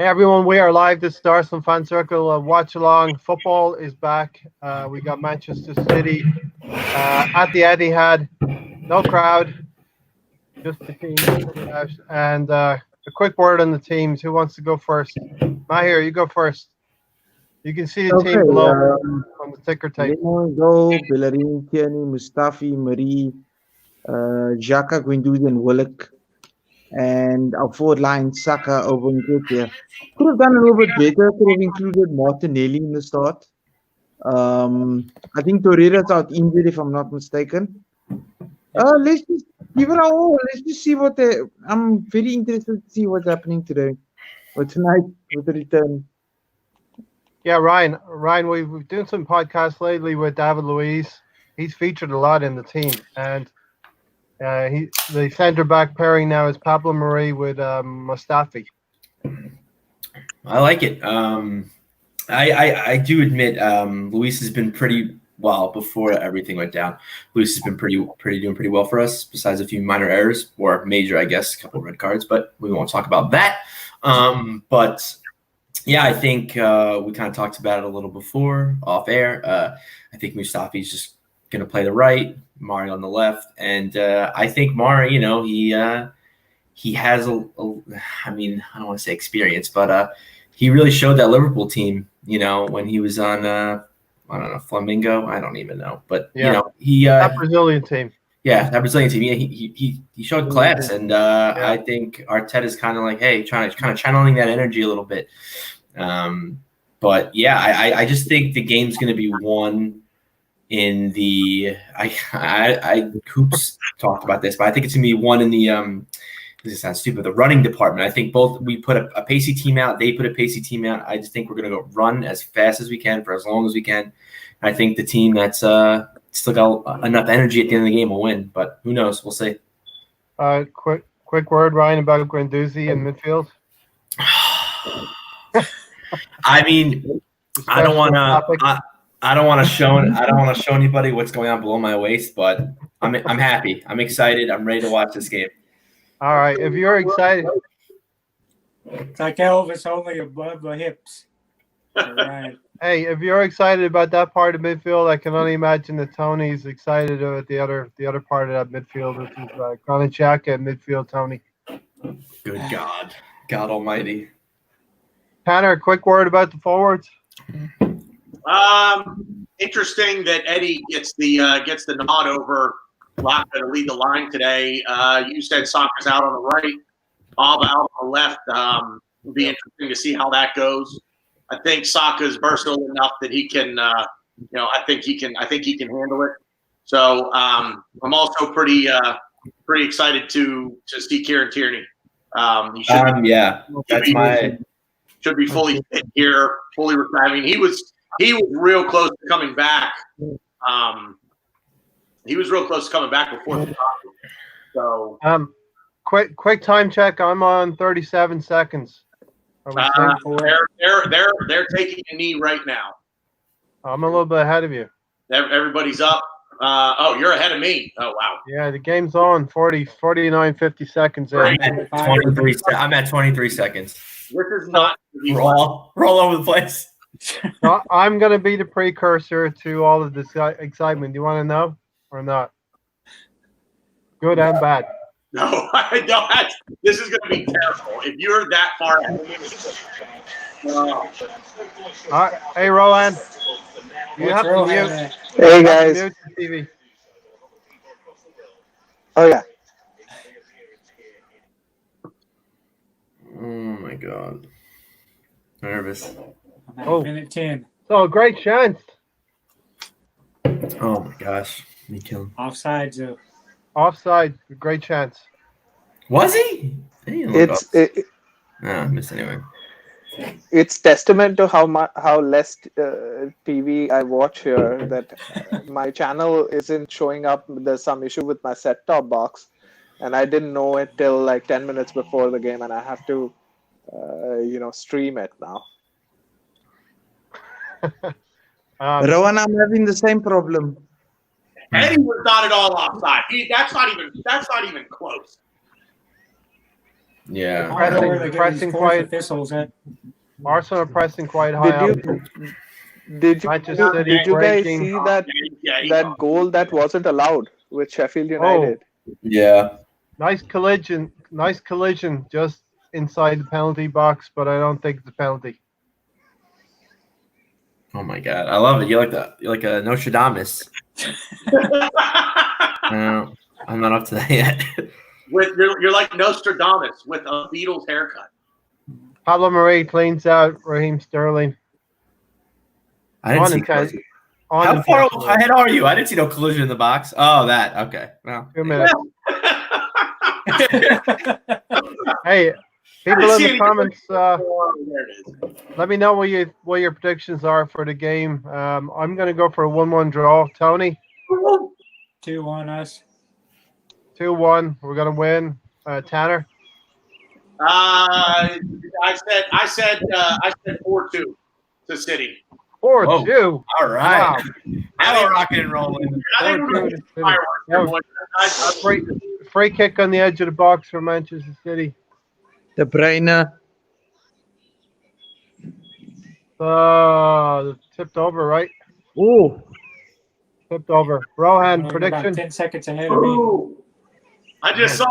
Hey everyone, we are live. This is the Arsenal Fan Circle. Watch along. Football is back. We got Manchester City at the Etihad. No crowd, just the team coming out. And a quick word on the teams. Who wants to go first? Mahir, you go first. You can see the team Okay, below on the ticker tape. Leno, Bellerin, Tierney, Mustafi, Marie, Xhaka, Guendouzi, and Willock. And our forward line, Saka, over Nketiah. Could have done a little bit better. Could have included Martinelli in the start. I think Torreira's out injured, if I'm not mistaken. Let's just give it a all. Let's just see what the. I'm very interested to see what's happening today or tonight with the return. Yeah, Ryan, we've been doing some podcasts lately with David Luiz. He's featured a lot in the team, and the centre back pairing now is Pablo Marie with Mustafi. I like it. I do admit Luis has been pretty well before everything went down. Luis has been doing pretty well for us, besides a few minor errors or major, I guess, a couple of red cards, but we won't talk about that. But yeah, I think we kind of talked about it a little before off air. I think Mustafi's just going to play the right, Mari on the left, and I think Mari, he has I mean, I don't want to say experience, but he really showed that Liverpool team, when he was on, I don't know, Flamingo. I don't even know, but that Brazilian team. Yeah, that Brazilian team. Yeah, he showed class, and I think Arteta's kind of like, hey, trying to channeling that energy a little bit. But yeah, I just think the game's going to be won in the. I Hoops talked about this, but I think it's going to be won in the. This sounds stupid. The running department. I think we put a pacey team out. They put a pacey team out. I just think we're going to go run as fast as we can for as long as we can. I think the team that's still got enough energy at the end of the game will win. But who knows? We'll see. Quick word, Ryan, about Guendouzi in midfield. I mean, I don't want to show anybody what's going on below my waist, but I'm happy. I'm excited. I'm ready to watch this game. All right, if you're excited, it's like Elvis only above the hips. All right. Hey, if you're excited about that part of midfield, I can only imagine that Tony's excited about the other part of that midfield, which is Granit Xhaka at midfield. Tony. Good God Almighty. Tanner, a quick word about the forwards. Interesting that Eddie gets the nod over Laka to lead the line today. You said Saka's out on the right, Alba out on the left. It'll be interesting to see how that goes. I think Saka's versatile enough that he can, I think he can handle it. So I'm also pretty excited to see Kieran Tierney. He should be fully fit here, fully recovered. I mean, he was real close to coming back. He was real close to coming back before the top. So quick time check. I'm on 37 seconds. They're taking a knee right now. I'm a little bit ahead of you. Everybody's up. You're ahead of me. Oh, wow. Yeah, the game's on. 49, 50 seconds in. I'm at 23 seconds. This is not. We're all over the place. I'm going to be the precursor to all of this excitement. Do you want to know or not? Good and bad. No, I don't. This is going to be terrible. If you're that far ahead of me. All right. Hey, Roland. You have to mute. Hey, guys. Mute the TV. Oh, yeah. Oh, my God. Nervous. Minute 10. So, great chance. Oh, my gosh. Me killing. Offside, Joe. Offside. Great chance. Was he? I missed anyway. It's testament to how less TV I watch here that my channel isn't showing up. There's some issue with my set-top box, and I didn't know it till like 10 minutes before the game, and I have to, stream it now. Rowan, I'm having the same problem. Eddie was not at all offside. That's not even close. Yeah. I don't know where they get Pressing these fourth quite. officials at. Arsenal pressing quite high Did up. you Manchester City did you guys breaking. see that goal that wasn't allowed with Sheffield United? Yeah. Nice collision just inside the penalty box, but I don't think it's a penalty. Oh my god, I love it. You're like a Nostradamus. I'm not up to that yet. You're like Nostradamus with a Beatles haircut. Pablo Mari cleans out Raheem Sterling. I didn't see collision. How far ahead are you? I didn't see no collision in the box. Oh, that. Okay. Well, 2 minutes. Hey, people in the comments, let me know what your predictions are for the game. I'm going to go for a 1-1 draw. Tony? 2-1 us. 2-1. We're going to win. Tanner? I said 4-2 to City. 4-2. All right. Wow. Now we're rocking and rolling. I think we're gonna fireworks here, boys. Free kick on the edge of the box for Manchester City. De Bruyne. Tipped over, right? Oh, Tipped over. Rohan, About prediction? 10 seconds ahead of me. I just saw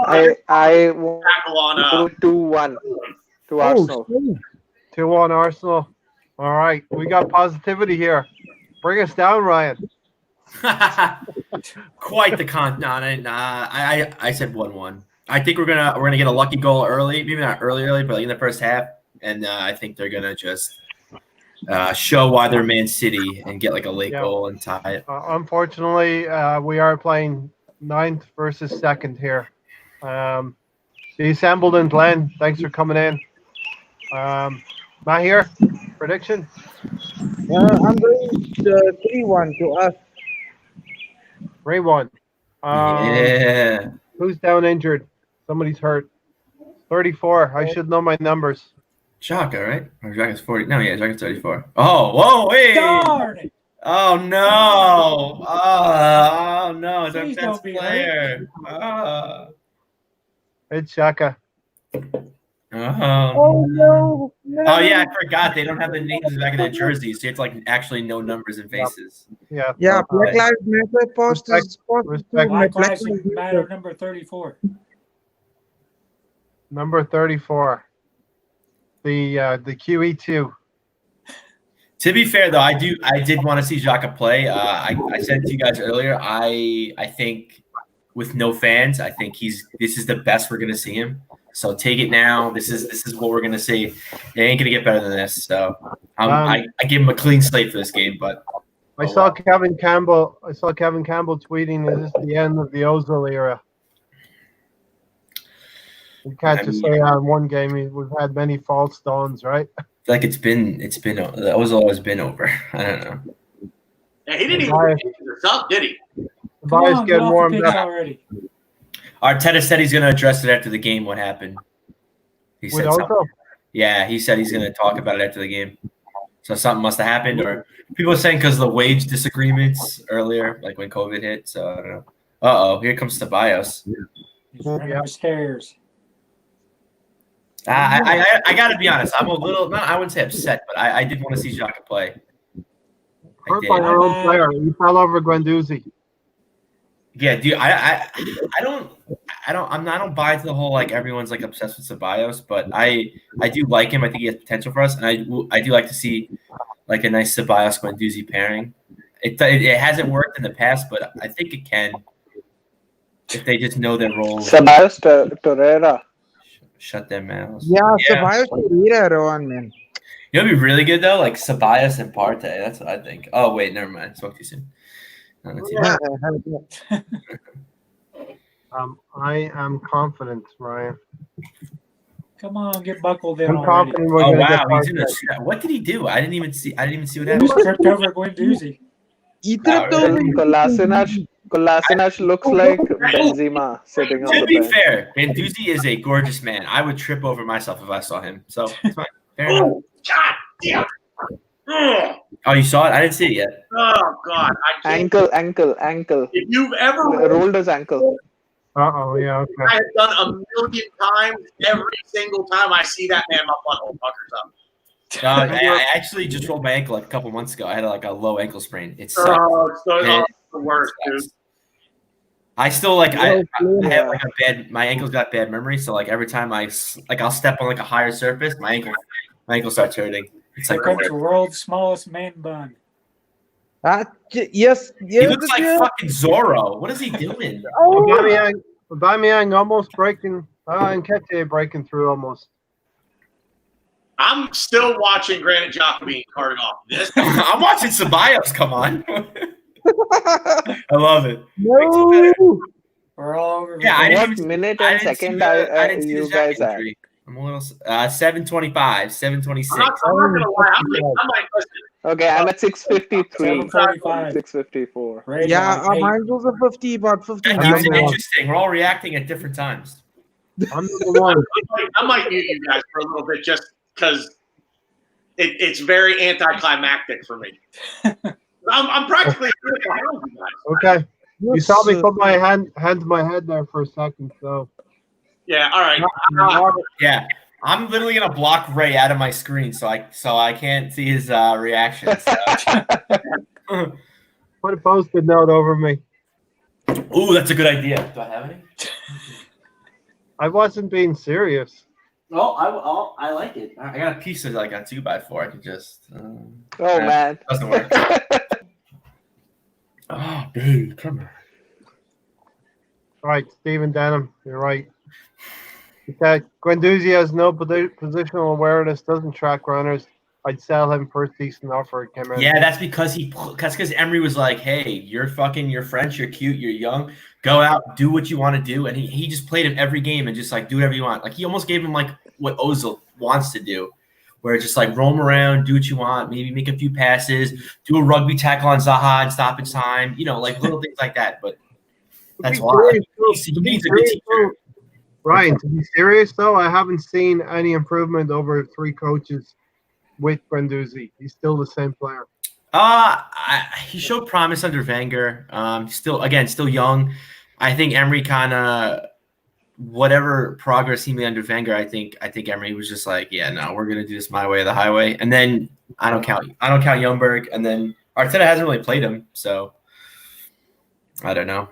I want tackle on 2-1 to Arsenal. 2-1 Arsenal. All right. We got positivity here. Bring us down, Ryan. Quite the con. No, I said 1-1. I think we're gonna get a lucky goal early. Maybe not early, but like in the first half, and I think they're gonna just show why they're Man City and get like a late goal and tie it. Unfortunately, we are playing 9th versus 2nd here. See Sambleton, Glenn. Thanks for coming in. Mahir, prediction? I'm going 3-1 to us. 3-1. Yeah. Who's down injured? Somebody's hurt. 34. I should know my numbers. Xhaka, right? Or Xhaka's 40. No, yeah, Xhaka's 34. Oh, whoa, hey! Darn it! Oh no! Oh no! It's our Please best don't be player. It's Shaka. Oh, no. Oh yeah, I forgot they don't have the names in the back of their jerseys, so you have to like actually know numbers and faces. Yeah. Yeah, Black Lives Matter posters. Respect. Black Lives Matter number 34. Number 34. The QE2. To be fair though, I did want to see Xhaka play. I said to you guys earlier, I think with no fans, I think this is the best we're gonna see him. So take it now. This is what we're gonna see. It ain't gonna get better than this. So I give him a clean slate for this game. But I saw Kevin Campbell tweeting, "Is this the end of the Ozil era?" You can't just say on one game we've had many false dawns, right? like it's been Ozil has been over. I don't know. Yeah, he didn't even get this up, did he? The boys Get getting off the warmed pitch up. already. Arteta said he's going to address it after the game. What happened? He With said something. Ozil? Yeah, he said he's going to talk about it after the game. So something must have happened, or people are saying because of the wage disagreements earlier, like when COVID hit. So I don't know. Here comes Ceballos. He's running upstairs. I got to be honest. I'm a little, I wouldn't say upset, but I did want to see Xhaka play. Hurt by our own player. He fell over Guendouzi. Yeah, dude. I don't buy into the whole like everyone's like obsessed with Ceballos, but I do like him. I think he has potential for us, and I do like to see like a nice Ceballos Guendouzi pairing. It hasn't worked in the past, but I think it can if they just know their roles. Ceballos Torreira. Shut their mouths. Yeah, Ceballos Torreira, Rowan, man. You know, it'd be really good though, like Ceballos and Partey. That's what I think. Oh wait, never mind. Spoke too soon. I am confident, Ryan. Come on, get buckled in I'm already. confident we're Oh gonna wow, get he's in a. What did he do? I didn't even see what He happened. just tripped over Guendouzi. He tripped over. Kolasinac looks like Benzema sitting on To the be bench. fair, Guendouzi is a gorgeous man. I would trip over myself if I saw him. So it's fine. Fair enough. God damn. Oh, you saw it? I didn't see it yet. Oh God! I can't. Ankle. If you've ever Rolled his ankle. Yeah, okay. I have done a million times. Every single time I see that man, my butthole puckers up. I actually just rolled my ankle like a couple months ago. I had like a low ankle sprain. It sucks. It's the worst, dude. I still like I have Yeah. like a bad. My ankle's got bad memory, so like every time I'll step on like a higher surface, my ankle starts hurting. It's Here like comes the world's smallest man bun. Yes. he looks like fucking Zorro. What is he doing? Aubameyang almost breaking. Nketiah breaking through almost. I'm still watching Granit Xhaka being carted off. This I'm watching Ceballos. Come on, I love it. No. We're all over. Yeah, I didn't What even- minute I and didn't see second the- I didn't see the you Xhaka guys at? injury. I'm a little 7:25, 7:26. I'm not gonna lie. I might listen. Okay, I'm at 6:53. 7:45. 6:54. Right Yeah, now, hey, mine's also 50, about 59. It's number one. interesting. We're all reacting at different times. I'm number one. I might mute you guys for a little bit just because it's very anticlimactic for me. I'm practically behind you guys. Okay. You saw me put my hand to my head there for a second, so. Yeah, all right. Yeah, I'm literally gonna block Ray out of my screen so I can't see his reactions. Put a post-it note over me. Ooh, that's a good idea. Do I have any? I wasn't being serious. I like it. I got a piece of like a 2x4. I could just. Oh man. Doesn't work. Oh, dude, come on. Right, Stephen Denham, you're right. Okay, Guendouzi has no positional awareness, doesn't track runners. I'd sell him for a decent offer. It came out. Yeah, that's because Emery was like, "Hey, you're French, you're cute, you're young. Go out, do what you want to do." And he just played him every game and just like do whatever you want. Like he almost gave him like what Ozil wants to do, where it's just like roam around, do what you want, maybe make a few passes, do a rugby tackle on Zaha and stoppage time, like little things like that. But that's why he needs a good teacher. Ryan, to be serious though, I haven't seen any improvement over 3 coaches with Guendouzi. He's still the same player. He showed promise under Wenger. Still young. I think Emery kind of whatever progress he made under Wenger. I think Emery was just like, yeah, no, we're gonna do this my way or the highway. And then I don't count Ljungberg. And then Arteta hasn't really played him, so I don't know.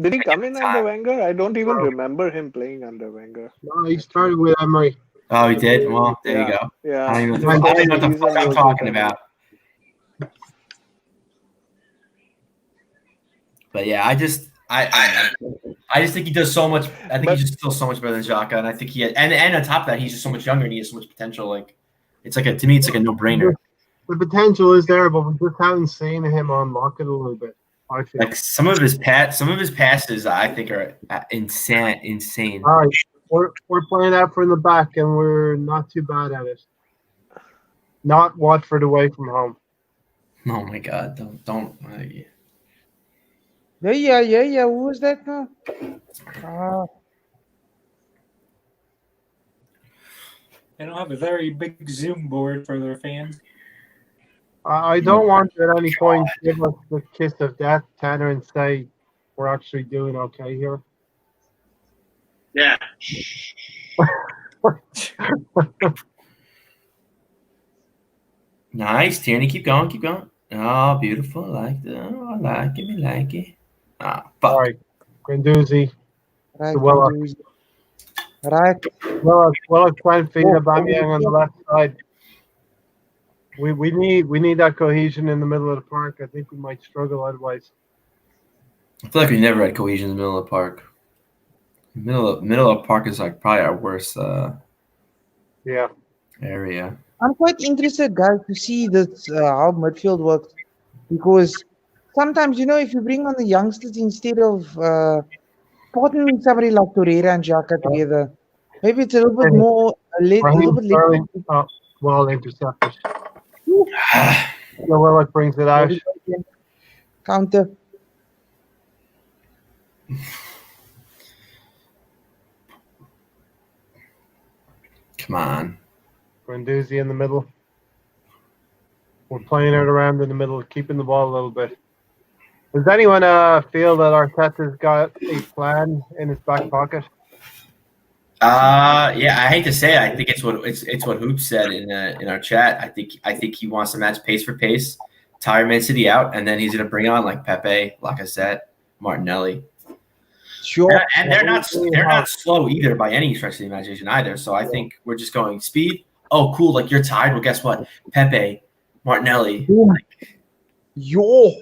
Did he come in under Wenger? I don't even remember him playing under Wenger. No, he started with Emery. Oh, he did. Well, there you go. Yeah. I don't even know what the fuck I'm talking about. But yeah, I just think he does so much. I think he's just still so much better than Xhaka, and I think and on top of that, he's just so much younger and he has so much potential. Like to me, it's like a no-brainer. The potential is there, but we just haven't seen him unlock it a little bit. I feel. Like some of his passes, I think are insane. All right, we're playing out from the back, and we're not too bad at it. Not Watford away from home. Oh my God! Don't. Yeah. Who was that now? they don't have a very big Zoom board for their fans. I don't want to at any point give us the kiss of death, Tanner, and say we're actually doing okay here. Yeah. Nice, Tierney. Keep going. Oh, beautiful. I like it. Ah, fuck. All right, Guendouzi. Right. Well, Right. Well, Aubameyang on the left side. We need that cohesion in the middle of the park. I think we might struggle otherwise. I feel like we never had cohesion in the middle of the park. Middle of the park is like probably our worst area. I'm quite interested, guys, to see this how midfield works, because sometimes if you bring on the youngsters instead of putting somebody like Torreira and Xhaka together, maybe it's a little bit more well intercepted. Willock brings it out. Counter. Come on. Guendouzi in the middle. We're playing it around in the middle, keeping the ball a little bit. Does anyone feel that Arteta's got a plan in his back pocket? Yeah, I hate to say it. I think it's what Hoops said in our chat. I think he wants to match pace for pace, tire Man City out, and then he's going to bring on like Pepe, Lacazette, Martinelli. Sure. And they're not slow either by any stretch of the imagination either. So I think we're just going speed. Oh, cool! Like you're tired. Well, guess what? Pepe, Martinelli. Yo.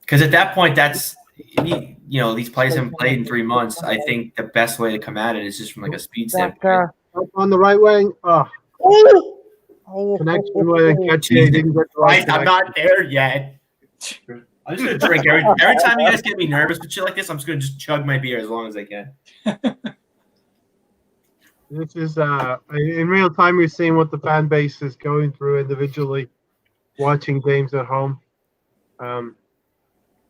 Because at that point, that's these players haven't played in 3 months. I think the best way to come at it is just from like a speed standpoint. Up on the right wing. Oh, connection with Nketiah didn't get the right Christ, I'm not there yet. I'm just gonna drink every time you guys get me nervous with shit like this. I'm just gonna just chug my beer as long as I can. This is in real time. We're seeing what the fan base is going through individually, watching games at home.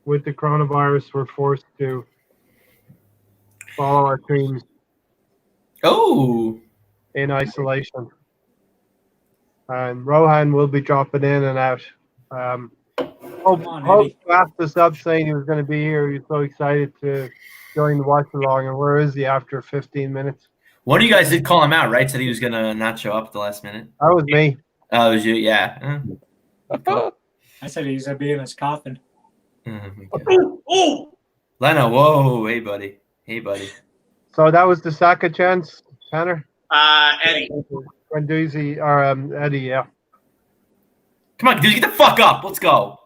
With the coronavirus, we're forced to follow our teams Oh, in isolation. And Rohan will be dropping in and out. Hope asked us up saying he was going to be here. He was so excited to join the watch along. And where is he after 15 minutes? one of you guys did call him out, right? Said he was gonna not show up at the last minute. That was me. Oh, it was you? Yeah. I said he's gonna be in his coffin. Oh, Leno, whoa, hey buddy. So that was the Saka chance, Tanner? Eddie. Guendouzi, or Eddie, yeah. Come on, dude, get the fuck up. Let's go.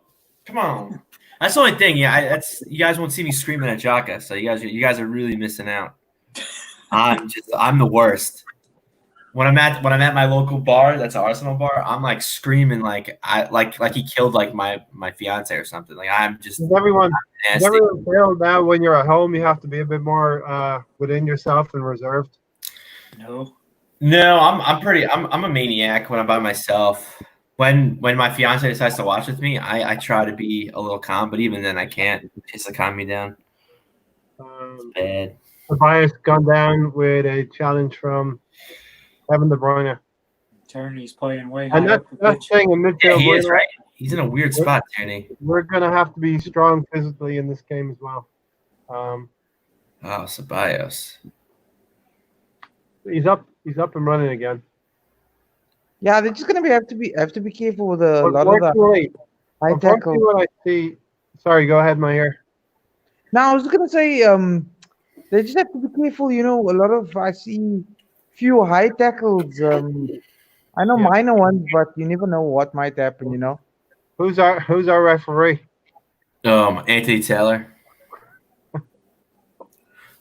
Come on. That's the only thing. Yeah, you guys won't see me screaming at Xhaka, so you guys are really missing out. I'm the worst. When I'm at my local bar, that's an Arsenal bar, I'm like screaming like he killed like my fiance or something. Like I'm just Everyone nasty. feel now when you're at home, you have to be a bit more within yourself and reserved. No. No, I'm a maniac when I'm by myself. When my fiance decides to watch with me, I try to be a little calm, but even then I can't. It's to calm me down. It's bad. Tobias gone down with a challenge from Kevin De Bruyne. Turney's playing way high And up the that's pitch. saying in midfield. Yeah, he is right. He's in a weird spot, Tierney. We're gonna have to be strong physically in this game as well. Oh, Ceballos. He's up and running again. Yeah, they're just gonna have to be careful with a lot of the Unfortunately, high tackle. what I see. Sorry, go ahead, Mahir. Now I was gonna say, they just have to be careful. You know, a lot of I see few high tackles. I know minor ones, but you never know what might happen. You know. Who's our referee? Anthony Taylor.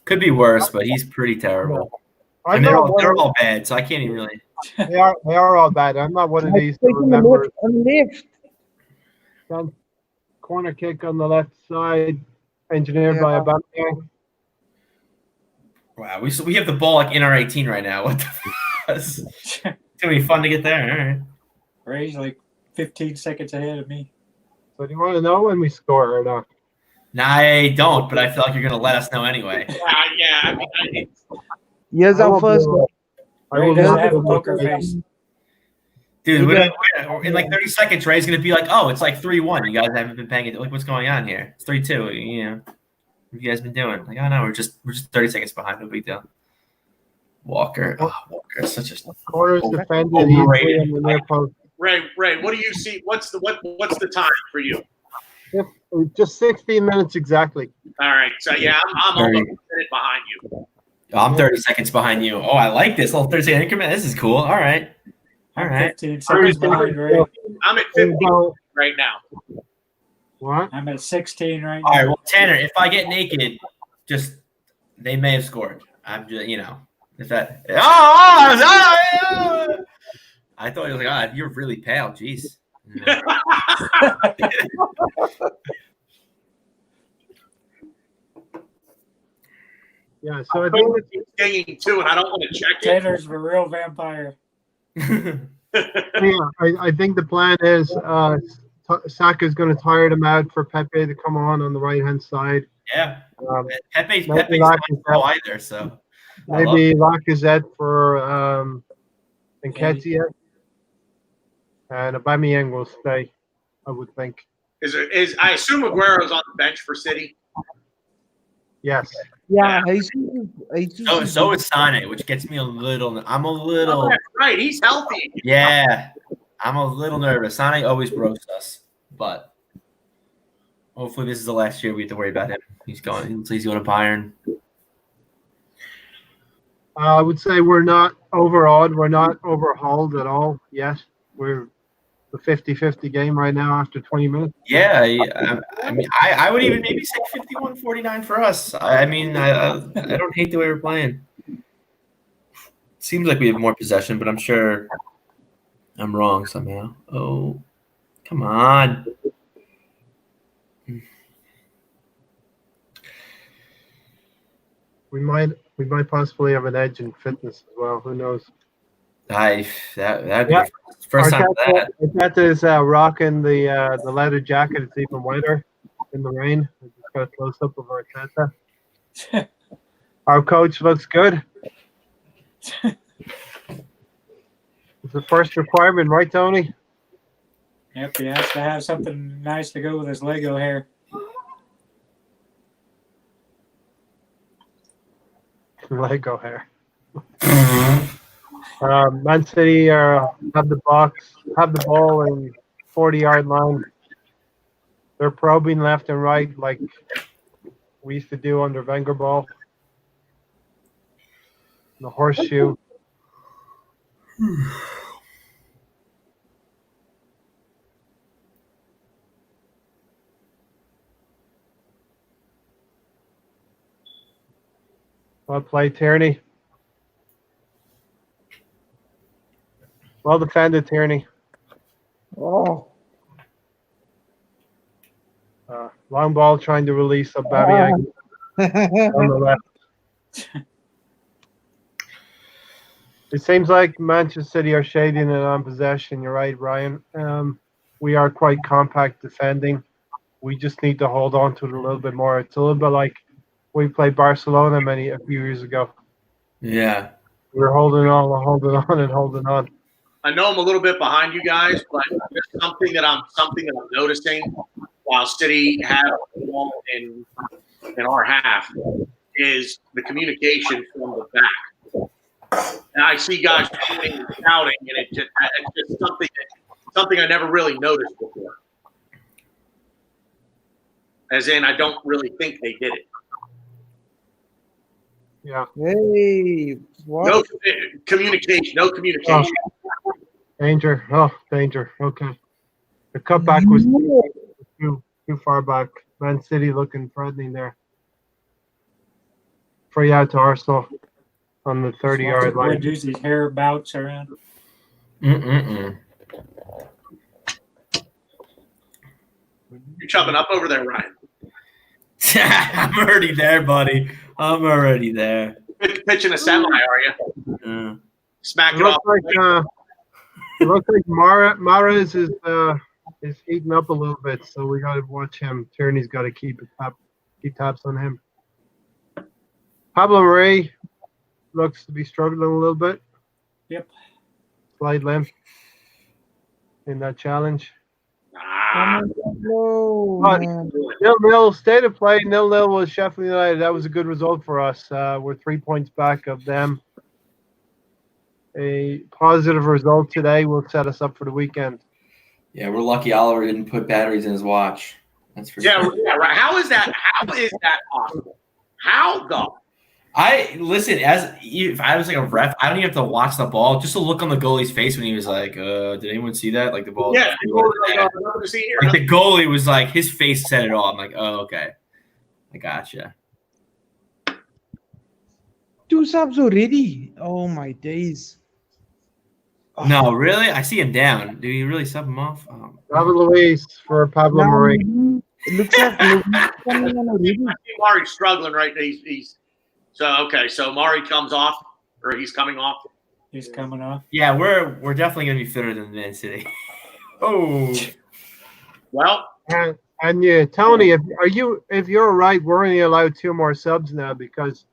Could be worse, but he's pretty terrible. And they're all bad, so I can't even really. They are all bad. I'm not one of these to Taking the remember. left. Corner kick on the left side, engineered by Aubameyang. Wow, we have the ball like in our 18 right now. What the fuck? It's gonna be fun to get there. All right. Ray's like 15 seconds ahead of me. So do you want to know when we score or not? Nah, I don't, but I feel like you're gonna let us know anyway. Yeah. I mean, Here's I our will first. do it. I Ray will doesn't do have a it. poker face. Dude, in like 30 seconds, Ray's gonna be like, "Oh, it's like 3-1. You guys haven't been paying it. Like, what's going on here? It's 3-2. You know, what have you guys been doing?" Like, "Oh no, we're just 30 seconds behind. No big deal." Walker is such a Corners defended easily overrated. in the near post. Ray, what do you see? What's the time for you? Just 16 minutes exactly. All right. So yeah, I'm almost a minute behind you. Oh, I'm 30 seconds behind you. Oh, I like this little 30-second increment. This is cool. All right. I'm 15 seconds behind Ray. I'm at 15 right now. What? I'm at 16 right now. All right. Well, Tanner, if I get naked, just they may have scored. I'm just, if that. I thought he was like, "God, you're really pale." Jeez. Yeah, so I think He's singing too, and I don't want to check it. Tanner's a real vampire. I think the plan is Saka's going to tire them out for Pepe to come on the right hand side. Yeah. Pepe's maybe not pro either, so maybe Lacazette for Nketiah, and Aubameyang will stay, I would think. Is I assume Aguero's on the bench for City. Yes. Yeah, So is Sane, which gets me a little. I'm a Oh, little. that's right. He's healthy. Yeah, I'm a little nervous. Sane always roasts us, but hopefully this is the last year we have to worry about him. He's going to Bayern. I would say we're not overawed. We're not overhauled at all yet. We're the 50-50 game right now after 20 minutes. Yeah, I mean, I would even maybe say 51-49 for us. I mean, I don't hate the way we're playing. Seems like we have more possession, but I'm sure I'm wrong somehow. Oh, come on. We might possibly have an edge in fitness as well. Who knows? That'd be Yeah. the first time for that. Arteta is rocking the leather jacket. It's even whiter in the rain. We just got a close up of Arteta. Our coach looks good. It's the first requirement, right, Tony? Yep, he has to have something nice to go with his Lego hair. Lego hair. Man City have the ball in 40-yard line. They're probing left and right like we used to do under Wenger ball. The horseshoe. Well played, Tierney. Well defended, Tierney. Oh, Long ball trying to release Aubameyang on the left. It seems like Manchester City are shading it on possession. You're right, Ryan. We are quite compact defending. We just need to hold on to it a little bit more. It's a little bit like we played Barcelona a few years ago. Yeah. We're holding on. I know I'm a little bit behind you guys, but there's something that I'm noticing while City have the ball in our half is the communication from the back. And I see guys pointing and shouting, and it's just something I never really noticed before. As in, I don't really think they did it. Yeah. hey, what? No communication. No communication. Danger. Oh, danger. Okay. The cutback was too far back. Man City looking threatening there. Free out to Arsenal on the 30-yard line. Doozy's hair bouts around. Mm-mm-mm. You're chopping up over there, Ryan. I'm already there, buddy. I'm already there. Pitching a semi, are you? Smack It it off. looks like Mahrez is heating up a little bit, so we got to watch him. Tierney's got to keep tabs on him. Pablo Mari looks to be struggling a little bit. Yep. Slight limp in that challenge. No, But man. 0-0 state of play. 0-0 was Sheffield United. That was a good result for us. We're 3 points back of them. A positive result today will set us up for the weekend. Yeah, we're lucky Oliver didn't put batteries in his watch. That's for sure. Yeah, right. How is that possible? How the? If I was like a ref, I don't even have to watch the ball. Just to look on the goalie's face when he was like, "Did anyone see that?" Like the ball. Yeah, Like the goalie was like, his face said it all. I'm like, "Oh, okay, I gotcha." 2 subs already. Oh my days. No, really? I see him down. Do you really sub him off? David Luiz for Pablo Mari. It looks like coming on already. I see Mari's struggling right now. He's so okay. So Mari comes off, or he's coming off. He's coming off. Yeah, we're definitely gonna be fitter than Man City. Oh, Well, And yeah, Tony, if you're right, we're only allowed 2 more subs now because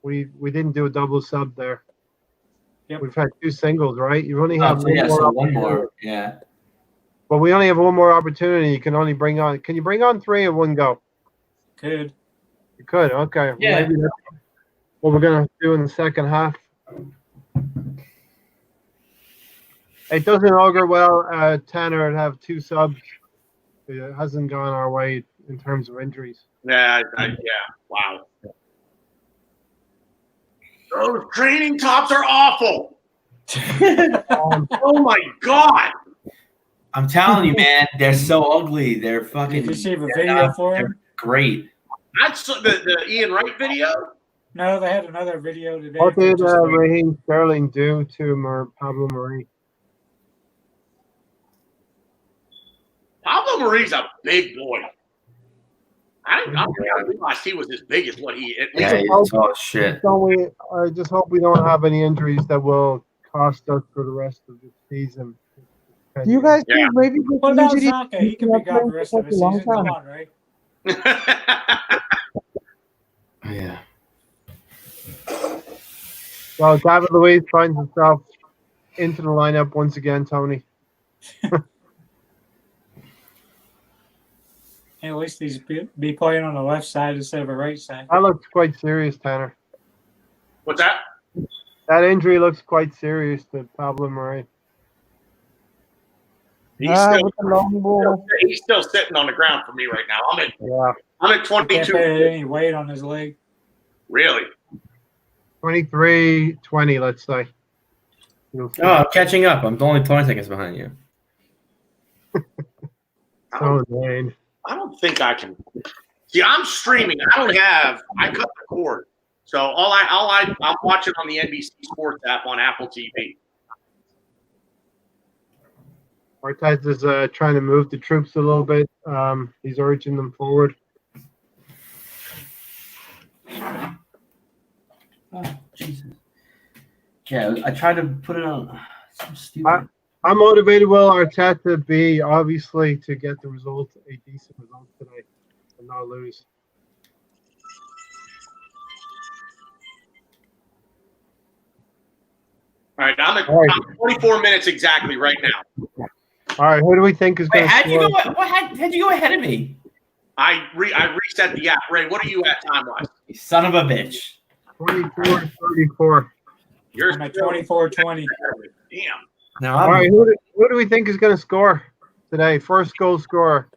we didn't do a double sub there. Yep. We've had 2 singles, right? You only have so one yeah, more. so one more. Yeah. But we only have one more opportunity. You can only bring on. Can you bring on 3 in one go? Could. You could. Okay. Yeah. Maybe that's what we're gonna do in the second half. It doesn't augur well, Tanner, to have 2 subs. It hasn't gone our way in terms of injuries. Yeah, wow. Those training tops are awful. Oh my god. I'm telling you, man, they're so ugly. They're fucking. Did you see the they're video not- for they're him? Great. That's the Ian Wright video. No, they had another video today. What did Just like- Raheem Sterling do to Pablo Marie? Pablo Marie's a big boy. I didn't realize he was as big as what he. Yeah, he's tall as shit. I just hope we don't have any injuries that will cost us for the rest of the season. Do you guys Yeah. think maybe this What about injury Saka? He can be gone the rest of the season. Come on, right? Yeah. Well, David Luiz finds himself into the lineup once again, Tony. At least he's be playing on the left side instead of a right side. That looks quite serious, Tanner. What's that? That injury looks quite serious to Pablo Marie. He's still, with the long ball. he's still sitting on the ground for me right now. I'm at Yeah. Can't 22. put any weight on his leg. Really? 23-20, let's say. You'll see. Oh, I'm catching up. I'm only 20 seconds behind you. So insane. I don't think I can. See, I'm streaming. I cut the cord. So I'm watching on the NBC Sports app on Apple TV. Arteta is trying to move the troops a little bit. He's urging them forward. Oh, Jesus. Yeah, I tried to put it on. So stupid. How motivated will Arteta be, obviously, to get the result, a decent result today, and not lose? All right, I'm at 24 minutes exactly right now. All right, who do we think is Wait, going to how'd you score? go? How'd you go ahead of me? I reset the app. Ray, what are you at time wise? You son of a bitch. 24-34. You're I'm at 24-20. Damn. No, All I'm right, who do we think is going to score today? First goal scorer.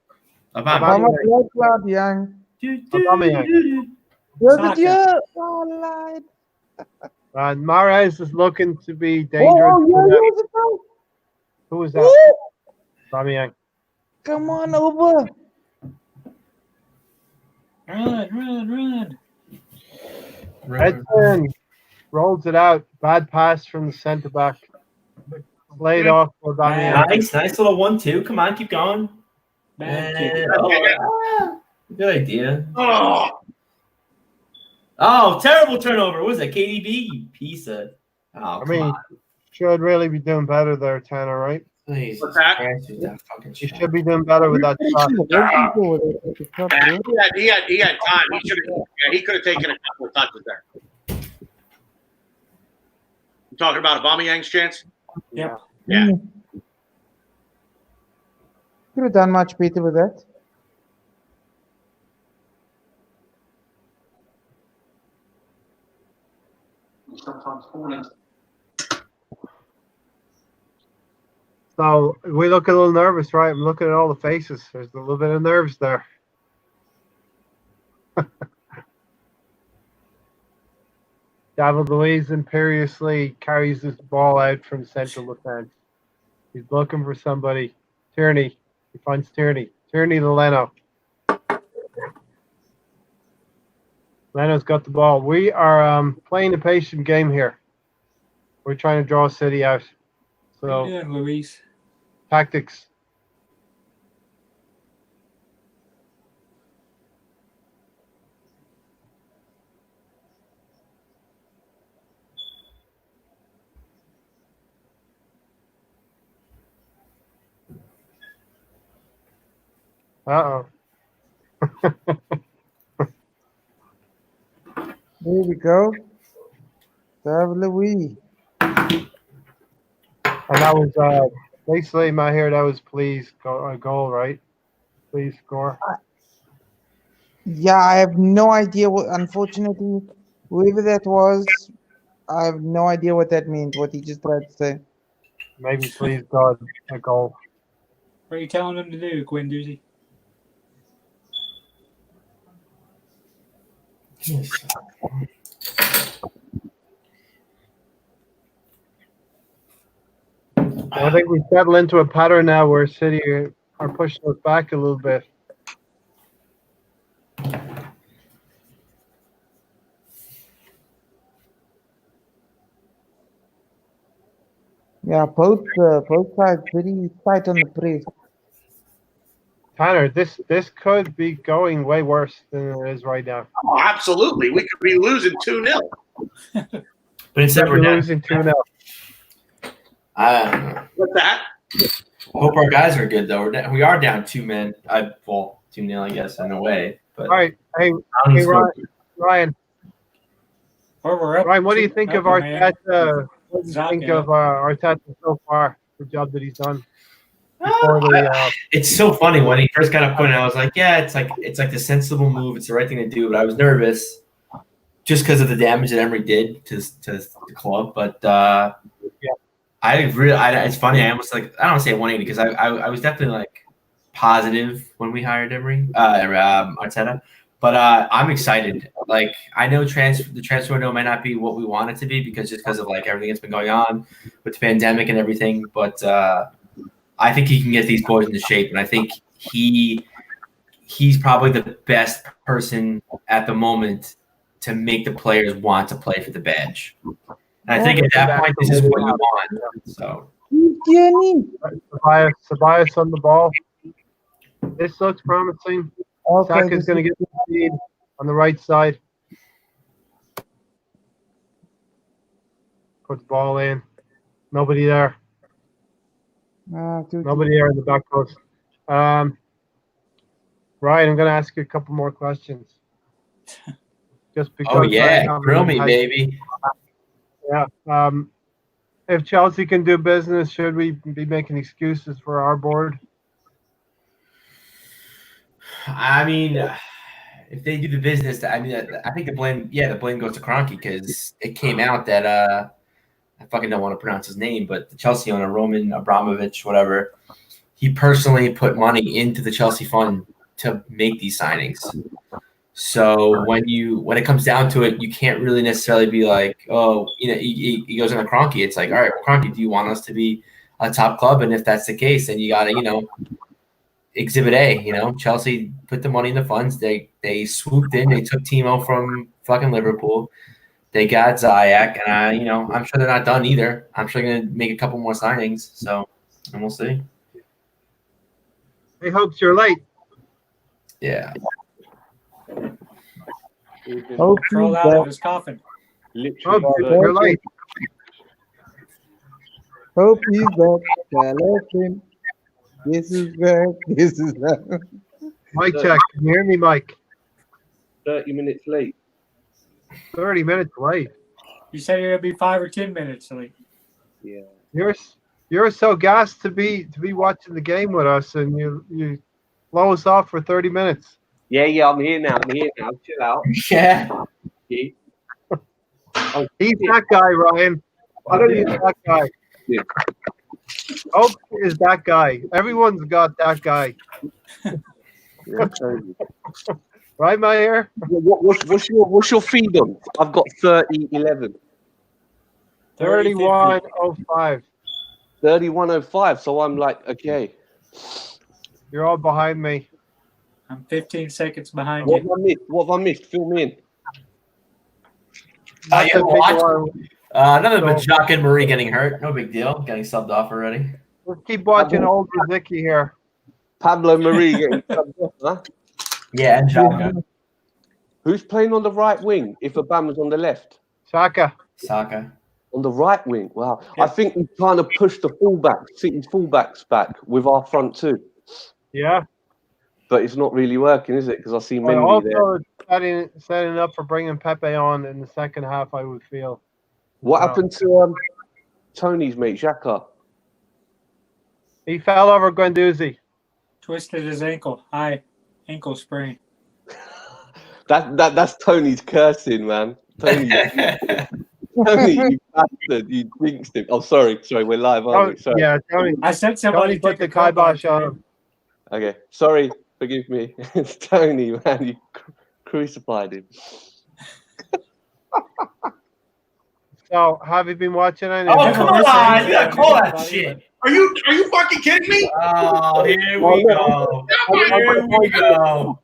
about How Mama blood clot, young. Aubameyang. Look at you. Oh, lied. Mahrez is looking to be dangerous. Oh, yeah. Who was that? Aubameyang. Come on over. Run. Edson rolls it out. Bad pass from the centre back. Played off for Aubameyang. Nice little 1-2. Come on, keep going. Bad kick. Good idea. Oh, Oh, terrible turnover. What was that? KDB? You piece of. Oh, I mean, should really be doing better there, Tanner, right? please. What's that? You should be doing better with that shot. he had time. He could have taken a couple of touches there. You talking about Aubameyang's chance? Yep. Yeah. Could have done much better with that. Sometimes falling. So we look a little nervous, right? I'm looking at all the faces. There's a little bit of nerves there. David Luiz imperiously carries this ball out from central defense. He's looking for somebody. Tierney. He finds Tierney. Tierney to Leno. Leno's got the ball. We are playing a patient game here. We're trying to draw City out. So Yeah, Luis. tactics. Uh-oh. There we go. David Louis. And that was Basically, Maher, that was please a goal, right? Please score. Yeah, I have no idea what. Unfortunately, whoever that was, I have no idea what that meant. What he just tried to say. Maybe please God a goal. What are you telling him to do, Quinn Doozy? Yes. I think we settle into a pattern now where City are pushing us back a little bit. Yeah, both sides very tight on the press. Tanner, this could be going way worse than it is right now. Oh, absolutely. We could be losing 2-0. But instead we're We're down. losing 2-0. I What's that? hope our guys are good though. We are down 2-0, I guess in a way. But All right, hey Browns Ryan, Or we're up. what do you think of nothing, man. Arteta? What do you Zaka. think of Arteta so far? The job that he's done before the it's so funny when he first got put in. I was like, yeah, it's like the sensible move. It's the right thing to do. But I was nervous just because of the damage that Emery did to the club. But it's funny. I almost like I don't want to say 180 because I was definitely like positive when we hired Emery Arteta. But I'm excited. Like I know the transfer window might not be what we want it to be because of like everything that's been going on with the pandemic and everything. But I think he can get these boys into shape, and I think he's probably the best person at the moment to make the players want to play for the badge. And I think at that point, this is what you want. So Ceballos on the ball. This looks promising. Okay, Saka's going to get the speed on the right side. Put the ball in. Nobody there. Nobody there in the back post. Ryan, I'm going to ask you a couple more questions. Just because. Oh yeah, grill me, baby. Yeah. If Chelsea can do business, should we be making excuses for our board? I mean, if they do the business, I think the blame goes to Kroenke because it came out that I fucking don't want to pronounce his name, but the Chelsea owner, Roman Abramovich, whatever, he personally put money into the Chelsea fund to make these signings. So when it comes down to it, you can't really necessarily be like, oh, he goes on the Kroenke. It's like, all right, well, Kroenke, do you want us to be a top club? And if that's the case, then you got to, Exhibit A. Chelsea put the money in the funds. They swooped in. They took Timo from fucking Liverpool. They got Ziyech, and I'm sure they're not done either. I'm sure they're gonna make a couple more signings. So, and we'll see. Hey, hopes you're late. Yeah. Crawled out of his coffin. Hopes you're late. Hope he's back. This is that. Mic check. Can you hear me, Mike? 30 minutes late. 30 minutes late. You said you're gonna be 5 or 10 minutes late. Yeah. You're so gassed to be watching the game with us, and you blow us off for 30 minutes. Yeah, I'm here now. Chill out. Yeah. Okay. He's that guy, Ryan. I don't need that guy. Yeah. Hope is that guy. Everyone's got that guy. Yeah, Right, Maher? what's your feed on? I've got 30-11. 31:05. 31:05. So I'm like, okay. You're all behind me. I'm 15 seconds behind What you. have I missed? What have I missed? Fill me in. Another Bajak and Marie getting hurt. No big deal. Getting subbed off already. Let's keep watching old Zicki here. Pablo Marie getting subbed off, huh? Yeah, and Xhaka. Who's playing on the right wing if Obama's on the left? Saka. On the right wing. Wow. I think he's trying to push the City's fullbacks back with our front two. Yeah. But it's not really working, is it? Because I see Mendy there. Setting up for bringing Pepe on in the second half, I would feel. What happened to Tony's mate, Xhaka? He fell over Guendouzi. Twisted his ankle. High ankle sprain. That's Tony's cursing, man. Tony, Tony, you bastard, you jinxed him. Oh, sorry, we're live, aren't we? Sorry. Yeah, Tony. I said somebody Tony put take the a kibosh on him. Okay, sorry, forgive me. It's Tony, man. You crucified him. So, have you been watching any? Oh, come on. You got to call that shit. Are you fucking kidding me? Oh, here we go. Here we go.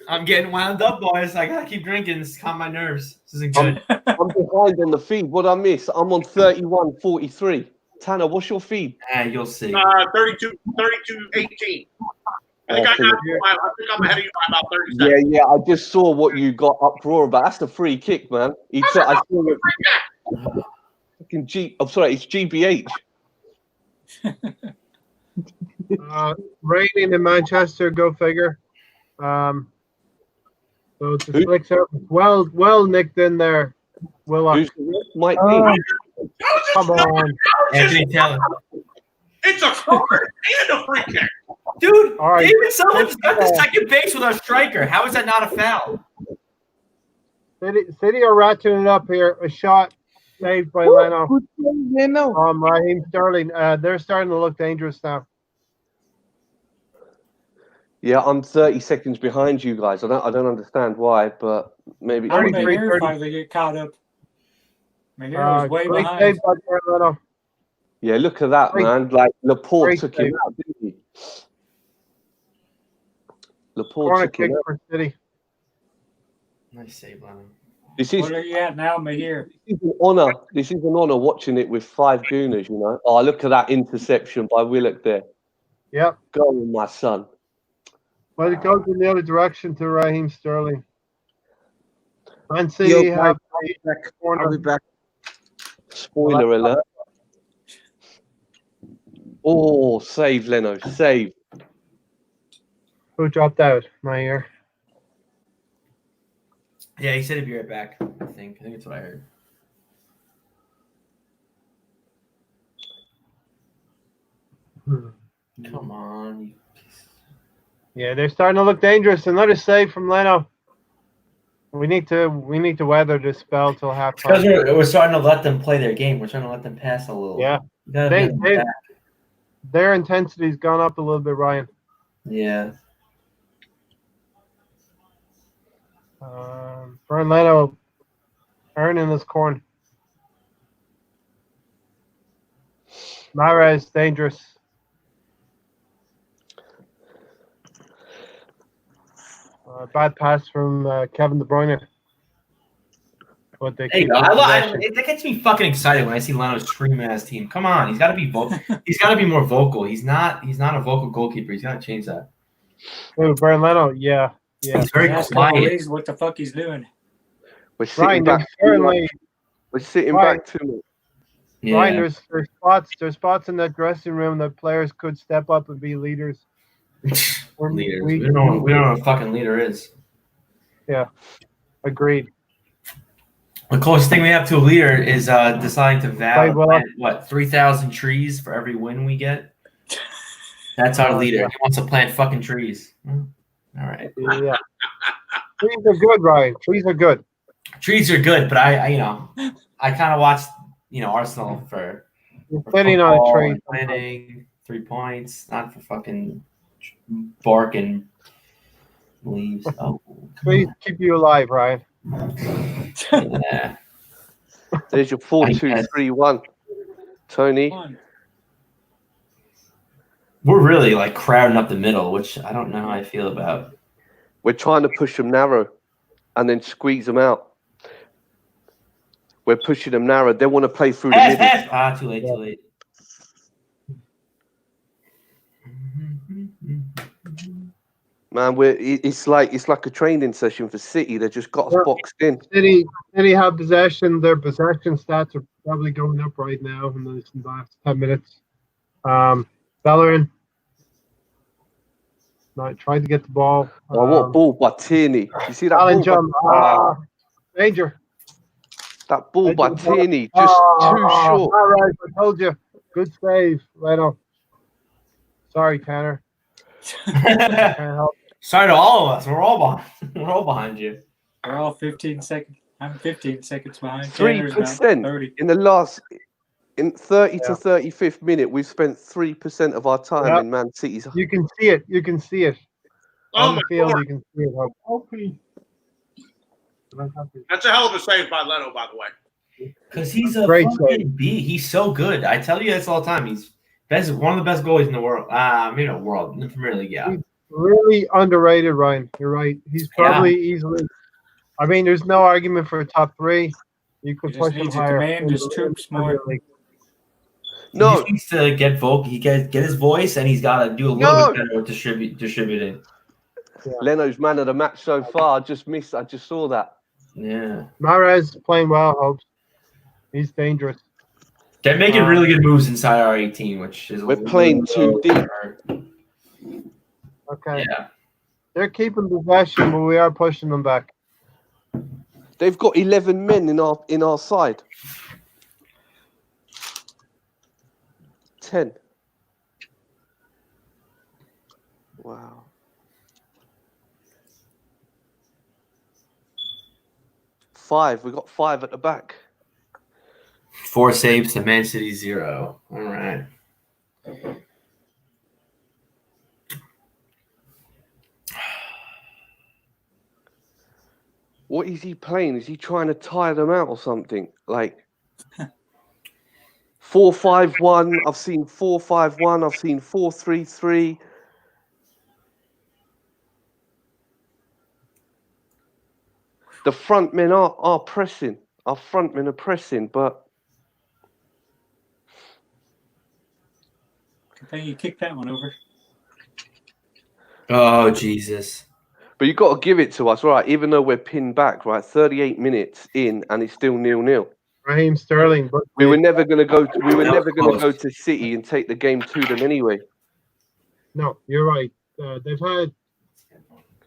I'm getting wound up, boys. I got to keep drinking. This calm my nerves. This isn't good. I'm behind on the feed. What I miss? I'm on 31:43. Tanner, what's your feed? You'll see. 32-18. I think I'm ahead of you by about 30 seconds. Yeah. I just saw what you got uproar about. That's the free kick, man. I saw it. Fucking I'm sorry. It's GBH. Raining in Manchester, go figure. So it's a slick surface. Well nicked in there. Willock. Mike Come on. Anthony Taylor. It's a corner and a free kick. Dude, All right. David Sullivan's got the second base with our striker. How is that not a foul? City are ratcheting it up here. A shot saved by Leno. Raheem Sterling. They're starting to look dangerous now. Yeah, I'm 30 seconds behind you guys. I don't understand why, but maybe. How did Mahir finally get caught up? Mahir was way behind. Yeah, look at that, man. Like, Laporte took him out, didn't he? Laporte took him out. For City. Nice save, Leno. Where are you at now, Mahir? This is an honor watching it with 5 Gooners, you know. Oh, look at that interception by Willock there. Yep. Go, my son. Well, it goes in the other direction to Raheem Sterling. And City have I'll be back. Spoiler alert. Oh, save, Leno. Save. Who dropped out? My ear. Yeah, he said he'd be right back. I think that's what I heard. Come on. Yeah, they're starting to look dangerous. Another save from Leno. We need to weather this spell till halftime. Because we're starting to let them play their game. We're trying to let them pass a little. Yeah. Their intensity's gone up a little bit, Ryan. Yeah. Brian Leno earning his corn. Mahrez dangerous. Bad pass from Kevin De Bruyne. But they keep it gets me fucking excited when I see Leno's screaming at his team. Come on, he's got to be he's got to be more vocal. He's not a vocal goalkeeper. He's got to change that. Oh, Brian Leno, yeah. He's very quiet. What the fuck he's doing? We're sitting back. We're sitting back too much. Yeah. Ryan, there's spots in that dressing room that players could step up and be leaders. Leaders. We don't know what a fucking leader is. Yeah, agreed. The closest thing we have to a leader is deciding to plant 3,000 trees for every win we get. That's our leader. Yeah. He wants to plant fucking trees. All right. Yeah. Trees are good, Ryan. Trees are good. Trees are good, but I kind of watched Arsenal for sitting on a tree, planting 3 points, not for fucking barking leaves. Oh, trees keep you alive, Ryan. Yeah. There's your 4-2-3-1, Tony. We're really like crowding up the middle, which I don't know how I feel about. We're trying to push them narrow and then squeeze them out. We're pushing them narrow. They want to play through the middle. Too late. Man, it's like a training session for City. They just got us boxed in. City have possession. Their possession stats are probably going up right now in the last 10 minutes. Bellerin tried to get the ball. What ball by Tierney? You see that ball? Danger. That ball by Tierney, just too short. All right, I told you. Good save, Leno. Sorry, Tanner. Can't help. Sorry to all of us. We're all behind you. We're all 15 seconds. I'm 15 seconds behind. 3% 30. in the last 30 Yeah. to 35th minute. We've spent 3% of our time Yeah. in Man City's. You can see it. You can see it. Oh On my the field, Lord. you can see it. That's a hell of a save by Leno, by the way. Because he's a Great fucking B. He's so good. I tell you this all the time. He's one of the best goalies in the world. Maybe not world, in the Premier League, yeah. He's really underrated, Ryan. You're right. He's probably easily. I mean, there's no argument for a top 3. You could He just push him needs to higher. command his troops more. No, He just needs to get vocal. He get his voice, and he's got to do a little bit better with distributing. Yeah. Leno's man of the match so far. I just saw that. Yeah. Mahrez playing well, Hopes. He's dangerous. They're making really good moves inside our 18, which is We're playing too deep. Okay. Yeah. They're keeping possession, but we are pushing them back. They've got 11 men in our side. 10. Wow. 5. We got 5 at the back. 4 saves to Man City 0. All right. What is he playing? Is he trying to tire them out or something? Like 4-5-1. I've seen 4-5-1. I've seen 4-3-3. The front men are pressing. Our front men are pressing, but I think you kicked that one over. Oh, Jesus. you got to give it to us, right? Even though we're pinned back, right? 38 minutes in, and it's still 0-0. Raheem Sterling, but We were never going to go. We were That never was going to close. go to City and take the game to them anyway. no, you're right. They've had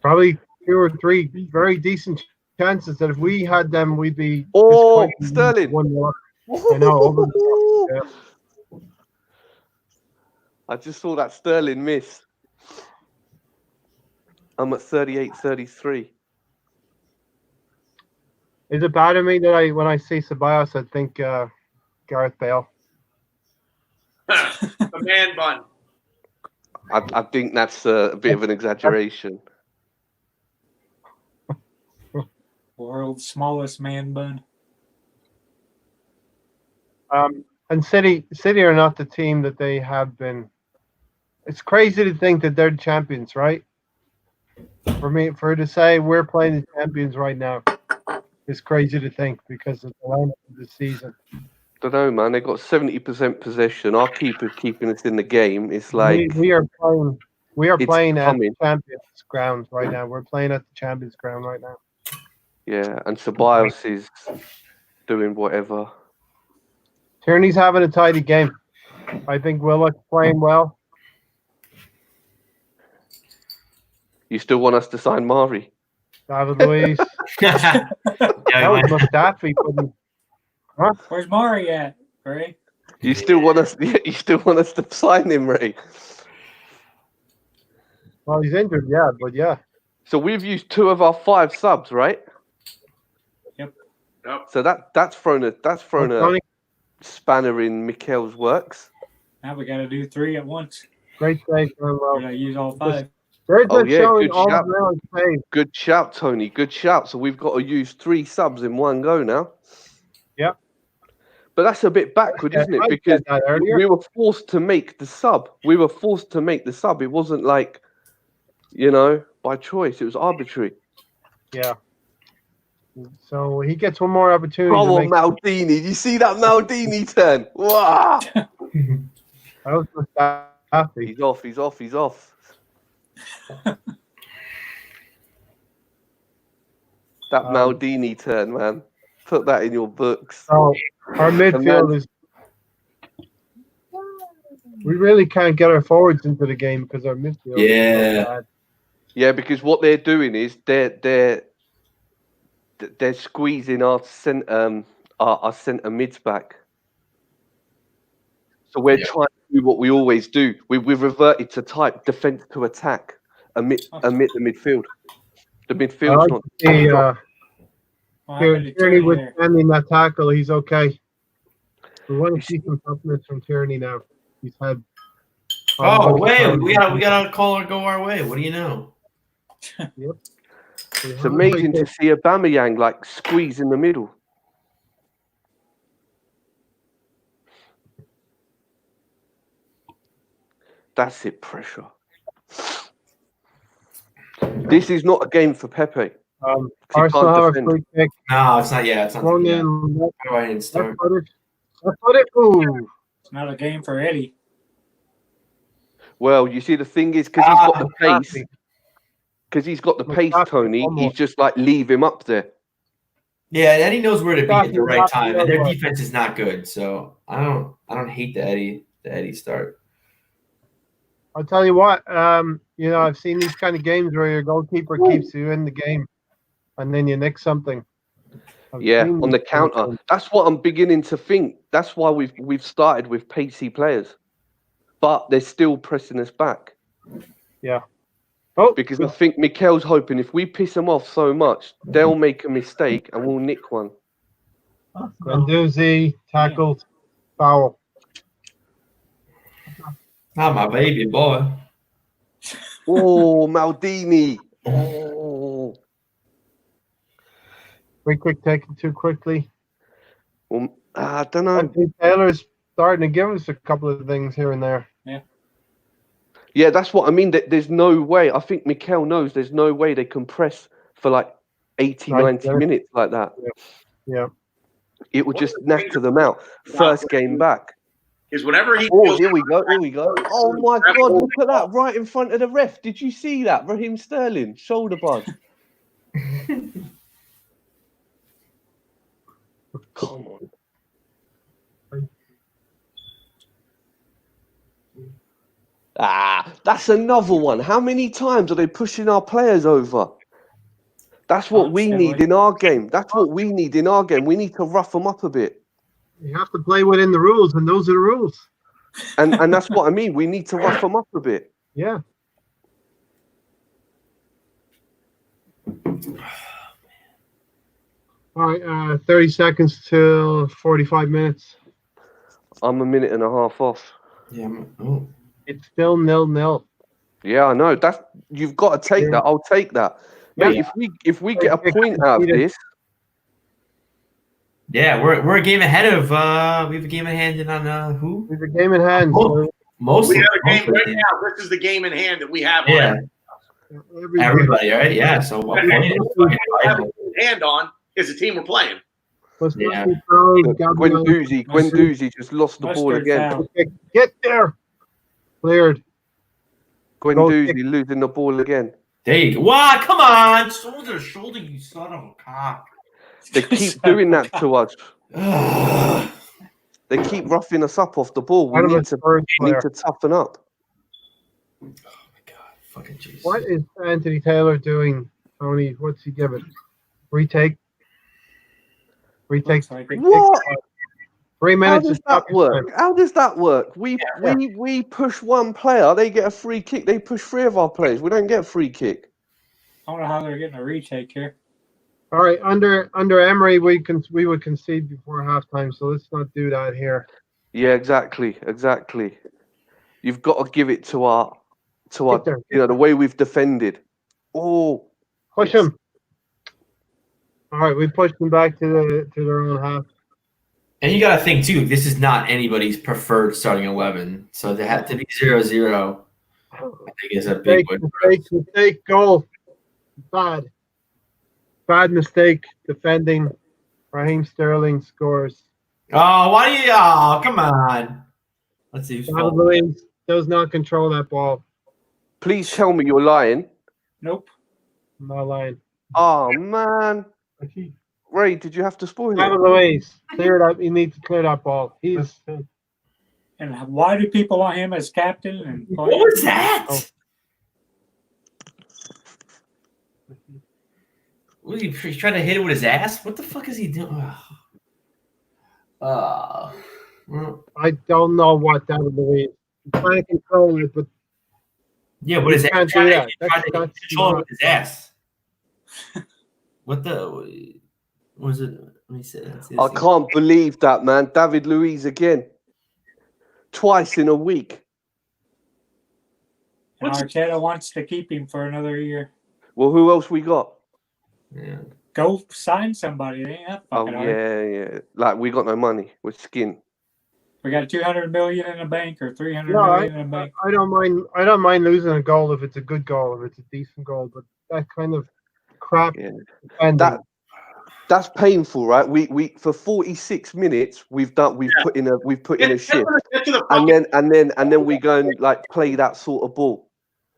probably 2 or 3 very decent chances that if we had them, we'd be Oh, disappointed. Sterling. 1-1. I know, over the top. Yeah. I just saw that Sterling miss. I'm at 38-33. Is it bad of me that when I see Ceballos, I think Gareth Bale? The man bun. I think that's a bit of an exaggeration. World's smallest man bun. And City are not the team that they have been. It's crazy to think that they're the champions, right? For to say we're playing the champions right now, it's crazy to think because of the lineup of the season. Don't know, man. They got 70% possession. Our keeper's keeping us in the game. It's like We are playing. We are It's playing at coming. the champions ground right now. We're playing at the champions ground right now. yeah, and Ceballos is doing whatever. Tierney's having a tidy game. I think Willock's playing well. You still want us to sign Mari? David Luiz. Yeah, That was Mustafi. Where's Mari at, Ray? You still want us? You still want us to sign him, Ray? Well, he's injured, yeah, but yeah. So we've used 2 of our 5 subs, right? Yep. So that's thrown a Tony, spanner in Mikel's works. Now we got to do 3 at once. great save. Very We're well. going to use all 5. There's Oh, that yeah, showing good all shout. the Maryland saves. Good shout, Tony. Good shout. So we've got to use 3 subs in one go now. Yep. But that's a bit backward, Yeah, isn't it? I Because said that earlier. we were forced to make the sub. It wasn't like, by choice. It was arbitrary. Yeah. So he gets one more opportunity. Go to on, make, Maldini. Did you see that Maldini turn? Wow. that was Mustafi. He's off. That Maldini turn, man. Put that in your books. So our midfield is. We really can't get our forwards into the game because our midfield is so bad. Yeah, because what they're doing is they're squeezing our centre mids back. So we're trying to do what we always do. We've reverted to type defense to attack amid the midfield. The midfield's not. Tierney withstanding that tackle. He's okay. We want to see some toughness from Tierney now. He's had. Oh wait, we got a caller go our way. What do you know? Yep. It's amazing to see Aubameyang like squeeze in the middle. That's it, pressure. This is not a game for Pepe. Arsenal have a free kick. No, it's not yet. It's not Thrown yet. in. Go ahead and start. Ooh. It's not a game for Eddie. Well, you see, the thing is, because he's got the pace. Because he's got the pace, Tony. He's just like leave him up there. Yeah, Eddie knows where to be at the right time, and their defense is not good. So I don't hate the Eddie start. I'll tell you what. I've seen these kind of games where your goalkeeper keeps you in the game, and then you nick something. On the counter. That's what I'm beginning to think. That's why we've started with pacey players, but they're still pressing us back. Yeah. Because I think Mikel's hoping if we piss them off so much, they'll make a mistake and we'll nick one. Guendouzi tackled, foul. Not my baby boy. Oh, Maldini. Oh. Very quick taken too quickly. Well, I don't know. Taylor's starting to give us a couple of things here and there. Yeah, that's what I mean. There's no way. I think Mikel knows there's no way they can press for like 80, 90 minutes like that. Yeah. It would just knacker them out. First game back. Is whenever he. Oh, here we go. Oh my God! Look at that right in front of the ref. Did you see that? Raheem Sterling shoulder bud. Come on. That's another one. How many times are they pushing our players over? That's what we need in our game. We need to rough them up a bit. You have to play within the rules, and those are the rules. And that's what I mean. We need to rough them up a bit. Yeah. All right, 30 seconds till 45 minutes. I'm a minute and a half off. Yeah. It's still 0-0. Yeah, I know. You've got to take that. I'll take that. Mate, if we get a point out of this. Yeah, we're a game ahead of we have a game in hand on who? We have a game in hand. We have a game right now. This is the game in hand that we have on. Everybody, right? Yeah. So what hand on is the team we're playing. Guendouzi just lost the ball again. Okay, get there. Cleared. Guendouzi losing the ball again. There you go. Wow, come on. Shoulder, you son of a cock. They keep doing that to us. They keep roughing us up off the ball. We need to toughen up. Oh my God. Fucking Jesus. What is Anthony Taylor doing, Tony? What's he giving? Retake. Like what? 3 minutes. How does that work? We push one player, they get a free kick. They push three of our players. We don't get a free kick. I don't know how they're getting a retake here. All right, under Emery, we would concede before halftime, so let's not do that here. Yeah, exactly. You've got to give it to our the way we've defended. Oh, push him. All right, we pushed them back to their own half. And you got to think too, this is not anybody's preferred starting 11, so to have to be 0-0, I think is a big win. Mistake, goal, bad mistake. Defending, Raheem Sterling scores. Oh, why do you? Oh, come on. Let's see. Luis does not control that ball. Please tell me you're lying. Nope. I'm not lying. Oh man. Ray, did you have to spoil it? Luis, clear it up. You need to clear that ball. And why do people want him as captain? And what was that? Oh. What, he's trying to hit it with his ass? What the fuck is he doing? I don't know what that Luis. trying to control it, but Yeah, but his You ass can't do tried that. to That's control it not- with his ass. What the? Was it? Let me see. Let's see I this can't believe that, man. David Luiz again. Twice in a week. And Arteta wants to keep him for another year. Well, who else we got? Yeah. Go sign somebody. It ain't that Oh, fucking hard. yeah. Like, we got no money. We're skint. We got 200 million in the bank or 300 No, million in the bank. I don't mind. I don't mind losing a goal if it's a good goal, if it's a decent goal. But that kind of crap Yeah. defending. That's painful, right? We for 46 minutes we've put in a shift, Get to the and fucking, then we go and like play that sort of ball.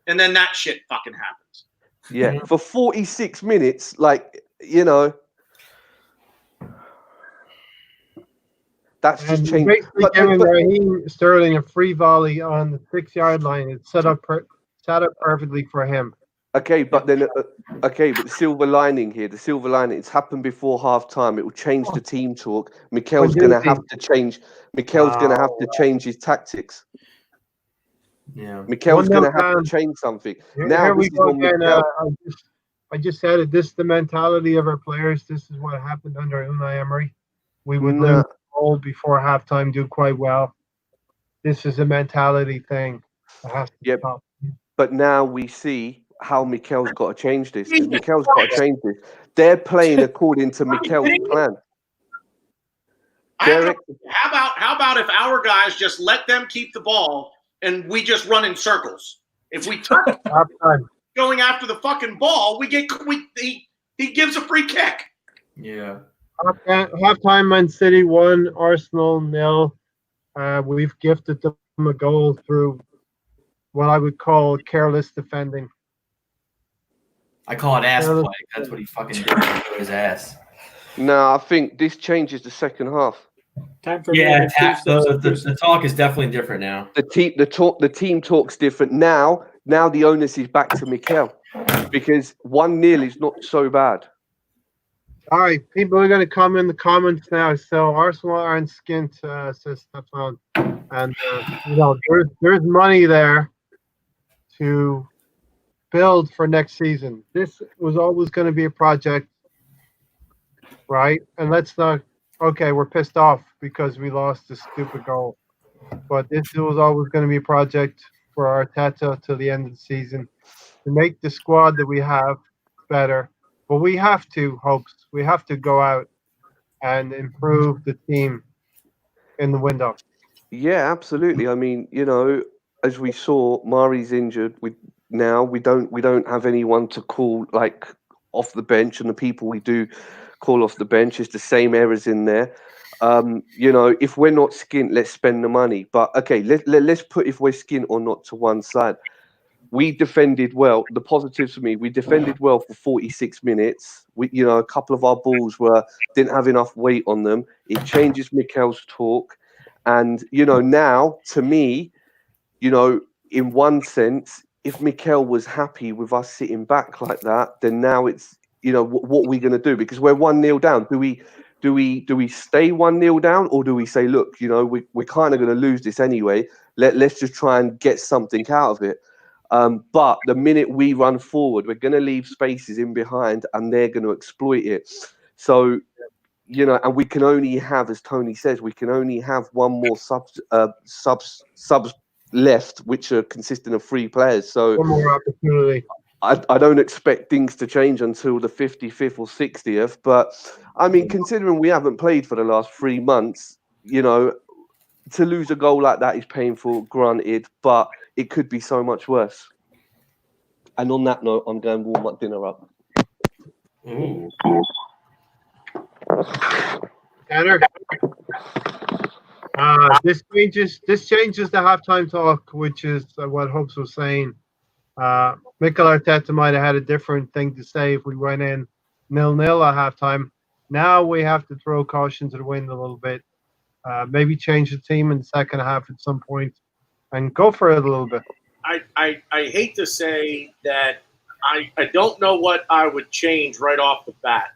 and then that shit fucking happens. Yeah, for 46 minutes, like, you know, that's And just changed. basically But giving Raheem Sterling a free volley on the 6-yard line. It's set up perfectly for him. okay, but then but the silver lining here, it's happened before half time. It will change the team talk. Mikel's What do you gonna have think? to change. Mikel's gonna have to change his tactics. Yeah. Mikel's 1-0 gonna have down. to change something. Here Now we this is go on again. Mikel. I just said it. This is the mentality of our players. This is what happened under Unai Emery. We would lose the goal before halftime, do quite well. This is a mentality thing. It has to stop. But now we see how Mikel's got to change this. Mikel's got to change this. They're playing according to Mikel's plan. How about if our guys just let them keep the ball and we just run in circles? If we touch going after the fucking ball, he gives a free kick. Yeah. Halftime, Man City 1, Arsenal 0. We've gifted them a goal through what I would call careless defending. I call it ass play. That's what he fucking did to his ass. No, I think this changes the second half. Time for the talk is definitely different now. The team talks different now. Now the onus is back to Mikel because 1-0 is not so bad. All right, people are going to come in the comments now. So Arsenal aren't skint, says Stefan, and there's money there to build for next season. This was always going to be a project, right? And let's not. Okay, we're pissed off because we lost this stupid goal, but this was always going to be a project for Arteta till the end of the season to make the squad that we have better. But we have to, Hopes. We have to go out and improve the team in the window. Yeah, absolutely. I mean, as we saw, Mari's injured. We don't have anyone to call like off the bench, and the people we do call off the bench is the same errors in there. If we're not skint, let's spend the money. But okay, let's put if we're skint or not to one side. We defended well. The positives for me, we defended well for 46 minutes. A couple of our balls didn't have enough weight on them. It changes Mikel's talk. And, now to me, in one sense, if Mikel was happy with us sitting back like that, then now it's, what are we going to do? Because we're 1-0 down. Do we stay 1-0 down, or do we say, look, we're kind of going to lose this anyway. Let's just try and get something out of it. But the minute we run forward, we're going to leave spaces in behind, and they're going to exploit it. So, and we can only have, as Tony says, we can only have one more subs left, which are consisting of 3 players. So one more opportunity. I don't expect things to change until the 55th or 60th. But I mean, considering we haven't played for the last 3 months, to lose a goal like that is painful, granted, but it could be so much worse. And on that note, I'm going to warm my dinner up. Ooh. Tanner, this changes the halftime talk, which is what Hopes was saying. Mikel Arteta might have had a different thing to say if we went in 0-0 at halftime. Now we have to throw caution to the wind a little bit. Maybe change the team in the second half at some point and go for it a little bit. I hate to say that I don't know what I would change right off the bat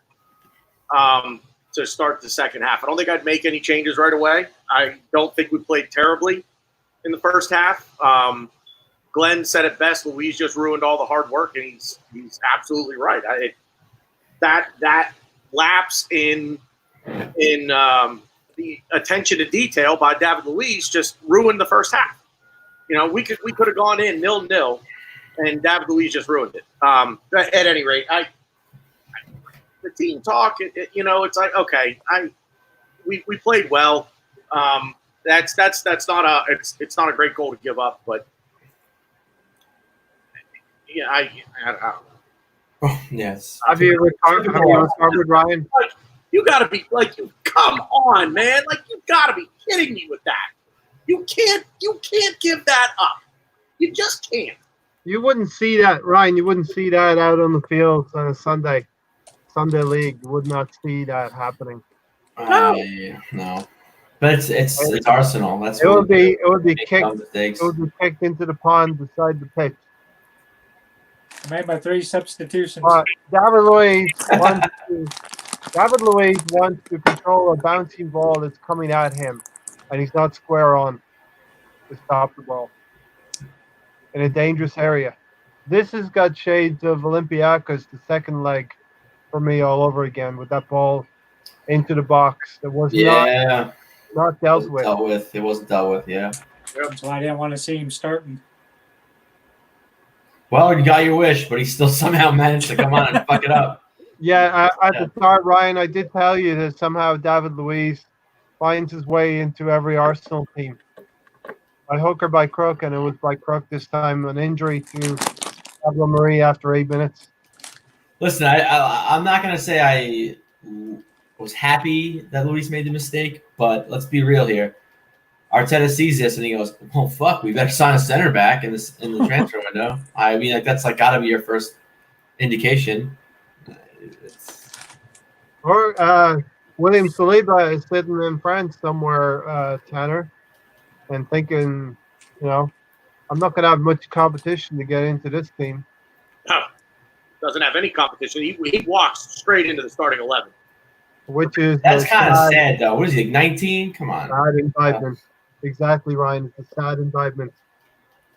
to start the second half. I don't think I'd make any changes right away. I don't think we played terribly. in the first half. Glenn said it best. Luis just ruined all the hard work, and he's absolutely right. That lapse in the attention to detail by David Luiz just ruined the first half. We could have gone in 0-0, and David Luiz just ruined it. At any rate, the team talk. It's like, okay, we played well. That's not a great goal to give up, but yeah, I don't know. Oh, yes. Have you recovered, Ryan? Like, you got to be like, come on, man! Like, you got to be kidding me with that. You can't give that up. You just can't. You wouldn't see that, Ryan. You wouldn't see that out on the field on a Sunday league. You would not see that happening. No. But it's Arsenal. That's it would be kicked. Mistakes. It would be kicked into the pond beside the pitch. I made my 3 substitutions. David Luiz wants to control a bouncing ball that's coming at him, and he's not square on to stop the ball in a dangerous area. This has got shades of Olympiacos, the second leg, for me all over again, with that ball into the box that was not dealt with. It wasn't dealt with, yeah. That's why I didn't want to see him starting. Well, you got your wish, but he still somehow managed to come on and fuck it up. Yeah, at the start, Ryan, I did tell you that somehow David Luiz finds his way into every Arsenal team. By hook or by crook, and it was by crook this time, an injury to Pablo Marie after 8 minutes. Listen, I'm not going to say I was happy that Luis made the mistake, but let's be real here. Arteta sees this and he goes, "Oh fuck, we better sign a center back in the transfer window." I mean, like that's like got to be your first indication. Or William Saliba is sitting in France somewhere, Tanner, and thinking, I'm not going to have much competition to get into this team. No, doesn't have any competition. He walks straight into the starting 11. That's kind of sad, though. What is he, 19? Come on. Sad indictment. Exactly, Ryan. It's a sad indictment.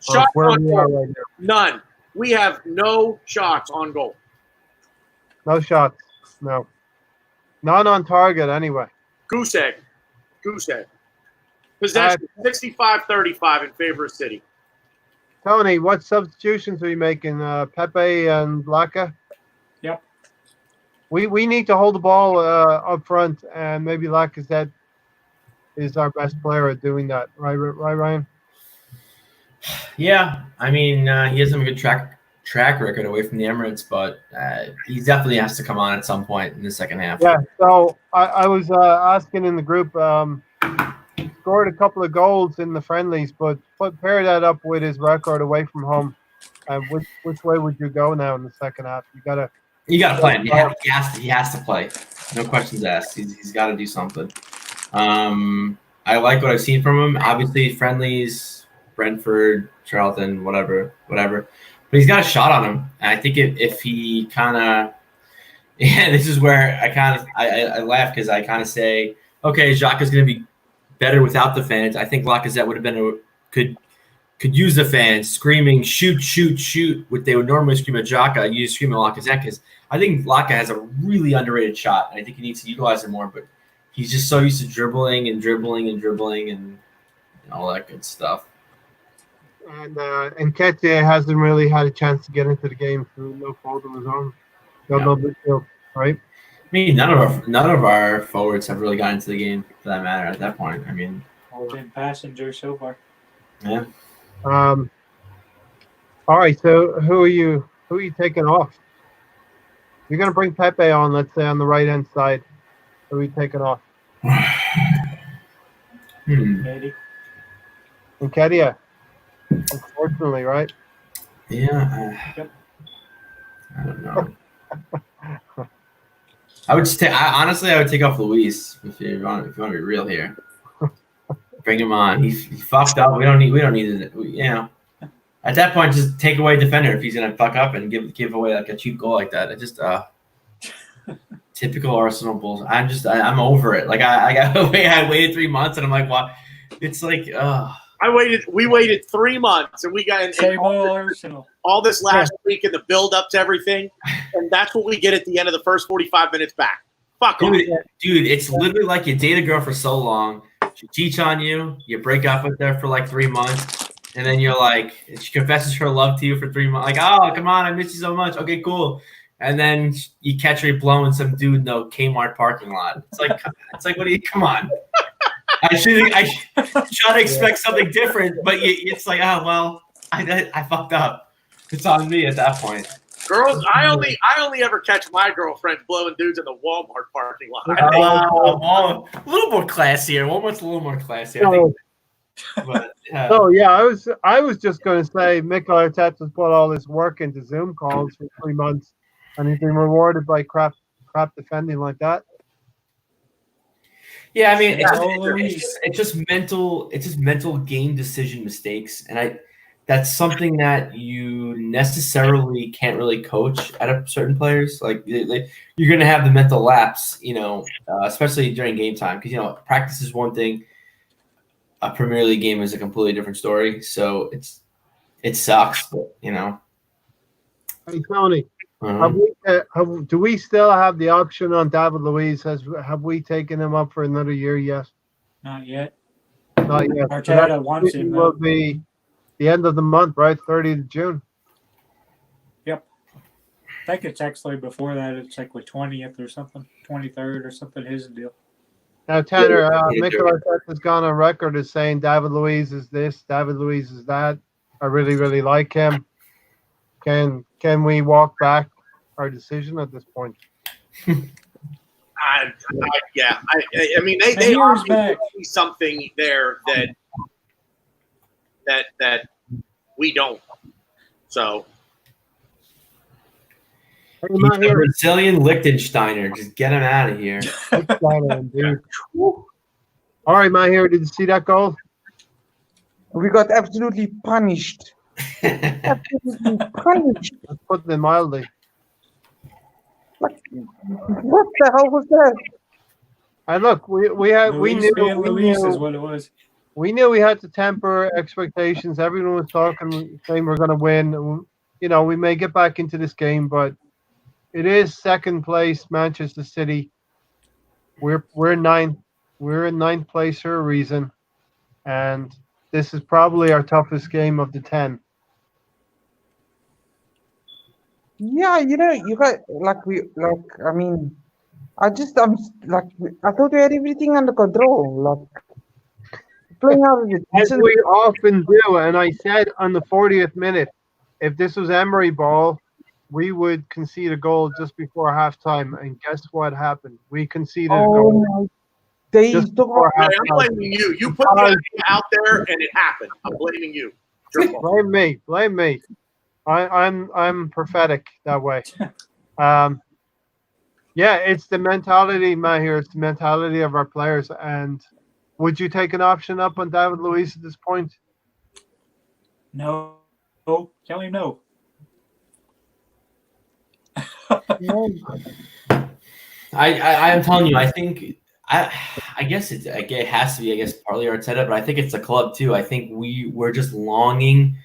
Shots where on we are goal. right now. None. We have no shots on goal. No shots. No. None on target, anyway. Goose egg. Possession 65-35 in favor of City. Tony, what substitutions are you making? Pepe and Laka? Yep. We need to hold the ball up front, and maybe Lacazette is our best player at doing that. Right, Ryan? Yeah. I mean, he has a good track record away from the Emirates, but he definitely has to come on at some point in the second half. Yeah, so I was asking in the group, scored a couple of goals in the friendlies, but pair that up with his record away from home. Which way would you go now in the second half? You got to play him. He has to play. No questions asked. He's got to do something. I like what I've seen from him. Obviously, friendlies, Brentford, Charlton, whatever. But he's got a shot on him. And I think if he kind of – this is where I laugh because I kind of say, okay, Xhaka is going to be better without the fans. I think Lacazette would have been could use the fans screaming, shoot, what they would normally scream at Xhaka. You scream at Lacazette because I think Laka has a really underrated shot, and I think he needs to utilize it more. But he's just so used to dribbling and all that good stuff. And Nketiah hasn't really had a chance to get into the game through no fault of his own. No big deal, right? I mean, none of our forwards have really gotten into the game for that matter at that point. I mean, all been passengers so far. Yeah. All right. So who are you taking off? You're going to bring Pepe on, let's say, on the right hand side. Who are you taking off? Nketiah. Unfortunately, right? Yeah. Yep. I don't know. I would honestly take off Luis if you want to be real here. Bring him on. He fucked up. We don't need it. At that point, just take away defender if he's gonna fuck up and give away like a cheap goal like that. It just typical Arsenal Bulls. I'm over it. Like I waited 3 months and I'm like, what? It's like We waited 3 months, and we got Same old Arsenal. all this last week in the build up to everything, and that's what we get at the end of the first 45 minutes back. Fuck off. Dude, it's literally like you date a girl for so long, she cheats on you, you break up with her for like 3 months, and then you're like, she confesses her love to you for 3 months. Like, oh, come on, I miss you so much. Okay, cool. And then you catch her blowing some dude in the Kmart parking lot. It's like, what do you? Come on. I try to expect something different, but it's like, oh well, I fucked up. It's on me at that point. Girls, I only ever catch my girlfriends blowing dudes in the Walmart parking lot. Well, a little more classier. Walmart's a little more classier. I think. But, So yeah, I was just going to say, Mikel Arteta's put all this work into Zoom calls for 3 months, and he's been rewarded by crap defending like that. Yeah, I mean, it's just mental game decision mistakes, and that's something that you necessarily can't really coach out of certain players. Like you're going to have the mental lapse, especially during game time, because practice is one thing. A Premier League game is a completely different story. So it sucks, but Hey Tony, do we still have the option on David Luiz? Have we taken him up for another year yet? Not yet. Not yet. Arteta wants it him. Will be the end of the month, right? 30th of June. Yep. I think it's actually before that. It's like with 20th or something, 23rd or something. His deal. Now, Tanner, Mikel Arteta's gone on record as saying David Luiz is this, David Luiz is that. I really, really like him. Can we walk back our decision at this point? Yeah. I mean, they are something there that we don't. So. He's a Brazilian Liechtensteiner. Just get him out of here. All right, Mahir, did you see that goal? We got absolutely punished. Absolutely punished. Let's put it mildly. What the hell was that? And look, we knew is what it was. We knew we had to temper expectations. Everyone was saying we're going to win. We may get back into this game, but it is second place Manchester City. We're ninth. We're in ninth place for a reason, and this is probably our toughest game of the 10. Yeah, you got I thought we had everything under control. Playing out of the as we often do, and I said on the 40th minute, if this was Emery ball, we would concede a goal just before halftime, and guess what happened? We conceded a goal. I'm blaming you. You put the idea out there, and it happened. I'm blaming you. Blame me. I'm prophetic that way. Yeah, it's the mentality, Mahir. It's the mentality of our players. And would you take an option up on David Luiz at this point? No. Tell him no. I am telling you, I think I guess it has to be partly Arteta, but I think it's the club too. I think we're just longing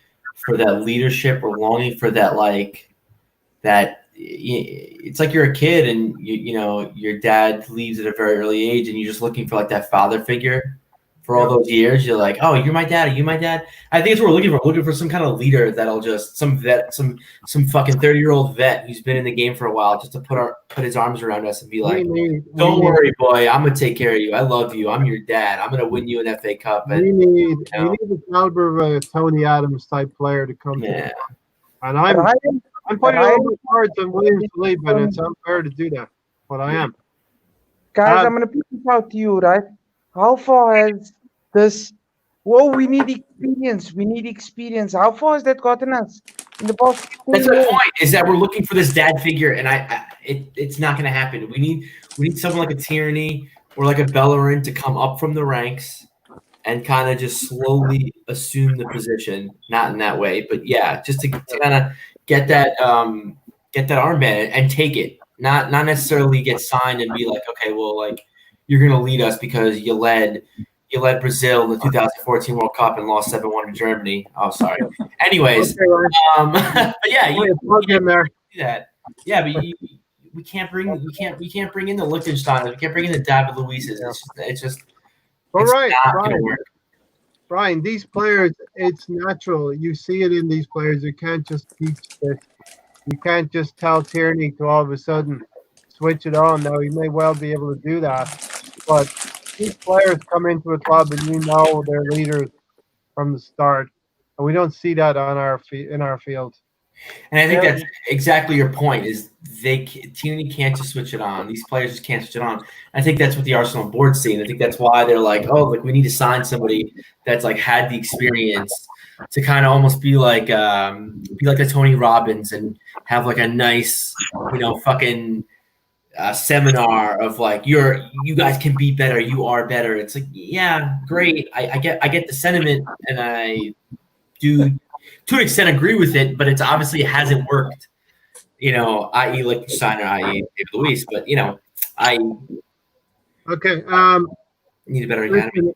for that leadership. We're longing for that that. It's like you're a kid and your dad leaves at a very early age and you're just looking for that father figure for all those years. You're like, oh, you're my dad. Are you my dad? I think it's what we're looking for. We're looking for some kind of leader that'll just some fucking 30-year-old vet who's been in the game for a while just to put his arms around us and be like, don't worry, boy. I'm going to take care of you. I love you. I'm your dad. I'm going to win you an FA Cup. And, we need the caliber of a Tony Adams type player to come to. And I'm putting all my cards on Williams to leave, but it's unfair to do that. But I am. Guys, I'm going to put this out to you, right? How far has this... Well, we need experience. How far has that gotten us? In the past? That's the point, is that we're looking for this dad figure, and it's not going to happen. We need someone like a Tierney or like a Bellerin to come up from the ranks and kind of just slowly assume the position. Not in that way, but yeah, just to kind of get that armband and take it, not necessarily get signed and be like, okay, well, you're gonna lead us because you led You led Brazil in the 2014 World Cup and lost 7-1 to Germany. Oh, sorry. Anyways, Okay, Ryan. but yeah, you Plug in there. do that. Yeah, but we can't bring in the Liechtenstein. We can't bring in the David Luiz's. It's just But it's right, not gonna Brian, work. Brian, these players, it's natural. You see it in these players. You can't just teach this. You can't just tell Tierney to all of a sudden switch it on. Now, he may well be able to do that. But these players come into a club and you know they're leaders from the start. And we don't see that on in our field. And I think that's exactly your point. Is Tierney can't just switch it on. These players just can't switch it on. I think that's what the Arsenal board's seeing. I think that's why they're like, oh, like we need to sign somebody that's like had the experience to kind of almost be like a Tony Robbins and have like a nice, fucking seminar of like you guys can be better. You are better. It's like, yeah, great. I get the sentiment, and I do to an extent agree with it, but it's obviously it hasn't worked. I.e. Liechtenstein, i.e. David Luiz, but I Okay. need a better academy.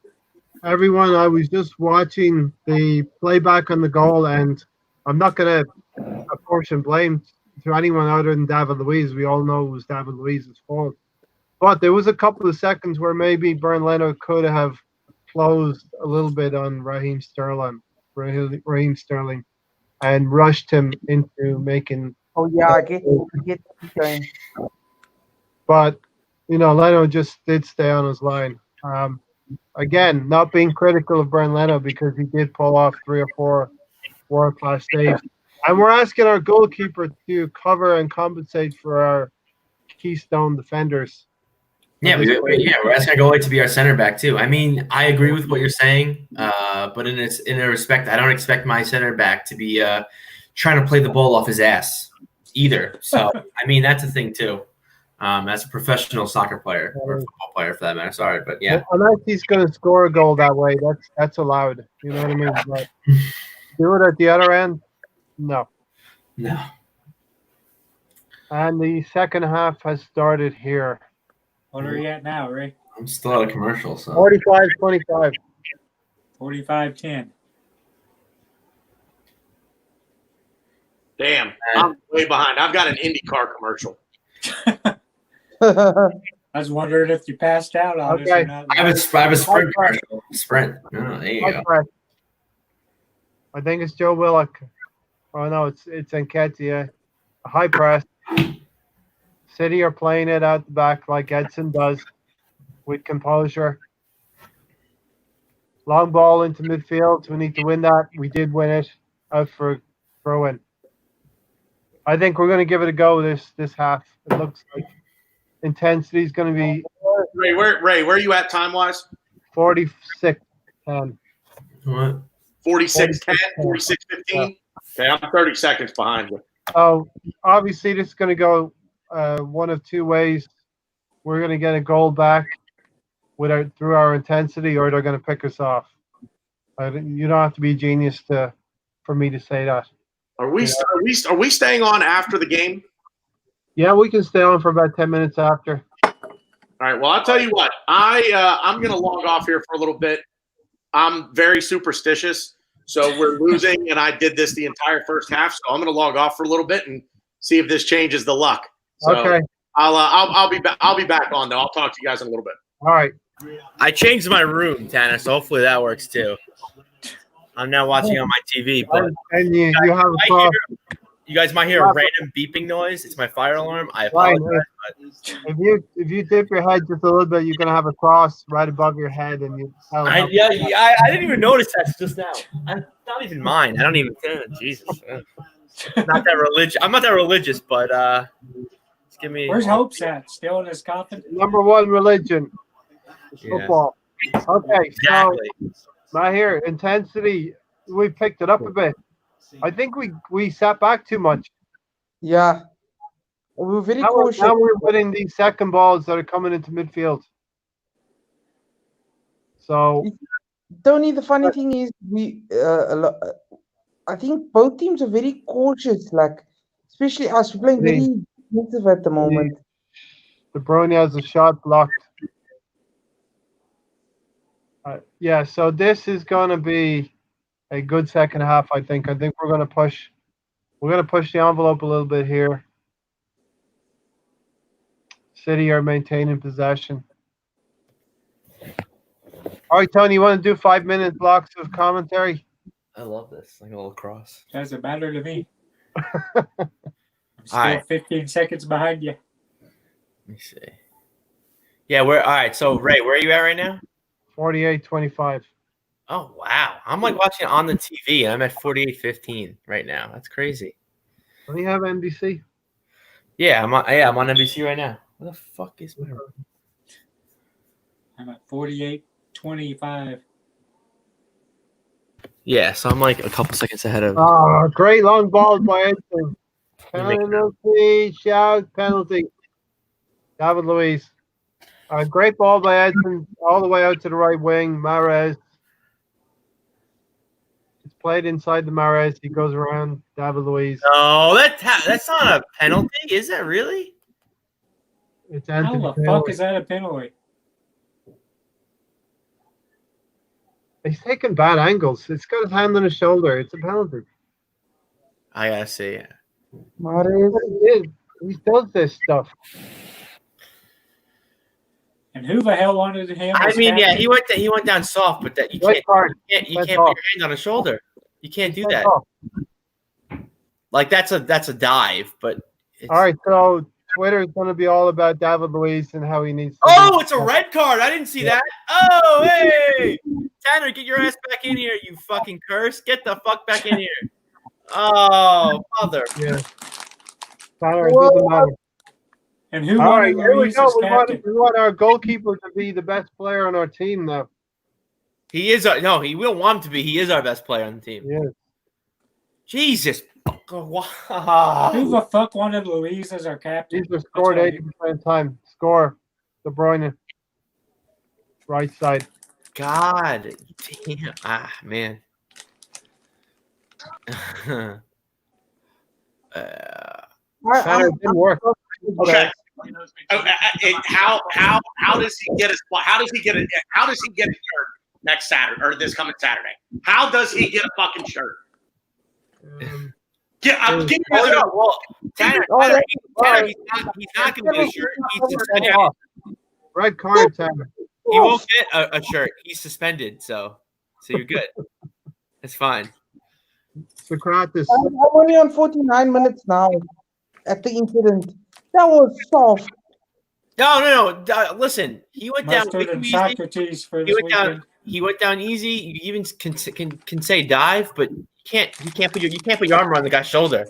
Everyone, I was just watching the playback on the goal, and I'm not going to apportion blame to anyone other than David Luiz. We all know it was David Luiz's fault. But there was a couple of seconds where maybe Bernd Leno could have closed a little bit on Raheem Sterling, and rushed him into making. Oh yeah, I get what you're saying. But Leno just did stay on his line. Again, not being critical of Bernd Leno because he did pull off 3 or 4 world-class saves. And we're asking our goalkeeper to cover and compensate for our keystone defenders. Yeah, we're asking our goalie to be our center back too. I mean, I agree with what you're saying, but in a respect, I don't expect my center back to be trying to play the ball off his ass either. So, I mean, that's a thing too. As a professional soccer player or football player for that matter. Sorry, but yeah. Unless he's going to score a goal that way, that's allowed. You know what I mean? But do it at the other end, no. No. And the second half has started here. What are you at now, Ray? I'm still out of commercial, so 45-25. 45-10. Damn, I'm way behind. I've got an IndyCar commercial. I was wondering if you passed out on us or not. I have a sprint commercial. Sprint. Oh, there you go. I think it's Joe Willock. Oh no, it's Nketiah. A high press. City are playing it out the back like Edson does, with composure. Long ball into midfield. We need to win that. We did win it. Out for throw-in. I think we're going to give it a go this half. It looks like intensity is going to be. Ray, where are you at time-wise? 46-10. What? 46-10, 46-15? Okay, I'm 30 seconds behind you. So, obviously, this is going to go one of two ways. We're going to get a goal back through our intensity, or they're going to pick us off. You don't have to be a genius for me to say that. Are we staying on after the game? Yeah, we can stay on for about 10 minutes after. All right. Well, I'll tell you what. I'm going to log off here for a little bit. I'm very superstitious, so we're losing, and I did this the entire first half. So I'm going to log off for a little bit and see if this changes the luck. So okay. I'll be back. I'll be back on though. I'll talk to you guys in a little bit. All right. I changed my room, Tanner, so hopefully that works too. I'm now watching on my TV, but and you have a cross. You guys might hear a random beeping noise. It's my fire alarm. I apologize. If you dip your head just a little bit, you're gonna have a cross right above your head, and you. I didn't even notice that just now. I'm not even mine. I don't even. Jesus. Not that religious. I'm not that religious, but just give me. Where's Hope's at? Still in his coffin? Number one religion. Football. Okay, exactly. So right here, intensity. We picked it up a bit. I think we sat back too much. Yeah. We were very cautious. Now we're winning these second balls that are coming into midfield. So, Tony, the funny thing is, I think both teams are very cautious. Like, especially us, we're playing very defensive at the moment. De Bruyne has a shot blocked. Yeah, so this is going to be a good second half, I think. I think we're going to push the envelope a little bit here. City are maintaining possession. All right, Tony, you want to do 5-minute blocks of commentary? I love this. Like a little cross. Doesn't matter to me. I'm still All right. 15 seconds behind you. Let me see. Yeah, all right. So Ray, where are you at right now? 48-25. Oh wow. I'm like watching it on the TV. I'm at 48-15 right now. That's crazy. Don't you have NBC? Yeah, I'm on NBC right now. What the fuck is my I'm at 48-25. Yeah, so I'm like a couple seconds ahead of Oh, great long ball by Edson. Penalty, shout, penalty. David Luiz. Great ball by Edson, all the way out to the right wing. Mahrez. It's played inside the Mahrez. He goes around David Luiz. No, that's not a penalty, is that really? It's How Anthony the Taylor. fuck is that a penalty? He's taking bad angles. It's got his hand on his shoulder. It's a penalty. I gotta see. He does this stuff. And who the hell wanted him? I as mean, yeah, captain? he went down soft, but that you Red can't card. you Red can't card. put your hand on a shoulder. You can't do Red that. card. Like that's a dive, but it's, All right, so Twitter is going to be all about David Luiz and how he needs to. Oh, it's a red card. I didn't see that. Oh, hey, Tanner, get your ass back in here, you fucking curse. Get the fuck back in here. Oh, mother. Yeah. Tyler, it doesn't matter. And who All wanted right, here we Luiz go. as We captain? want our goalkeeper to be the best player on our team now. He is no, he will want him to be. He is our best player on the team. Yeah. Jesus. Wow. Who the fuck wanted Luiz as our captain? He's scored 80% time. Score. De Bruyne. Right side. God damn. Man. Tyler, it didn't work. Okay. How does he get a shirt next Saturday or this coming Saturday? How does he get a fucking shirt? Give me Well, Tanner, he's not going to get a shirt. He's suspended. Red card, Tyler. He won't get a shirt. He's suspended, so you're good. It's fine. Socrates. I'm only on 49 minutes now at the incident. That was soft. No. Listen, he went down. Mustard and Socrates for this weekend. He went down easy. You even can say dive, but you can't put your arm around the guy's shoulder.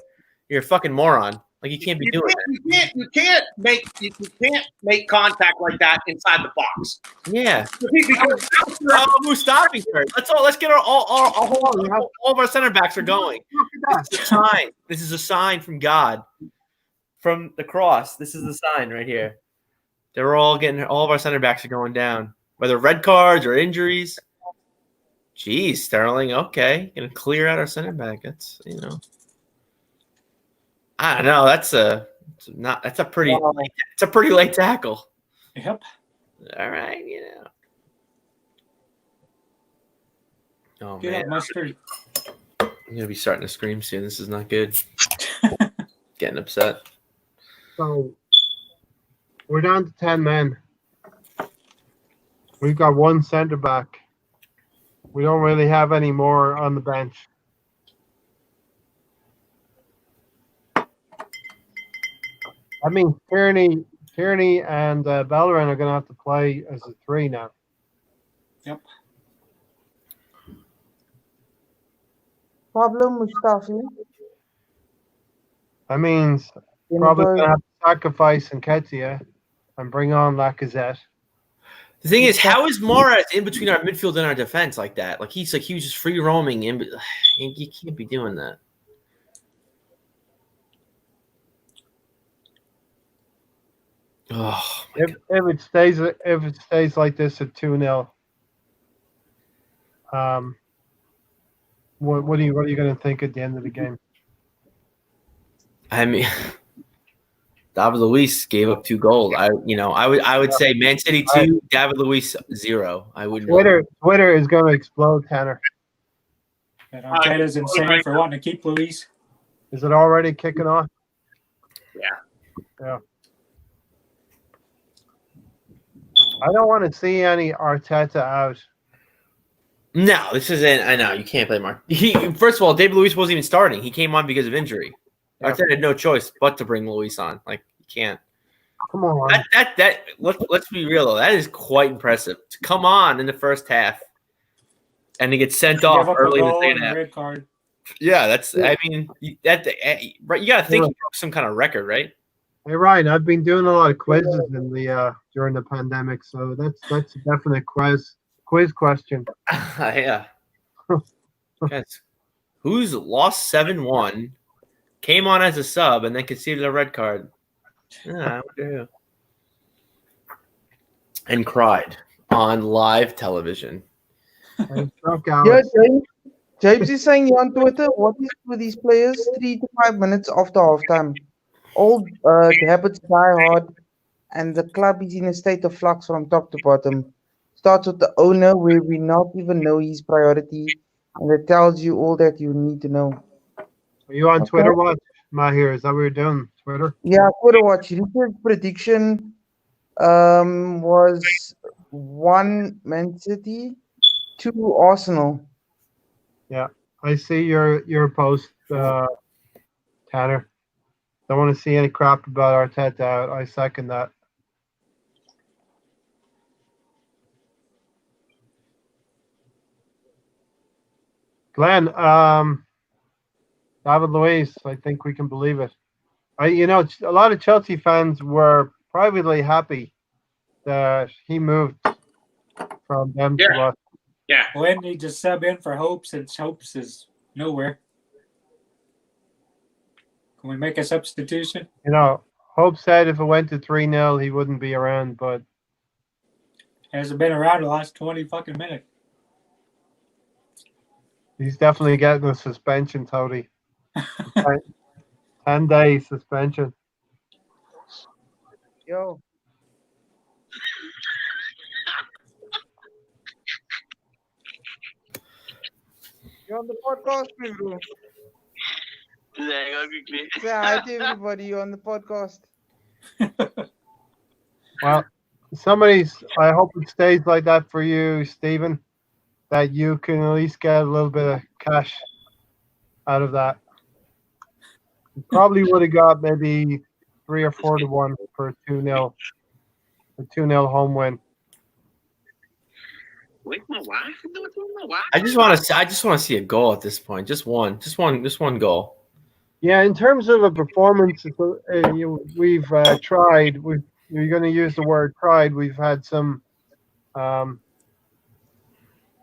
You're a fucking moron. Like you can't be doing that. You can't make contact like that inside the box. Yeah. Because Mustafi's hurt. Let's get all of our center backs are going. This is a sign. This is a sign from God. From the cross. This is the sign right here. They're all of our center backs are going down. Whether red cards or injuries. Jeez, Sterling. Okay. Gonna clear out our center back. That's I don't know. It's a pretty late tackle. Yep. All right, Oh Get man, up, Mustard. I'm gonna be starting to scream soon. This is not good. Getting upset. So we're down to 10 men. We've got one center back. We don't really have any more on the bench. I mean, Tierney and Bellerin are going to have to play as a 3 now. Yep. Problem, Mustafi. That means probably going to have to sacrifice Nketiah and bring on Lacazette. The thing is, how is Morris in between our midfield and our defense like that? Like he was just free roaming in. You can't be doing that. Oh, If it stays like this at 2-0, what are you going to think at the end of the game? I mean, David Luiz gave up 2 goals. I would say Man City 2, David Luiz 0. I wouldn't. Twitter is going to explode, Tanner. And Arteta's insane for wanting to keep Luis. Is it already kicking off? Yeah. I don't want to see any Arteta out. No, this isn't. I know you can't play Mark. First of all, David Luiz wasn't even starting. He came on because of injury. Yeah. Arteta had no choice but to bring Luis on. Like, you can't. Come on. Let's be real though. That is quite impressive to come on in the first half and to get sent off early in the second half. Red card. Yeah, that's. I mean, you got to think he broke some kind of record, right? Hey Ryan, I've been doing a lot of quizzes in the during the pandemic, so that's a definite quiz question. Yeah. Guys, who's lost 7-1, came on as a sub, and then conceded a red card? Yeah, and cried on live television. And struck Yeah, Alex. James is saying here on Twitter, what is with these players 3 to 5 minutes after halftime? Old habits die hard, and the club is in a state of flux from top to bottom. Starts with the owner, where we not even know his priority, and it tells you all that you need to know. Are you on Twitter watch, Mahir? Is that what you're doing? Twitter? Yeah, Twitter watch. Richard's prediction was 1 Man City, 2 Arsenal. Yeah, I see your post, Tanner. Don't want to see any crap about Arteta out. I second that. Glenn, David Luiz, I think we can believe it. A lot of Chelsea fans were privately happy that he moved from them to us. Yeah. When he just sub in for Hope, since Hope's is nowhere. Can we make a substitution? Hope said if it went to 3-0, he wouldn't be around, but Hasn't been around the last 20 fucking minutes. he's definitely getting a suspension, Tony. 10-day suspension. Yo. You're on the podcast, bro. Say hi to everybody. You're on the podcast. Well, I hope it stays like that for you, Stephen, that you can at least get a little bit of cash out of that. You probably would have got maybe 3 or 4 to 1 for a 2-0 home win. Wait, my wife? What's with my wife? I just want to see a goal at this point. Just one goal. Yeah, in terms of a performance, we've tried. You're going to use the word tried. We've had some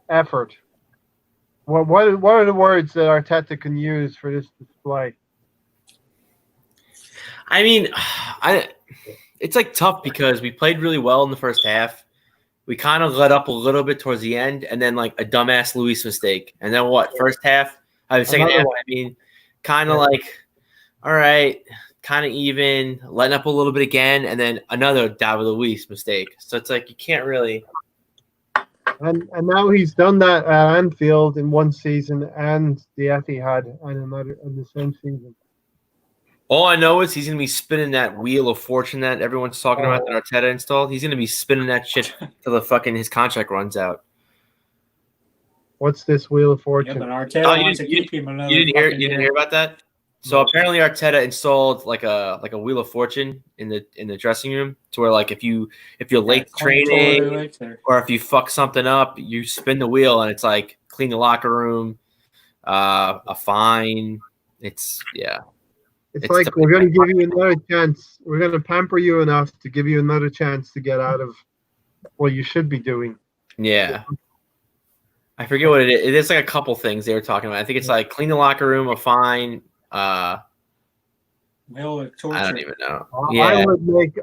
effort. What are the words that Arteta can use for this display? I mean, it's like tough because we played really well in the first half. We kind of let up a little bit towards the end, and then like a dumbass Luis mistake. And then what? Second half. I mean, kind of like, all right, kind of even, letting up a little bit again, and then another David Luiz mistake. So it's like you can't really. And now he's done that at Anfield in one season, and the Etihad in the same season. All I know is he's going to be spinning that wheel of fortune that everyone's talking about that Arteta installed. He's going to be spinning that shit till his contract runs out. What's this wheel of fortune? Yeah, but Arteta wants to keep him another. You didn't hear about that? So apparently Arteta installed like a wheel of fortune in the dressing room to where like if you're late to training or if you fuck something up, you spin the wheel and it's like clean the locker room, a fine. It's like we're going to give you another chance. We're going to pamper you enough to give you another chance to get out of what you should be doing. Yeah. I forget what it is. It is like a couple things they were talking about. I think it's like clean the locker room, a fine. Torture. I don't even know. Yeah.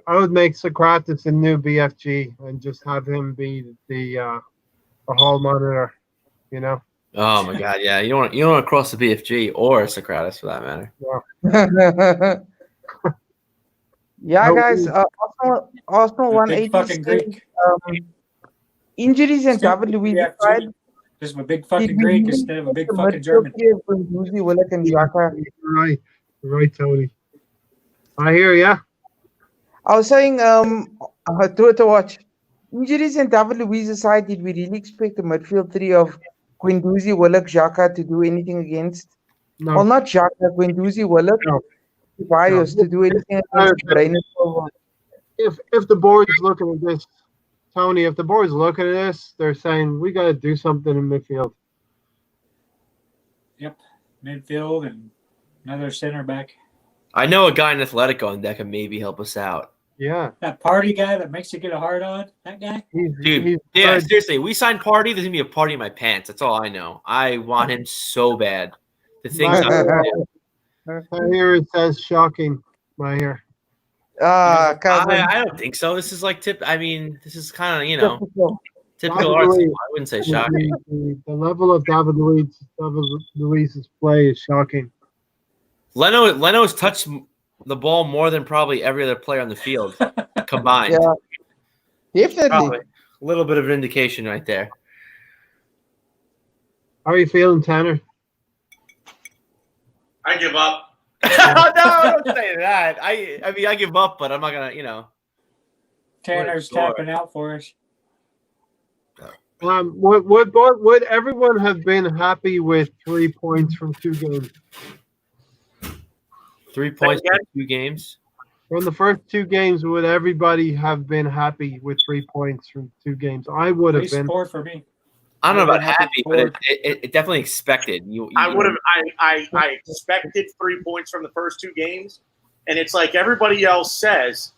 I would make Socrates a new BFG and just have him be the hall monitor. Oh my God! Yeah, you don't want to cross the BFG or Socrates for that matter. Yeah. Yeah, No, guys. Arsenal The won big 86. fucking Greek. Injuries and Still David Luiz yeah, side. just a big Did fucking we Greek really instead of a expect big the fucking midfield German. players from Guendouzi, Willock, and Xhaka? You're right. You're right, Tony. I hear ya. I was saying, to watch. Injuries and David Luiz aside, did we really expect the midfield three of Guendouzi, Willock, Xhaka to do anything against? Well, No, not Xhaka, Guendouzi, Willock, no. Bios to do anything against Brain. If the board's looking at this, Tony, if the board's looking at this, they're saying we got to do something in midfield. Yep. Midfield and another center back. I know a guy in Atletico and that can maybe help us out. Yeah, That party guy that makes you get a hard on, that guy? Dude, yeah, seriously, we signed Party. There's gonna be a party in my pants. That's all I know. I want him so bad. The things Here it says shocking. Right here. Cousin. I don't think so. This is like this is kind of typical David artsy. Luiz. I wouldn't say shocking. The level of David Luiz's play is shocking. Leno's touched the ball more than probably every other player on the field combined. Yeah, definitely. Probably. A little bit of an indication right there. How are you feeling, Tanner? I give up. No, don't say that. I mean, I give up, but I'm not gonna, Tanner's Sure. tapping out for us. Would everyone have been happy with 3 points from 2 games? 3 points in 2 games. From the first 2 games, would everybody have been happy with 3 points from 2 games? I would have been. Score for me. I don't know about I'd have happy, but it definitely expected. I would have. I expected 3 points from the first 2 games, and it's like everybody else says.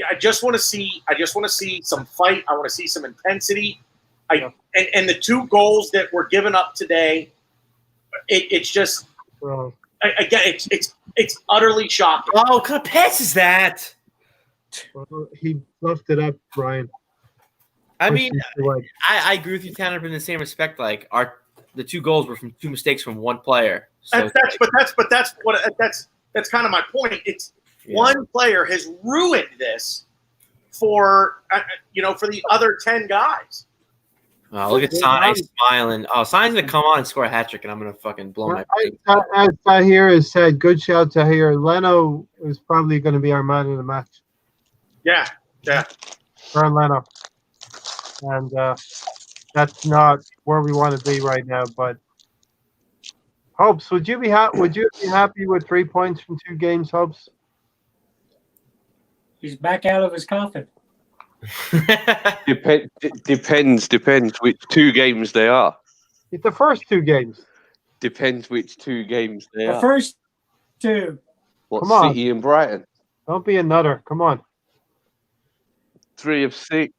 I just want to see. I just want to see some fight. I want to see some intensity. And the 2 goals that were given up today, it's just. Again, it's utterly shocking. Oh, what kind of pass is that? He fluffed it up, Brian. I mean, I agree with you, Tanner, but in the same respect, like the 2 goals were from 2 mistakes from 1 player. So That's kind of my point. It's one player has ruined this for the other 10 guys. Oh, look at Sainz smiling. Oh, Sainz gonna come on and score a hat trick, and I'm gonna fucking blow my. As Tahir has said, good shout, Tahir. Leno is probably going to be our man of the match. Yeah. Aaron Leno. And that's not where we want to be right now. But Hopes, would you be happy with 3 points from 2 games, Hopes? He's back out of his coffin. Depends which 2 games they are. It's the first 2 games. Depends which 2 games they The are. first 2. What, Come on. City and Brighton? Don't be a nutter. Come on. 3 of 6.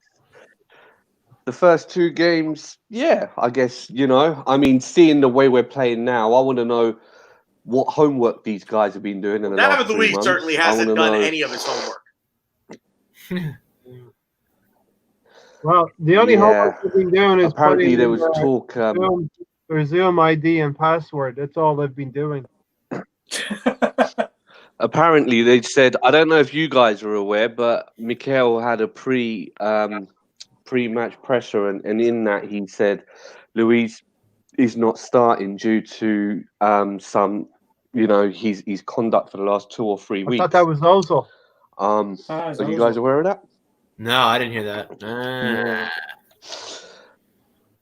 The first 2 games, yeah, I guess, I mean, seeing the way we're playing now, I want to know what homework these guys have been doing in the last David 3 Luiz months. certainly hasn't done any of his homework. Well, the only homework we've been doing is apparently putting there was talk. Zoom ID and password. That's all they've been doing. Apparently they said, I don't know if you guys are aware, but Mikel had a pre-match presser, and in that he said Luiz is not starting due to some, his conduct for the last 2 or 3 weeks. I thought that was Ozil. Are you guys aware of that? No, I didn't hear that.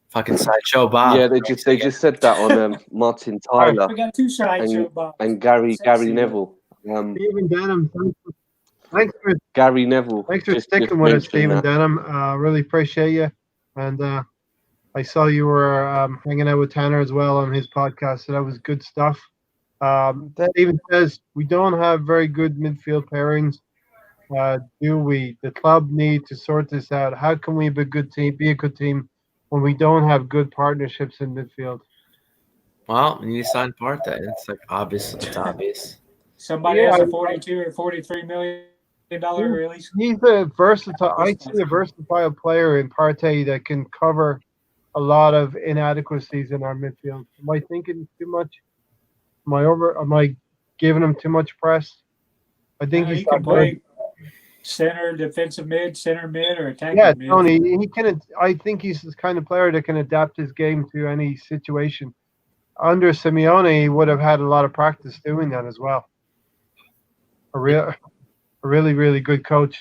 Fucking sideshow Bob. Yeah, they just said that on Martin Tyler We got 2 sideshow Bobs. and Gary Neville. Stephen Denham, thanks for Gary Neville. Thanks for just sticking with us, mentioned Stephen that. Denham. Really appreciate you. And I saw you were hanging out with Tanner as well on his podcast, so that was good stuff. Stephen says, we don't have very good midfield pairings, do we? The club need to sort this out. How can we be a good team when we don't have good partnerships in midfield? Well, you need to sign Partey. It's like obvious. It's obvious. Somebody has a 42 or 43 million release. He's a versatile. I see a versatile player in Partey that can cover a lot of inadequacies in our midfield. Am I thinking too much? Am I giving him too much press? I think he he's can got play center, defensive mid, center mid, or attacking Yeah, mid. Tony. He can. I think he's the kind of player that can adapt his game to any situation. Under Simeone, he would have had a lot of practice doing that as well. A really, really good coach.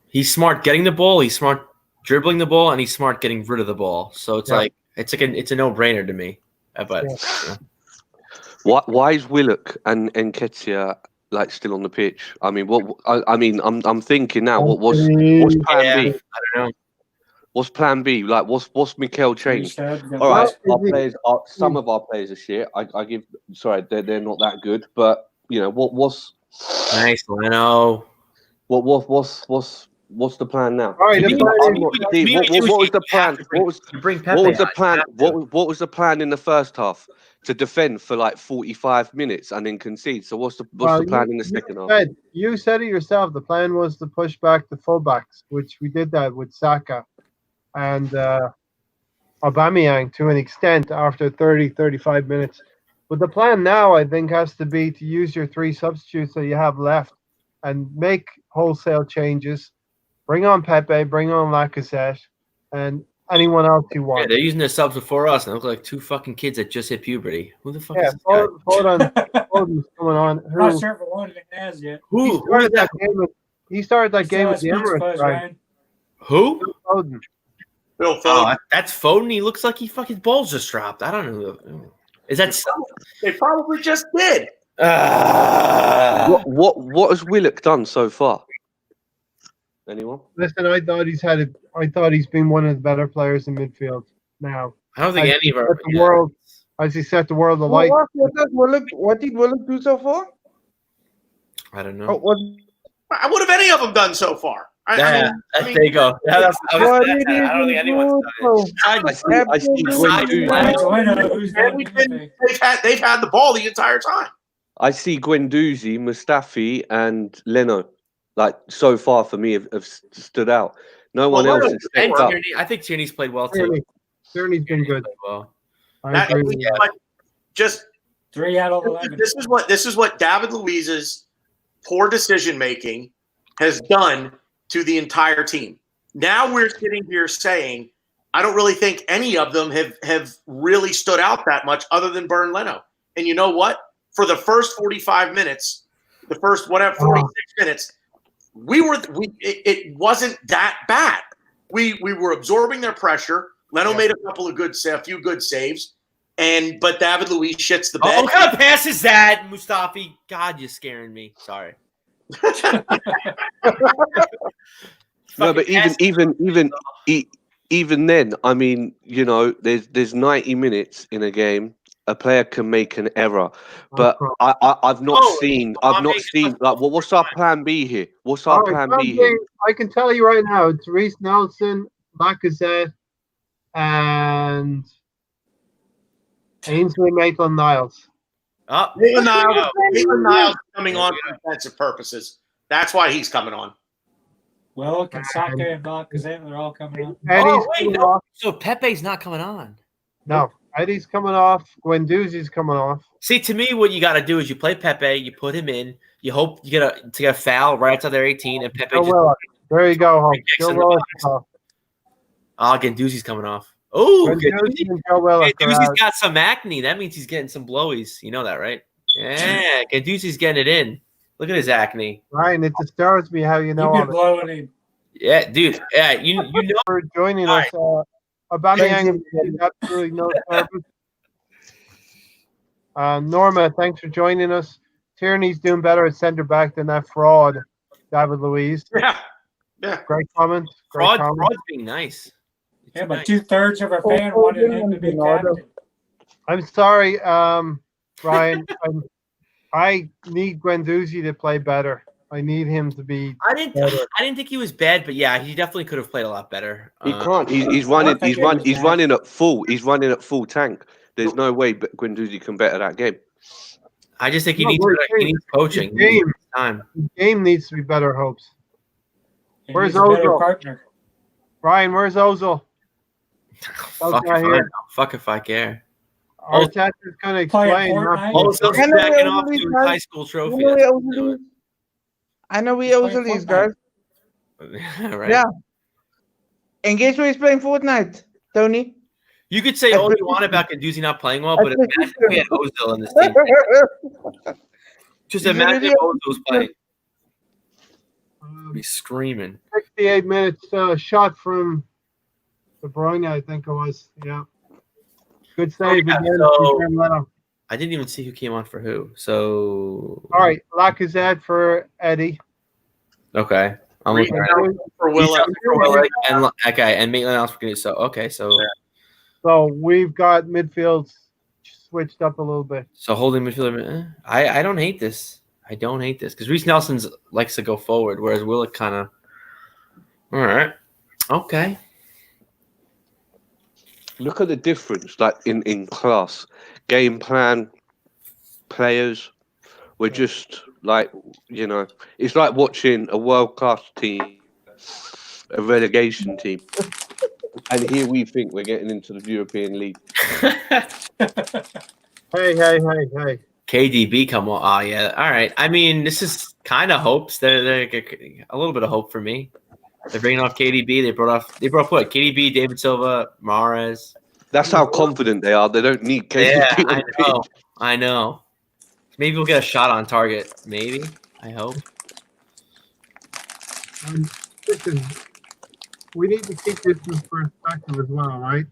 He's smart getting the ball. He's smart dribbling the ball, and he's smart getting rid of the ball. So it's it's a no-brainer to me. But Why is Willock and Nketiah like still on the pitch? I mean, I'm thinking now. What's plan B? I don't know. What's plan B? Like, what's Mikel changed? All right, some of our players are shit. I give. Sorry, they're not that good. But you know what's nice, Leno. What's the plan now? All right, What was the plan? What was the plan in the first half? To defend for like 45 minutes and then concede. So what's the plan in the second half? You said it yourself. The plan was to push back the fullbacks, which we did that with Saka and Aubameyang to an extent after 30, 35 minutes. But the plan now, I think, has to be to use your 3 substitutes that you have left and make wholesale changes. Bring on Pepe, bring on Lacazette, and anyone else you want. Yeah, they're using their subs before us, and they look like 2 fucking kids that just hit puberty. Who the fuck is this Foden's coming on. I'm not sure if Foden has yet. He started that game with the Emirates, right? Who? Foden. Phil Foden. Oh, that's Foden. He looks like his balls just dropped. I don't know. Is that so? They probably just did. What has Willock done so far? Anyone? Listen, I thought he's been one of the better players in midfield. Now, I don't think any of our as he set the world alight. What did Willock do so far? I don't know. What have any of them done so far? There you go. I don't think anyone's done it. They've had the ball the entire time. I see Guendouzi, Mustafi, and Leno. Like so far for me have stood out. No one else has stepped up. I think Tierney's played well too. Tierney's been good. Well, Just 3 out of 11. This is what David Luiz's poor decision making has done to the entire team. Now we're sitting here saying, I don't really think any of them have really stood out that much other than Bernd Leno. And you know what? For the first 45 minutes, the first 46 minutes, it wasn't that bad. We were absorbing their pressure. Leno made a few good saves, but David Luiz shits the bed. Oh, what kind of pass is that, Mustafi? God, you're scaring me. Sorry. No, but even then, I mean, you know, there's 90 minutes in a game. A player can make an error, but I've not seen like what's our plan B here? What's our plan B here? I can tell you right now, it's Reece Nelson, Lacazette, and Ainsley Maitland-Niles. Maitland-Niles coming on for defensive purposes. That's why he's coming on. Well, Saka and Lacazette, they're all coming on. So Pepe's not coming on. No. Eddie's coming off. Guendouzi's coming off. See, to me, what you got to do is you play Pepe, you put him in, you hope you get a foul right outside their 18, and Pepe there you go, Guendouzi's coming off. Oh, Guendouzi's got some acne. That means he's getting some blowies. You know that, right? Yeah, Guendouzi's getting it in. Look at his acne. Ryan, it disturbs me how you know You've been blowing him. Yeah, dude. Yeah, you know. For joining us. Aubameyang absolutely no service. Norma, thanks for joining us. Tierney's doing better at centre back than that fraud, David Luiz. Yeah. Great comment. Fraud's being nice. Yeah, but 2/3 of our fans wanted him to be captain. I'm sorry, Ryan. I need Guendouzi to play better. I need him to be. I didn't think he was bad, but yeah, he definitely could have played a lot better. He can't. He's running at full. He's running at full tank. There's no way Guendouzi can better that game. I just think he needs coaching. His game needs to be better. Hopes. Where's Ozil? Ryan, where's Ozil? Fuck if I care. Arteta's going to explain. Ozil's backing off to his high school trophy. I know we He's also playing these Fortnite. guys. Right? Yeah. And guess where he's playing Fortnite, Tony? You could say I all bet- you want about Kanduzi not playing well, I but bet- imagine if we had Ozil in this team. Just He's imagine already- if Ozil was playing. He's screaming. 68 minutes shot from De Bruyne, I think it was. Yeah. Good save yeah, again. so- from Leto. I didn't even see who came on for who. So All right, Lacazette for Eddie. okay, I'm Reed looking. Nelson for Willock. And okay, and Maitland else for Kanduzi. So okay, so So we've got midfield switched up a little bit. so holding midfielder. I don't hate this. I don't hate this because Reece Nelson's likes to go forward, whereas Willock kind of. All right. Okay. Look at the difference, like in class, game plan, players. We're just like it's like watching a world class team, a relegation team, and here we think we're getting into the European League. Hey. KDB come on. Oh yeah. All right. I mean, this is kind of hopes. They're a little bit of hope for me. They're bringing off KDB. They brought what? KDB, David Silva, Mahrez. That's how confident they are. They don't need KDB Yeah, on the pitch. I know. Maybe we'll get a shot on target. Maybe. I hope. Listen, we need to keep this in perspective as well, right?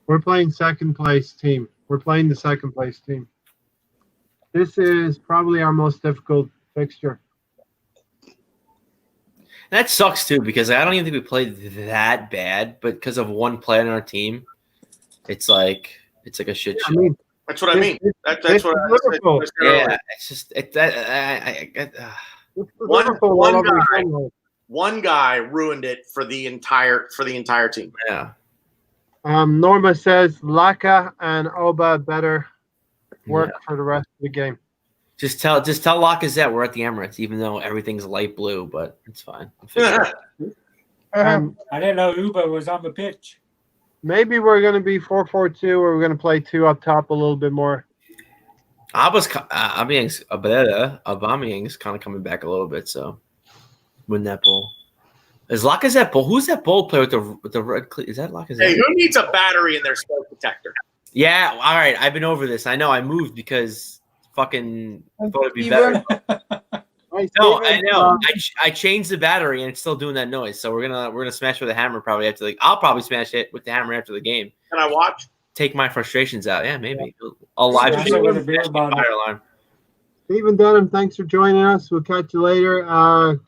We're playing second place team. We're playing the second place team. This is probably our most difficult fixture. That sucks too because I don't even think we played that bad, but because of one player on our team, it's like a shit show. I mean, That's what I mean. this That's what is I Liverpool. said earlier. Yeah, it's just This is One- Liverpool one all over guy. again. One guy ruined it for the entire team. yeah. Norma says Laka and Oba better work for the rest of the game. Just tell Lacazette we're at the Emirates, even though everything's light blue, but it's fine. We'll figure it out. And I didn't know Uba was on the pitch. maybe we're going to be 4-4-2, or we're going to play two up top a little bit more. Aubameyang's kind of coming back a little bit, so win that ball. Is Lacazette ball? Who's that ball player with the red? Is that Lacazette? Hey, who needs a battery in their smoke detector? Yeah, all right. I've been over this. I know. I moved because fucking thought it'd be Steven, better. Right, No, Steven, I know. I changed the battery and it's still doing that noise. So we're gonna smash with a hammer probably after I'll probably smash it with the hammer after the game. Can I watch? Take my frustrations out. Yeah, maybe a live Smash stream it with a beer bottle. fire alarm. Stephen Dunham, thanks for joining us. We'll catch you later.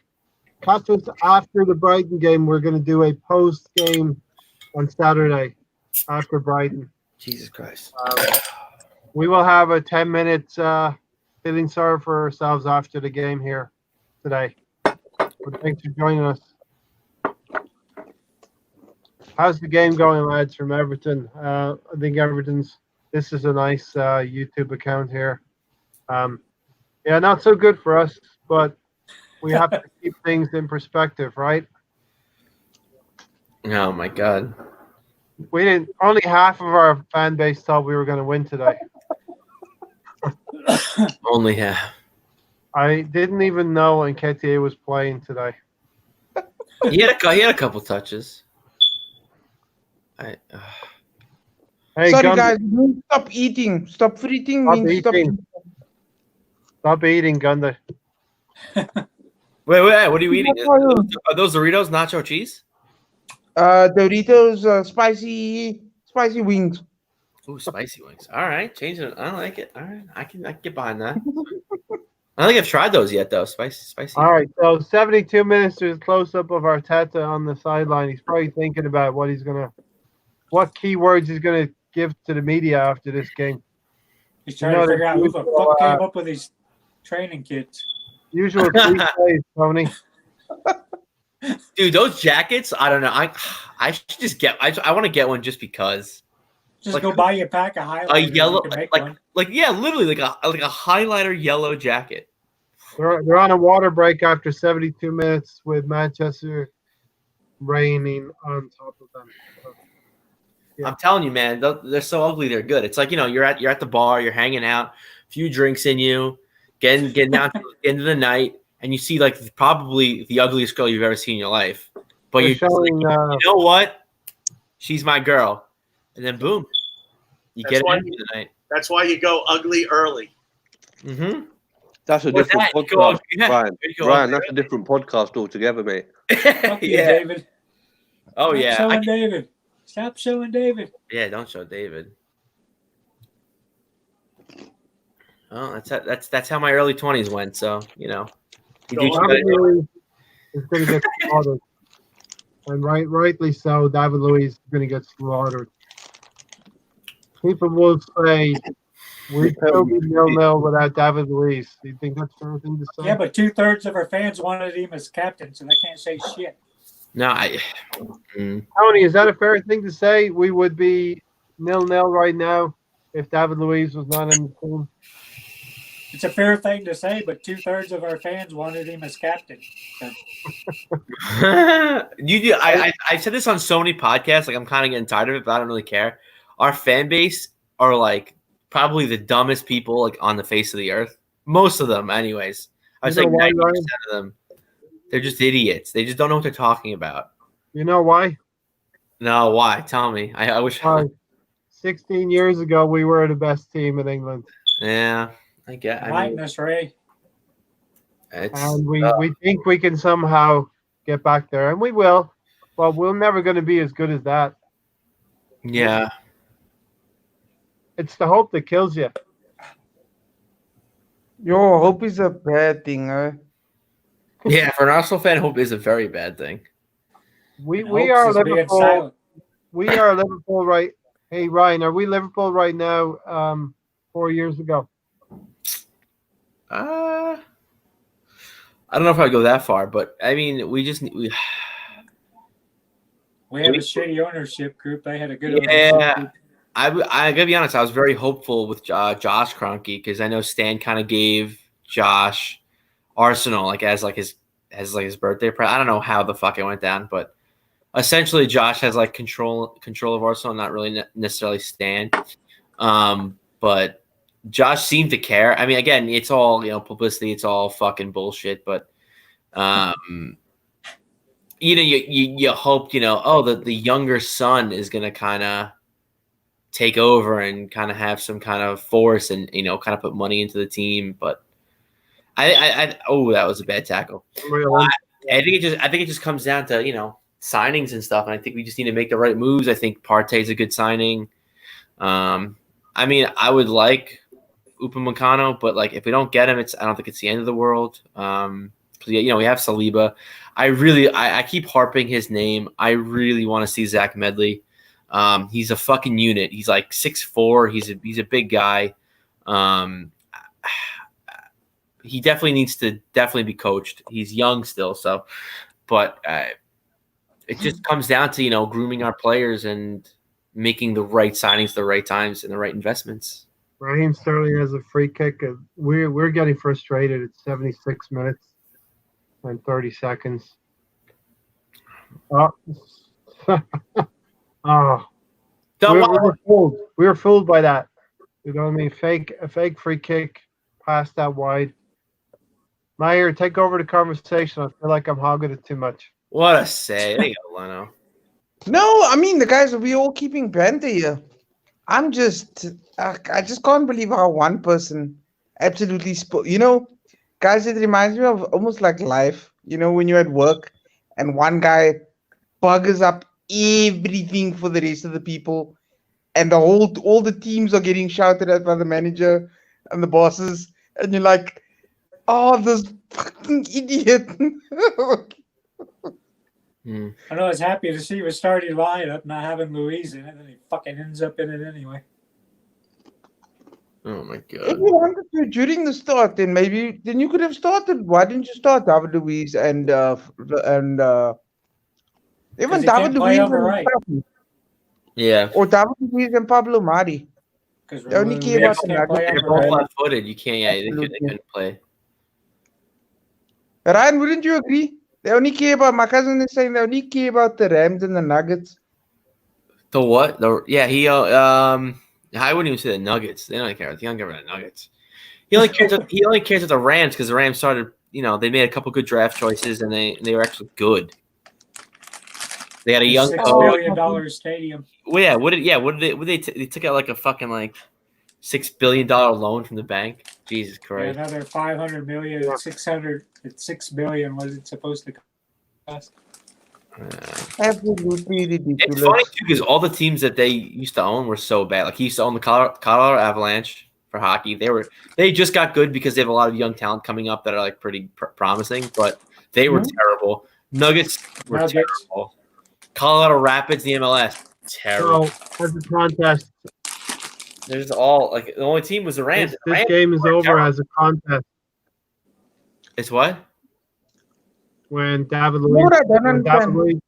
Catch us after the Brighton game. We're going to do a post game on Saturday after Brighton. Jesus Christ. We will have a 10 minutes feeling sorry for ourselves after the game here today. But thanks for joining us. How's the game going, lads, from Everton? I think this is a nice YouTube account here. Yeah, not so good for us, but we have to keep things in perspective, right? Oh my God. Only half of our fan base thought we were going to win today. Only half. I didn't even know Nketiah was playing today. He had a couple touches. Hey, Sorry, Gundy, guys. Stop eating. Stop freaking. Stop means stop eating. Stop eating, Gundy. Wait, what are you eating? Are those Doritos nacho cheese? Doritos, spicy wings. Ooh, spicy wings. All right, change it. I like it. All right, I can get behind that. I don't think I've tried those yet, though. Spicy. All right, so 72 minutes. There's a close-up of Arteta on the sideline. He's probably thinking about what keywords he's gonna give to the media after this game. He's trying to figure out who the fuck came up with these training kits. Usual cliches, Tony. Dude, those jackets. I don't know. I should just get. I want to get one just because. Just go buy you a pack of highlighters. A yellow, You can make one. literally like a highlighter yellow jacket. They're on a water break after 72 minutes with Manchester raining on top of them. So, yeah. I'm telling you, man, they're so ugly. They're good. It's like you're at the bar, you're hanging out, a few drinks in you. getting down to the end of the night, and you see like probably the ugliest girl you've ever seen in your life, but They're you're just like, showing, you know what? She's my girl, and then boom, you That's get why it into the night. That's why you go ugly early. Mm-hmm. That's a What's different that? You go podcast, ugly- yeah. Ryan. You go Ryan, ugly that's a different podcast altogether, mate. Fuck you, yeah. David. Oh Stop yeah. showing David. Stop showing David. Yeah. Don't show David. Oh, that's how my early 20s went. So you know, you do Go what you David gotta do. Luiz is going to get slaughtered. And rightly so, David Luiz is going to get slaughtered. People will say, we'd still be 0-0 without David Luiz. Do you think that's a fair thing to say? Yeah, but 2/3 of our fans wanted him as captain, so they can't say shit. No, Tony, is that a fair thing to say? We would be 0-0 right now if David Luiz was not in the team. It's a fair thing to say, but 2/3 of our fans wanted him as captain. So, you do. I said this on so many podcasts. Like I'm kind of getting tired of it, but I don't really care. Our fan base are like probably the dumbest people like on the face of the earth. Most of them, anyways. I You say know why, 90% Ryan? of them. They're just idiots. They just don't know what they're talking about. You know why? No, why? Tell me. I wish. 16 years ago, we were the best team in England. Yeah, I get. I mean, enlighten us, Ray. it's And we think we can somehow get back there, and we will. But we're never going to be as good as that. yeah. It's the hope that kills you. Yo, hope is a bad thing, huh? Yeah, for an Arsenal fan, hope is a very bad thing. We Hopes are is being Liverpool. silent. We are Liverpool, right? Hey, Ryan, are we Liverpool right now? 4 years ago. I don't know if I'd go that far, but I mean, we just we. We have a shitty ownership group. They had a good Yeah. ownership group. I gotta be honest. I was very hopeful with Josh Kroenke because I know Stan kind of gave Josh Arsenal like as his birthday present. I don't know how the fuck it went down, but essentially Josh has like control of Arsenal, not really necessarily Stan. But Josh seemed to care. I mean, again, it's all publicity. It's all fucking bullshit. But you hoped the younger son is gonna kind of take over and kind of have some kind of force and kind of put money into the team. But that was a bad tackle. I think it just comes down to signings and stuff, and I think we just need to make the right moves. I think Partey's a good signing. I mean, I would like Upamecano, but like if we don't get him, I don't think it's the end of the world. Because we have Saliba. I keep harping his name. I really want to see Zach Medley. He's a fucking unit. He's like 6'4". He's a big guy. He definitely needs to be coached. He's young still, but it just comes down to grooming our players and making the right signings, the right times, and the right investments. Raheem Sterling has a free kick. We're getting frustrated. It's 76 minutes and 30 seconds. Oh. Oh. We're fooled. We were fooled by that. You know what I mean? A fake free kick, pass that wide. Meyer, take over the conversation. I feel like I'm hogging it too much. What a say. There you go, Leno. No, I mean the guys. We all keeping banter here. I just can't believe how one person absolutely guys. It reminds me of almost like life. When you're at work and one guy buggers up everything for the rest of the people, and all the teams are getting shouted at by the manager and the bosses, and you're like, oh, this fucking idiot. I know I was happy to see the starting lineup not having Louise in it, and he fucking ends up in it anyway. Oh my If god. you wanted to during the start, then you could have started. Why didn't you start David Luiz and even he David can't play Luiz on the and right. Mustafi, Yeah. or David Luiz and Pablo Mari? Because They only care about the can't play on Nuggets. They're the both right. left-footed. You can't. Yeah, they couldn't play. Ryan, wouldn't you agree? They only care about my cousin is saying they only care about the Rams and the Nuggets. The what? I wouldn't even say the Nuggets. They don't care. They don't care about the Nuggets. He only cares about the Rams because the Rams started. They made a couple good draft choices and they were actually good. They had a young $6 billion stadium. Well, yeah. What did they took out like a fucking like $6 billion loan from the bank? Jesus Christ! Yeah, another $500 million. It's $6 billion. Was it supposed to cost? Absolutely It's ridiculous. funny too because all the teams that they used to own were so bad. Like he used to own the Colorado Avalanche for hockey. They just got good because they have a lot of young talent coming up that are like pretty promising, but they were terrible. Nuggets were terrible. Colorado Rapids, the MLS, terrible. So, as a contest, There's all like the only team was the Rams. this game is over as a contest. It's what? When David Luiz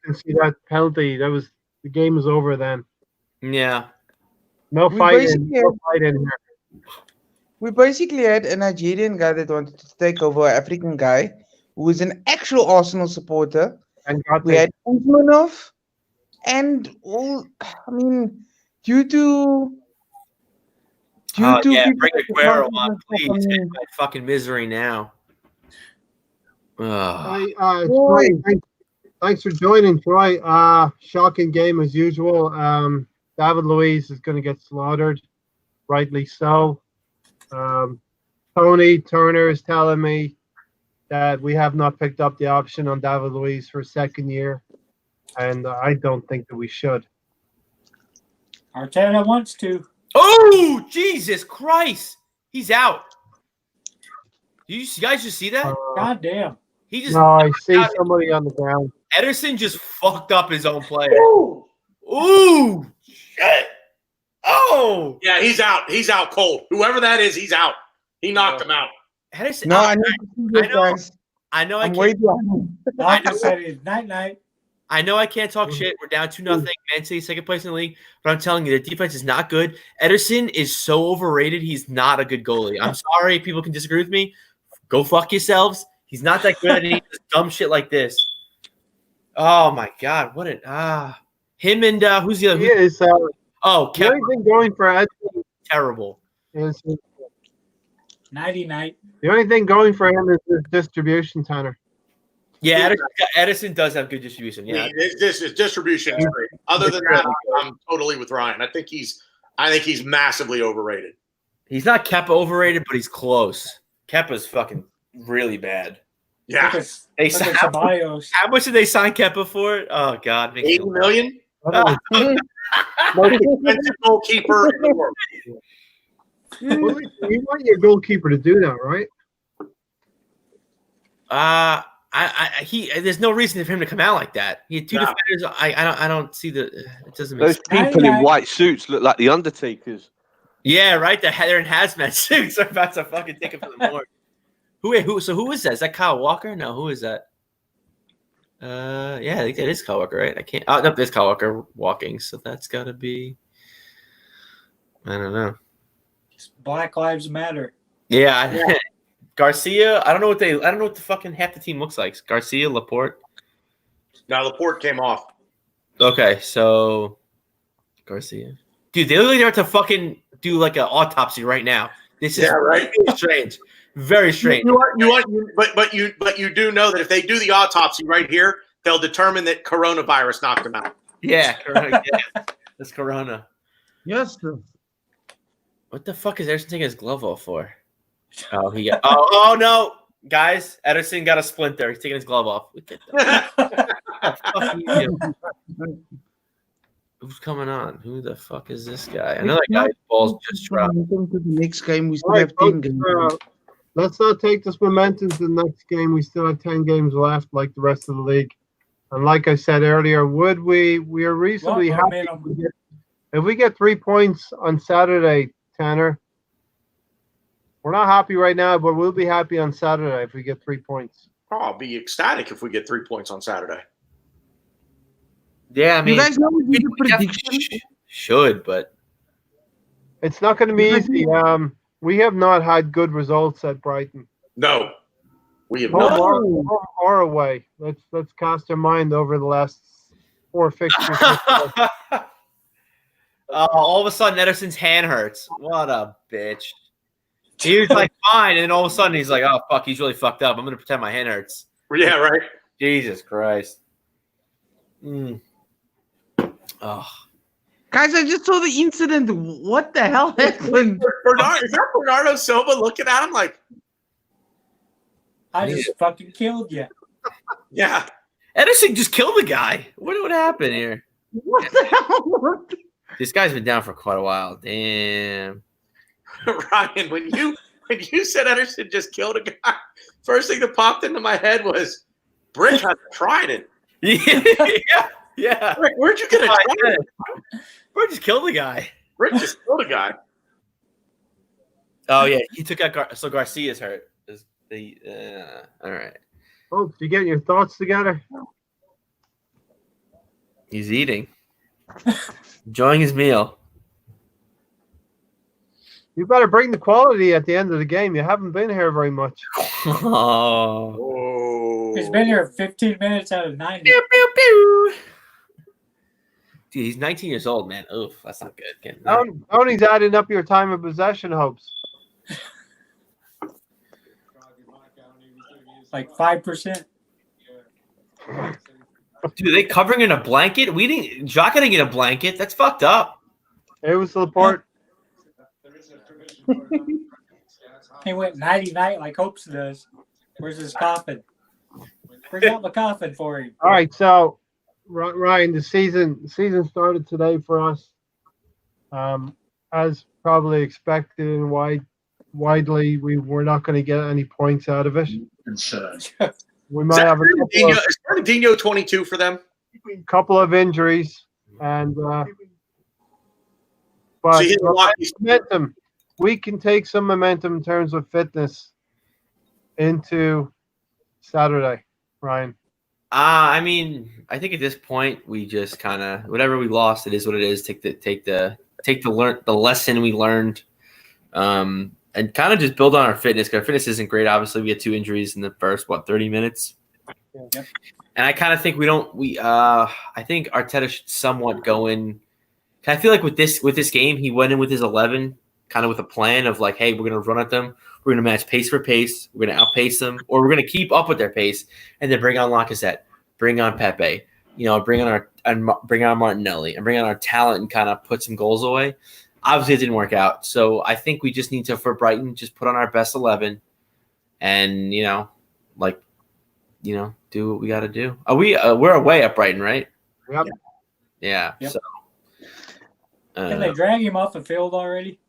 can see that penalty, the game is over then. Yeah. No fight in here. We basically had a Nigerian guy that wanted to take over an African guy who was an actual Arsenal supporter. And we had Usmanov, and due to bring Aguero on, please. My fucking misery now. Troy, thanks for joining, Troy. Shocking game as usual. David Luiz is going to get slaughtered, rightly so. Tony Turner is telling me that we have not picked up the option on David Luiz for a second year, and I don't think that we should. Arteta wants to. Oh, Jesus Christ! He's out. You guys just see that? God damn. I see somebody on the ground. Ederson just fucked up his own player. Ooh, shit. Oh. Yeah, he's out. He's out cold. Whoever that is, he's out. He knocked him out. Ederson, no, I need to see this, guys. I know I I'm can't. waiting. I just said it's night. I know I can't talk shit. We're down 2-0. Man City second place in the league, but I'm telling you, the defense is not good. Ederson is so overrated. He's not a good goalie. I'm sorry, people can disagree with me. Go fuck yourselves. He's not that good, and he does dumb shit like this. Oh my god, what him and who's the other? He is. Kevin. The only thing going for Edson terrible. Is night. The only thing going for him is his distribution, Tanner. Yeah, Ederson does have good distribution. Yeah, his distribution is great. Other than that, I'm totally with Ryan. I think he's massively overrated. He's not Kepa overrated, but he's close. Kepa's fucking really bad. Yeah. How much did they sign Kepa for? Oh God, $80 million. Most expensive goalkeeper in the world. Well, you want your goalkeeper to do that, right? There's no reason for him to come out like that. He had two defenders. I don't see the. It doesn't make Those sense. people in white suits look like the Undertakers. Yeah, right. They're in hazmat suits. They're about to fucking take it for the morgue. Who is that? Is that Kyle Walker? No, who is that? Yeah, I think that is Kyle Walker, right? I can't. Oh, no, there's Kyle Walker walking, so that's got to be. I don't know. Black Lives Matter. Yeah. Garcia. I don't know what the fucking half the team looks like. Garcia, Laporte. No, Laporte came off. Okay, so Garcia. Dude, they look like they're about to fucking do like an autopsy right now. This is right. Very strange. Very strange. But you do know that if they do the autopsy right here, they'll determine that coronavirus knocked him out. Yeah, that's corona. Yes. Sir. What the fuck is Ederson taking his glove off for? Oh, he got. Oh no, guys! Ederson got a splinter. He's taking his glove off. Who's coming on? Who the fuck is this guy? I know that guy's balls just dropped. To the next game, we still have 10 games. Let's not take this momentum to the next game. We still have 10 games left, like the rest of the league. And like I said earlier, we are reasonably happy if we get 3 points on Saturday, Tanner. We're not happy right now, but we'll be happy on Saturday if we get 3 points. Oh, I'll be ecstatic if we get 3 points on Saturday. Yeah, I mean, you guys know what the prediction should, but it's not going to be easy. We have not had good results at Brighton. No, we have not. Or away. Let's cast our mind over the last 4 fixtures. All of a sudden, Ederson's hand hurts. What a bitch. He was like fine, and then all of a sudden he's like, "Oh fuck, he's really fucked up. I'm gonna pretend my hand hurts." Yeah, right. Jesus Christ. Oh, Guys, I just saw the incident. What the hell happened? Bernardo, is that Bernardo Silva looking at him like, I just fucking killed you. yeah. Edison just killed the guy. What would happen here? What the hell? This guy's been down for quite a while. Damn. Ryan, when you said Ederson just killed a guy, first thing that popped into my head was Brick has a trident. Yeah. Brick, where'd you get a trident? Bro just killed the guy. Brick just killed a guy. Oh yeah, he took out so Garcia's hurt. All right. Folks, you getting your thoughts together? He's eating. Enjoying his meal. You better bring the quality at the end of the game. You haven't been here very much. Oh. Oh. He's been here 15 minutes out of 90. Pew, pew, pew. Dude, he's 19 years old, man. Oof, that's not good. Tony's adding up your time of possession hopes. Like 5%. Dude, they covering in a blanket? Jaka didn't get a blanket. That's fucked up. It was Laporte. He went nighty-night like Hopes does. Where's his coffin? Bring out the coffin for him. All right, so Ryan, the season started today for us, as probably expected and widely. We were not going to get any points out of it. We might have Is Fernandinho 22 for them? a couple of injuries, and but So he didn't walk these- momentum. We can take some momentum in terms of fitness into Saturday, Ryan. I mean, I think at this point we just kind of whatever we lost, it is what it is. Take the lesson we learned, and kind of just build on our fitness. Because our fitness isn't great. Obviously, we had 2 injuries in the first 30 minutes. Yep. And I kind of think I think Arteta should somewhat go in. I feel like with this game, he went in with his 11, kind of with a plan of like, hey, we're gonna run at them. We're going to match pace for pace. We're going to outpace them, or we're going to keep up with their pace, and then bring on Lacazette, bring on Pepe, bring on Martinelli, and bring on our talent and kind of put some goals away. Obviously, it didn't work out. So I think we just need to, for Brighton, just put on our best 11, and do what we got to do. We're away at Brighton, right? Yep. Yeah. Yep. So, Can they drag him off the field already?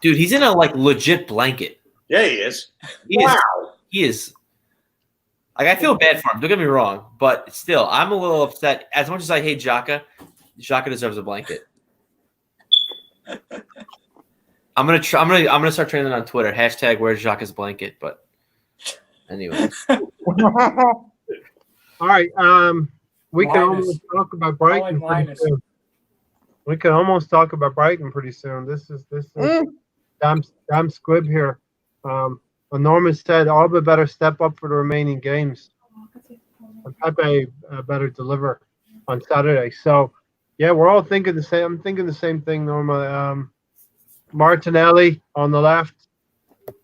dude, he's in a legit blanket. Yeah, he is. He is. Like, I feel bad for him. Don't get me wrong, but still, I'm a little upset. As much as I hate Xhaka deserves a blanket. I'm gonna start trending on Twitter. # Where's Xhaka's blanket? But anyway. All right. We can almost talk about Brighton pretty soon. We can almost talk about Brighton pretty soon. This is damn squib here. Norman said Alba better step up for the remaining games. And Pepe better deliver on Saturday. So, yeah, we're all thinking the same. I'm thinking the same thing, Norma. Martinelli on the left,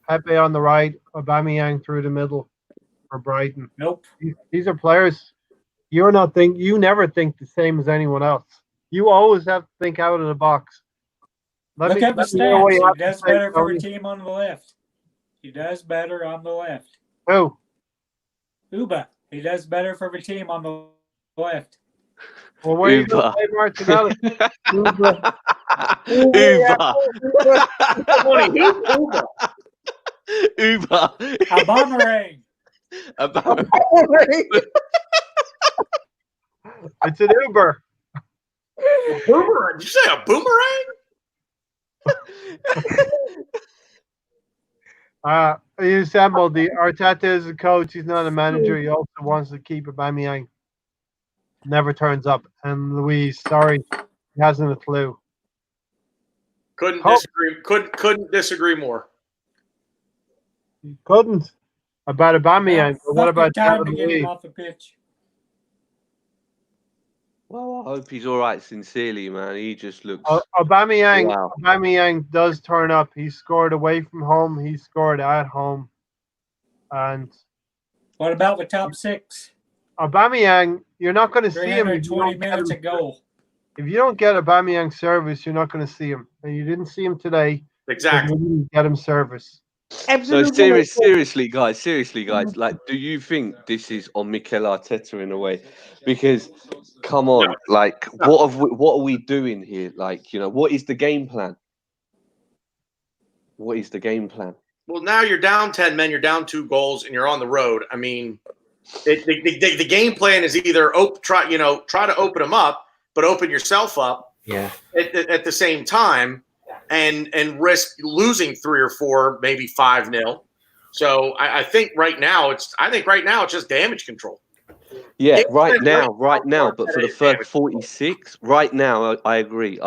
Pepe on the right, Aubameyang through the middle for Brighton. Nope. These are players you never think the same as anyone else. You always have to think out of the box. Look at the stats. He does better for a team on the left. He does better on the left. Who? Uba. He does better for a team on the left. Well, where are you going to play Martinelli? Uba. Uba. A boomerang. It's an Uber. Boomerang? Did you say a boomerang? You assembled the Arteta is a coach. He's not a manager. He also wants to keep Aubameyang. Never turns up. And Luis, sorry, he hasn't a clue. Couldn't disagree more. He couldn't about Aubameyang. But what about time to get him off the pitch? Well, I hope he's all right. Sincerely, man. He just looks. Aubameyang, Wow. Aubameyang does turn up. He scored away from home. He scored at home. And What about the top six? Aubameyang, you're not going to see him. 320 minutes ago. If you don't get Aubameyang service, you're not going to see him. And you didn't see him today. Exactly. You didn't get him service. No, seriously, guys. Like, do you think this is on Mikel Arteta in a way? Because, come on, like, what are we doing here? Like, what is the game plan? What is the game plan? Well, now you're down 10 men, you're down 2 goals, and you're on the road. I mean, the game plan is either try to open them up, but open yourself up. Yeah. At the same time, and risk losing 3 or 4, maybe 5-0. So I think right now it's just damage control. Yeah, right now. But for the first 46, right now, I agree.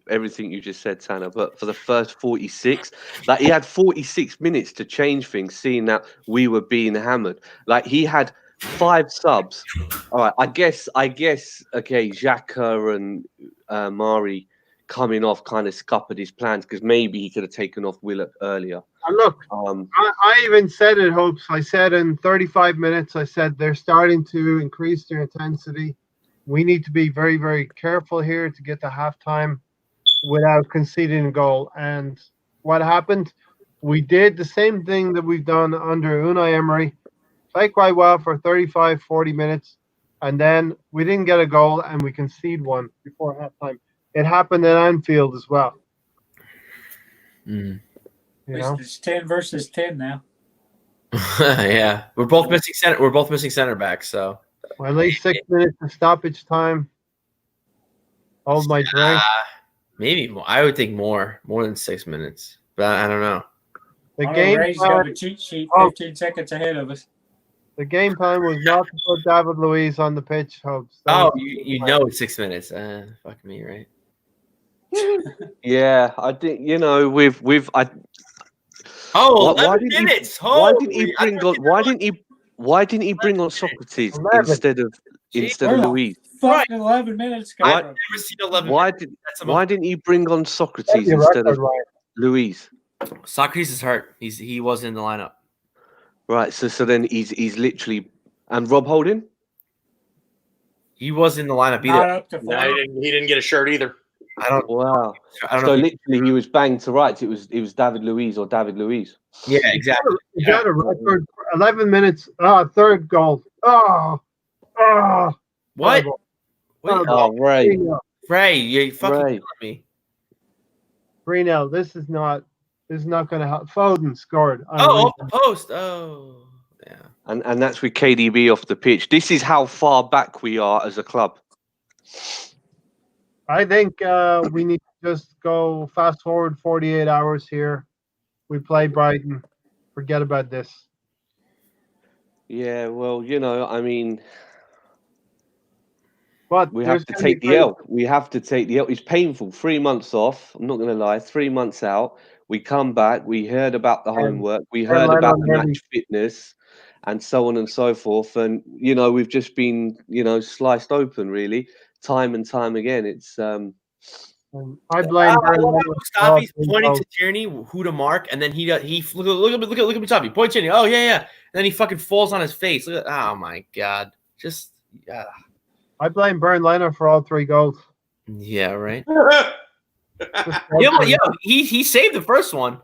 Everything you just said, Tanner. But for the first 46, like he had 46 minutes to change things, seeing that we were being hammered. Like he had 5 subs. All right, I guess. Okay, Xhaka and Mari coming off kind of scuppered his plans because maybe he could have taken off Willock earlier. And look, I even said it, Hopes. I said in 35 minutes, I said they're starting to increase their intensity. We need to be very, very careful here to get to halftime without conceding a goal. And what happened? We did the same thing that we've done under Unai Emery. Played quite well for 35, 40 minutes. And then we didn't get a goal and we concede one before halftime. It happened at Anfield as well. Mm. It's 10 versus 10 now. Yeah, we're both missing center. We're both missing center backs. So well, at least 6 minutes of stoppage time. Hold my drink. Maybe more. I would think more than 6 minutes, but I don't know. The game Ray's got a cheat sheet 15 seconds ahead of us. The game plan was not to put David Luiz on the pitch, Hopes. You know it's 6 minutes. Fuck me, right? Yeah, I think with I. Oh, why 11 didn't minutes. Why didn't he bring on? Why didn't he bring on Socrates 11. instead of Luiz? Fucking 11 minutes. I've never seen 11 minutes. Why didn't he bring on Socrates That's instead of right. Luiz? Socrates is hurt. He wasn't in the lineup. Right. So then he's literally and Rob Holding. He wasn't in the lineup Not either. up to No, he didn't get a shirt either. I don't. Wow. I don't So know. literally, he was banged to rights. It was David Luiz or David Luiz. Yeah, exactly. He got a record. 11 minutes. Third goal. What? Horrible. What? Oh, Ray. Ray, you're fucking Ray. killing me. 3-0. This is not going to help. Foden scored. Oh, off the post. Oh, yeah. And that's with KDB off the pitch. This is how far back we are as a club. I think we need to just go fast forward 48 hours here. We play Brighton. Forget about this. Yeah, well, I mean, But we have to take the L. We have to take the L. It's painful. 3 months off. I'm not going to lie. 3 months out. We come back. We heard about the homework. We heard about the match fitness and so on and so forth. And, we've just been, sliced open, really, time and time again. It's I blame Mustafi's pointing to Tierney who to mark, and then he look at Mustafi. Point Tierney. Oh yeah. And then he fucking falls on his face. Oh my god. Just I blame Bernd Leno for all 3 goals. Yeah, right. He saved the first one.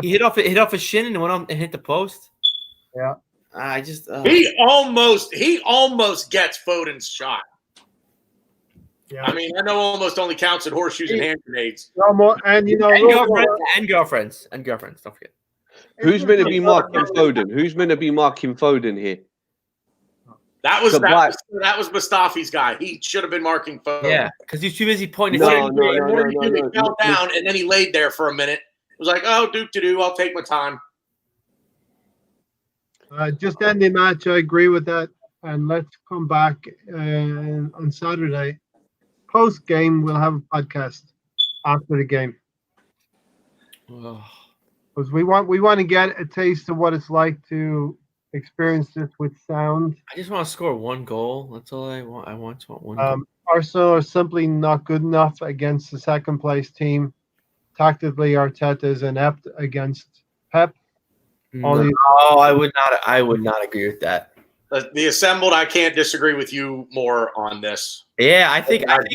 He hit off his shin and went on and hit the post. Yeah. I just He almost gets Foden's shot. Yeah. I mean, I know almost only counts at horseshoes and hand grenades. And girlfriends. Don't forget. who's meant to be marking Foden? Who's meant to be marking Foden here? That was Mustafi's guy. He should have been marking Foden. Yeah, because he's too busy pointing. He No. fell down and then he laid there for a minute. It was like, oh, do. I'll take my time. Just end the match. I agree with that. And let's come back on Saturday. Post game, we'll have a podcast after the game because we want to get a taste of what it's like to experience this with sound. I just want to score 1 goal. That's all I want. I want one goal. Arsenal are simply not good enough against the second place team. Tactically, Arteta is inept against Pep. All No, these- I would not. I would not agree with that. The assembled, I can't disagree with you more on this. Yeah, I think I'm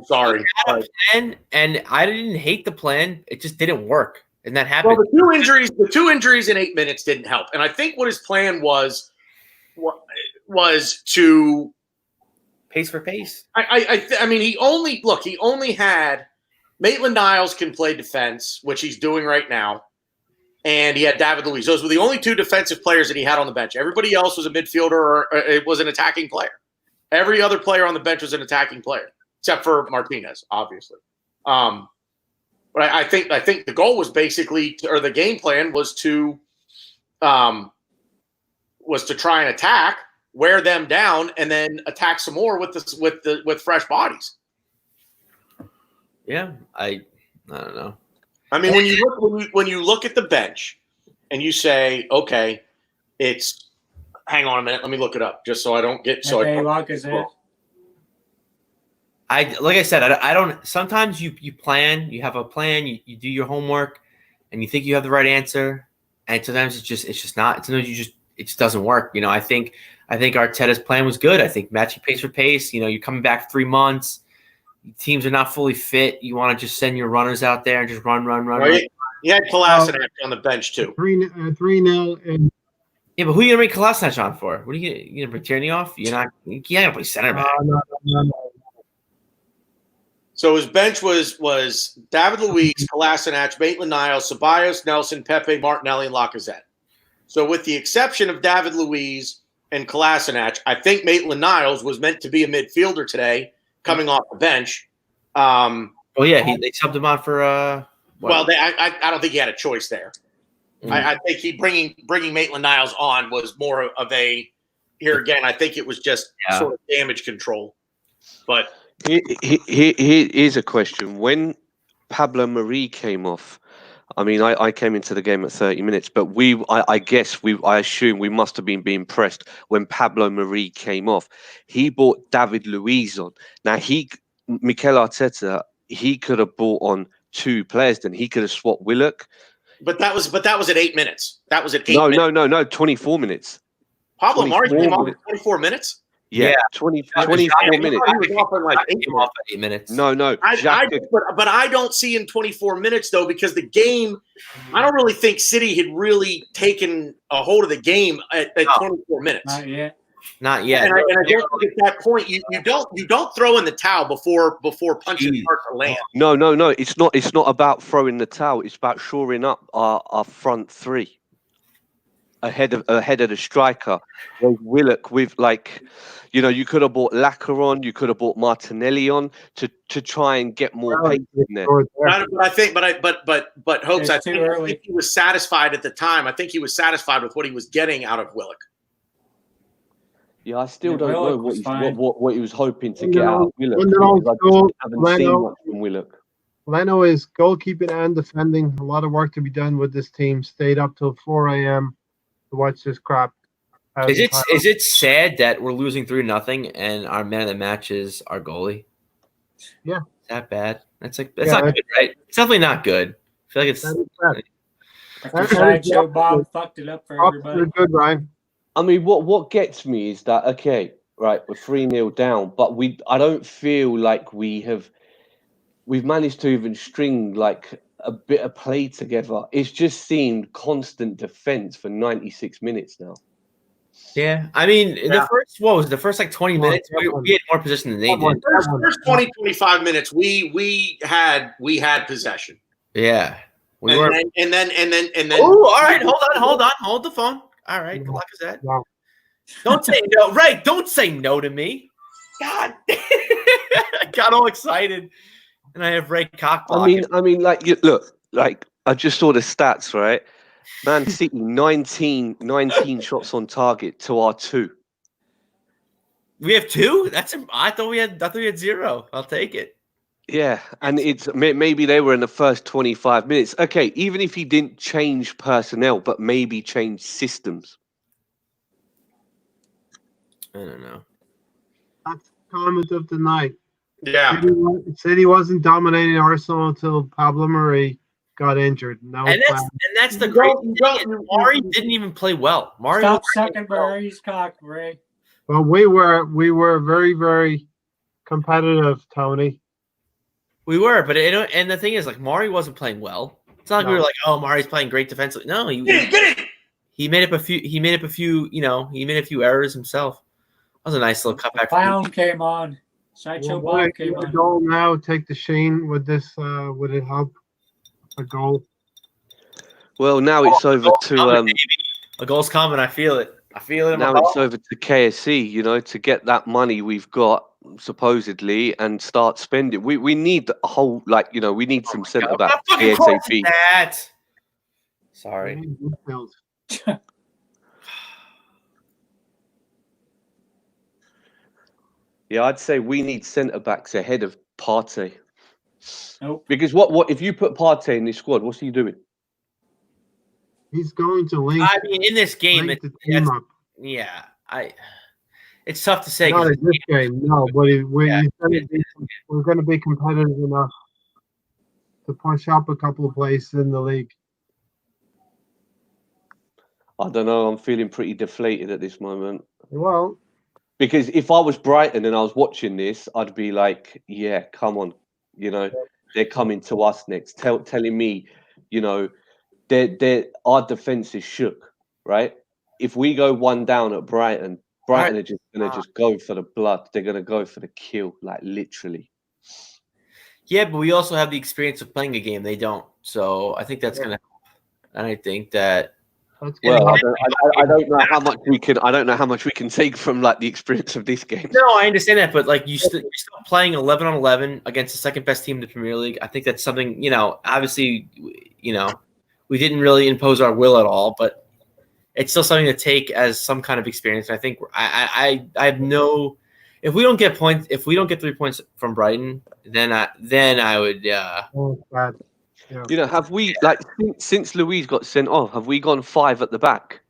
sorry. had a plan, and I didn't hate the plan. It just didn't work, and that Well, happened. the two injuries in 8 minutes didn't help, and I think what his plan was to Pace for pace. I mean, he only had Maitland-Niles can play defense, which he's doing right now, and he had David Luiz. Those were the only two defensive players that he had on the bench. Everybody else was a midfielder or it was an attacking player. Every other player on the bench was an attacking player, except for Martinez, obviously. But I think the goal was basically, or the game plan was to try and attack, wear them down, and then attack some more with fresh bodies. Yeah, I don't know. I mean, when you look at the bench and you say, okay, it's hang on a minute, let me look it up just so I don't get so. Lacazette. Like I said, I don't. Sometimes you plan, you have a plan, you do your homework, and you think you have the right answer, and sometimes it's just not. Sometimes it just doesn't work. You know, I think Arteta's plan was good. I think matching pace for pace. You know, you're coming back 3 months. Teams are not fully fit. You want to just send your runners out there and just run. Well, you had Kolasinac on the bench too. 3-0 and Yeah, but who are you gonna bring Kolasinac on for? What are you gonna bring Tierney off? You're not gonna play center back. no. So his bench was David Luiz, Kolasinac, Maitland-Niles, Ceballos, Nelson, Pepe, Martinelli, and Lacazette. So with the exception of David Luiz and Kolasinac, I think Maitland-Niles was meant to be a midfielder today, coming off the bench. They subbed him on for. I don't think he had a choice there. I think bringing Maitland-Niles on was more of a here again. I think it was just sort of damage control. But here's a question: when Pablo Mari came off, I mean, I came into the game at 30 minutes, but I assume we must have been being pressed when Pablo Mari came off. He brought David Luiz on. Now Mikel Arteta, he could have brought on 2 players. Then he could have swapped Willock. But that was at 8 minutes. That was at 8 No, minutes. no, 24 minutes. Pablo Mari came off in 24 minutes. Yeah, 24 minutes. He was off in like 8 minutes. No. But I don't see in 24 minutes though, because the game, I don't really think City had really taken a hold of the game at 24 minutes. Not yet. And I don't think at that point you don't throw in the towel before punches start to land. No. It's not about throwing the towel. It's about shoring up our front 3 ahead of the striker. With Willock, with you could have bought Lacazette on, you could have bought Martinelli on to try and get more pace in there. But Hopes, I think he was satisfied at the time. I think he was satisfied with what he was getting out of Willock. Yeah, I still don't know what he was hoping to And get then out of Willock. also, I haven't seen much from Willock. Leno is goalkeeping and defending. A lot of work to be done with this team. Stayed up till 4 a.m. to watch this crap. Is it sad that we're losing 3-0 and our man of the match is our goalie? Yeah. Is that bad? That's not good, right? It's definitely not good. I feel like it's Sideshow Bob fucked it up for everybody. You're good, Ryan. I mean, what gets me is that we're 3-0 down, but I don't feel like we've managed to even string like a bit of play together. It's just seemed constant defense for 96 minutes now. Yeah, I mean, the first like 20 minutes, we had more possession than they did. First 20, 25 minutes, we had possession. Yeah, and then. Oh, all right, hold the phone. All right, good luck is that. Wow. Don't say no, Ray. Don't say no to me. God, I got all excited, and I have Ray cock blocking. I mean, look, I just saw the stats, right? Man City 19 shots on target to our 2. We have 2. I thought we had 0. I'll take it. Yeah, and it's maybe they were in the first 25 minutes. Okay, even if he didn't change personnel, but maybe change systems. I don't know. comment of the night. Yeah. City wasn't dominating Arsenal until Pablo Mari got injured. Now And that's the crazy thing. Mari didn't even play well. Mari Stop was sucking Murray's cock, Ray. well, we were very, very competitive, Tony. We were, but and the thing is, like, Mari wasn't playing well. It's not like we were like, oh, Mari's playing great defensively. No, he made up a few. He made up a few. He made a few errors himself. That was a nice little cutback. Clown came on. Sideshow Bob came on. Goal now. Take the Sheen with this. Would it help? A goal. Well, now it's over to a goal's coming. I feel it. I feel it. Now it's over to KSC. To get that money we've got supposedly and start spending. We need a whole we need some centre back ASAP. Sorry. Yeah, I'd say we need centre backs ahead of Partey. Nope. Because what if you put Partey in this squad? What's he doing? He's going to link. I mean, in this game, the team up. It's tough to say. Not in this game, no. But we're going to be competitive enough to push up a couple of places in the league. I don't know. I'm feeling pretty deflated at this moment. Well, because if I was Brighton and I was watching this, I'd be like, yeah, come on. They're coming to us next. Telling me, our defense is shook, right? If we go one down at Brighton are just going to just go for the blood. They're going to go for the kill, like literally. Yeah, but we also have the experience of playing a game. They don't. So I think that's going to help. And I think that. Well, I don't know how much we can. I don't know how much we can take from like the experience of this game. No, I understand that, but like you're still playing 11 on 11 against the second best team in the Premier League. I think that's something. Obviously, we didn't really impose our will at all, but it's still something to take as some kind of experience. I think I have no. If we don't get points, if we don't get 3 points from Brighton, then I would. Oh, God. Yeah. Have we since Louise got sent off? Have we gone 5 at the back?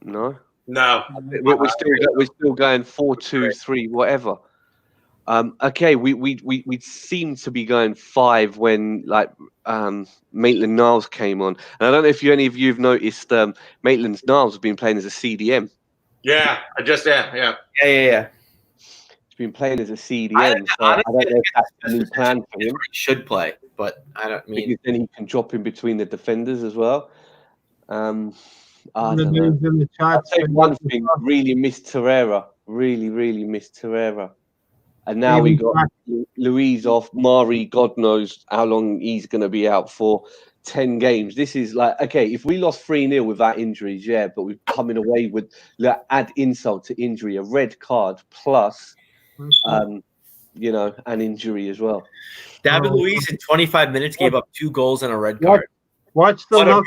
No. We're still going 4-2-3, whatever. Okay, we seem to be going 5 when Maitland-Niles came on, and I don't know if any of you have noticed Maitland-Niles has been playing as a CDM. Yeah, yeah. He's been playing as a CDM. I don't know if that's a new plan for him. He should play, but I don't mean. Because then he can drop in between the defenders as well. I don't know. In the chat, I'll say one thing: really missed Torreira. Really missed Torreira. And now we got Louise off. Mari, God knows how long he's going to be out for. 10 games. This is like, okay, if we lost 3-0 without injuries, yeah, but we're coming away with, add insult to injury, a red card plus, an injury as well. David Luiz in 25 minutes gave up 2 goals and a red card. Watch the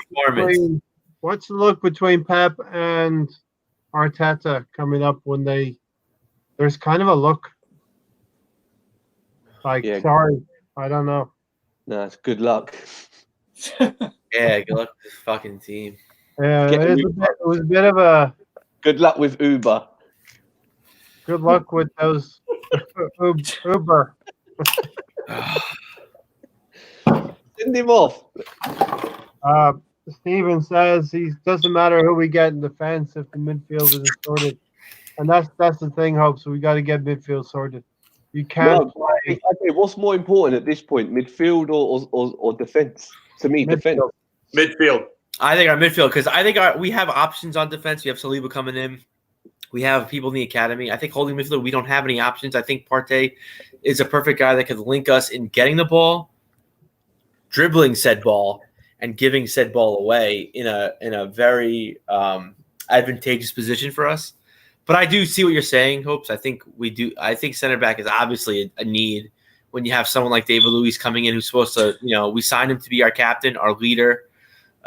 look between Pep and Arteta coming up when there's kind of a look. Sorry, I don't know. No, it's good luck. Yeah, good luck with this fucking team. Yeah, it was a bit of a. Good luck with Uber. Good luck with those Uber. Send him off. Steven says he doesn't matter who we get in defense if the midfield isn't sorted, and that's the thing, Hope. So we got to get midfield sorted. You can't. Okay, what's more important at this point, midfield or defense? To me, defense. Midfield. I think our midfield, because I think we have options on defense. We have Saliba coming in. We have people in the academy. I think holding midfield, we don't have any options. I think Partey is a perfect guy that could link us in getting the ball, dribbling said ball, and giving said ball away in a very advantageous position for us. But I do see what you're saying, Hopes. I think we do. I think center back is obviously a need when you have someone like David Luiz coming in who's supposed to, we signed him to be our captain, our leader,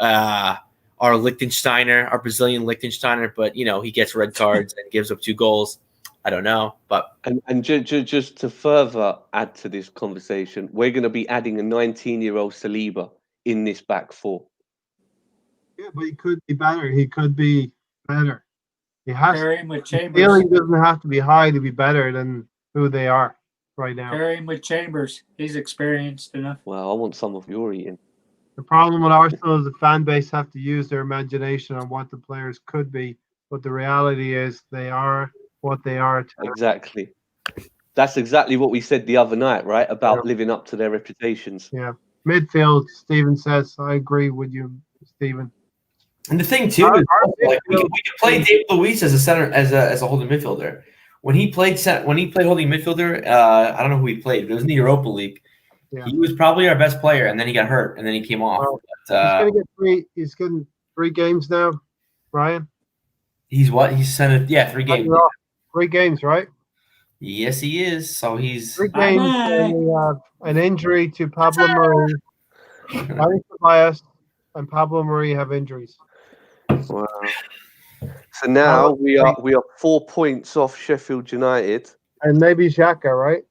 our Liechtensteiner, our Brazilian Liechtensteiner, but, he gets red cards and gives up 2 goals. I don't know. But And just to further add to this conversation, we're going to be adding a 19-year-old Saliba in this back 4. Yeah, but he could be better. He could be better. He has. Pair him with Chambers. Feeling doesn't have to be high to be better than who they are right now. Pair him with Chambers. He's experienced enough. Well, I want some of your eating. The problem with Arsenal is the fan base have to use their imagination on what the players could be, but the reality is they are what they are. Exactly. That's exactly what we said the other night, right? About Yeah. living up to their reputations. Yeah. Midfield, Stephen says. I agree with you, Stephen. And the thing too is, like, we could play David Luiz as a center, as a holding midfielder. When he played holding midfielder, I don't know who he played, but it was in the Europa League. Yeah. He was probably our best player, and then he got hurt, and then he came off. Well, But, he's getting 3 games now, Ryan. he's what? He's sent 3 games. 3 games, right? Yes, he is. So he's 3 games. And we have an injury to Pablo Mari, Larry Tobias, and Pablo Mari have injuries. Wow. So now we are 4 points off Sheffield United. And maybe Xhaka, right?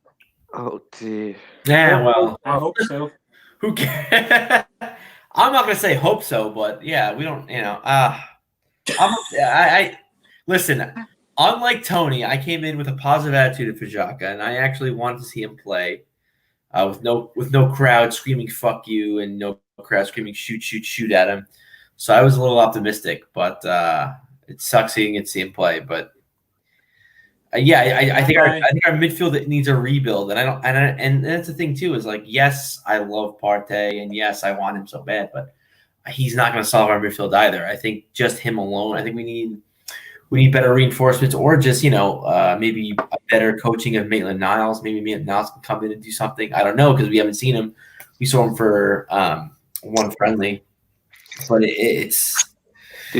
Oh dear. Yeah, well, I hope so. who cares? I'm not gonna say hope so, but yeah, we don't. I listen. Unlike Tony, I came in with a positive attitude for Xhaka, and I actually wanted to see him play with no crowd screaming "fuck you" and no crowd screaming "shoot" at him. So I was a little optimistic, but it sucks seeing him play. But I think our midfield needs a rebuild, and that's the thing too. Is like, yes, I love Partey, and yes, I want him so bad, but he's not going to solve our midfield either. I think just him alone. I think we need better reinforcements, or just maybe a better coaching of Maitland-Niles. Maybe Maitland-Niles can come in and do something. I don't know, because we haven't seen him. We saw him for one friendly, but this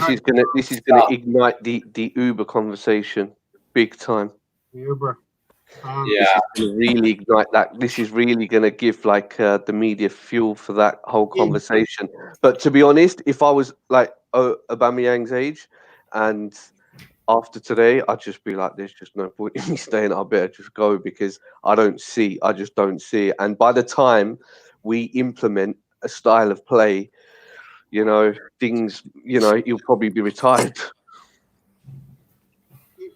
is gonna ignite the Uber conversation big time. Uber. Yeah, This is gonna really ignite that. This is really gonna give the media fuel for that whole conversation. But to be honest, if I was like Aubameyang's age, and after today, I'd just be like, there's just no point in me staying. I better just go, because I just don't see it. And by the time we implement a style of play, things, you'll probably be retired.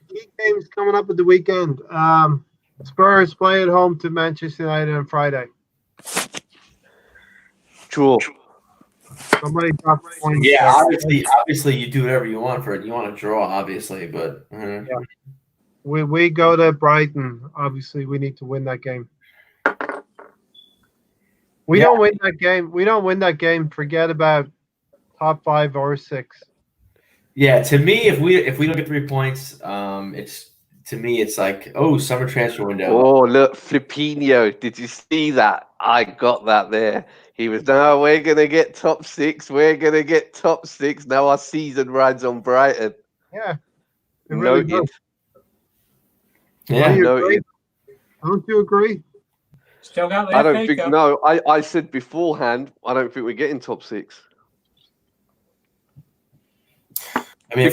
Key games coming up at the weekend. Spurs play at home to Manchester United on Friday. Draw. Somebody drop points. yeah. Obviously, you do whatever you want for it. You want to draw, obviously, but We go to Brighton. Obviously, we need to win that game. We don't win that game. Forget about top 5 or 6. Yeah, to me, if we don't get 3 points, it's like, oh, summer transfer window. Oh, look, Filipino. Did you see that? I got that there. He was, no, we're going to get top 6. We're going to get top 6. Now our season rides on Brighton. Yeah. It really does. Yeah, Don't you agree? Still got the I don't FA think, Cup. no, I said beforehand, I don't think we're getting top 6. I mean,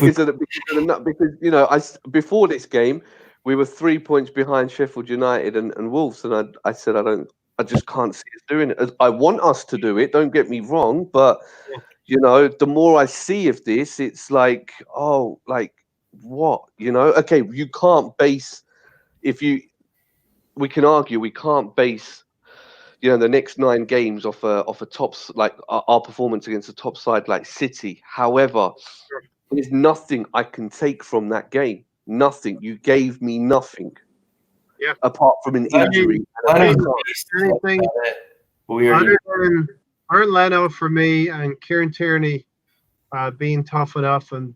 because before this game, we were 3 points behind Sheffield United and Wolves, and I said I just can't see us doing it. I want us to do it. Don't get me wrong, but the more I see of this, it's like, oh, like what? Okay, you can't base. We can argue we can't base, the next 9 games off a tops, like our performance against a top side like City. However, there's nothing I can take from that game. Nothing. You gave me nothing. Yeah. Apart from an injury. Anything other than Aaron Leno for me and Kieran Tierney being tough enough and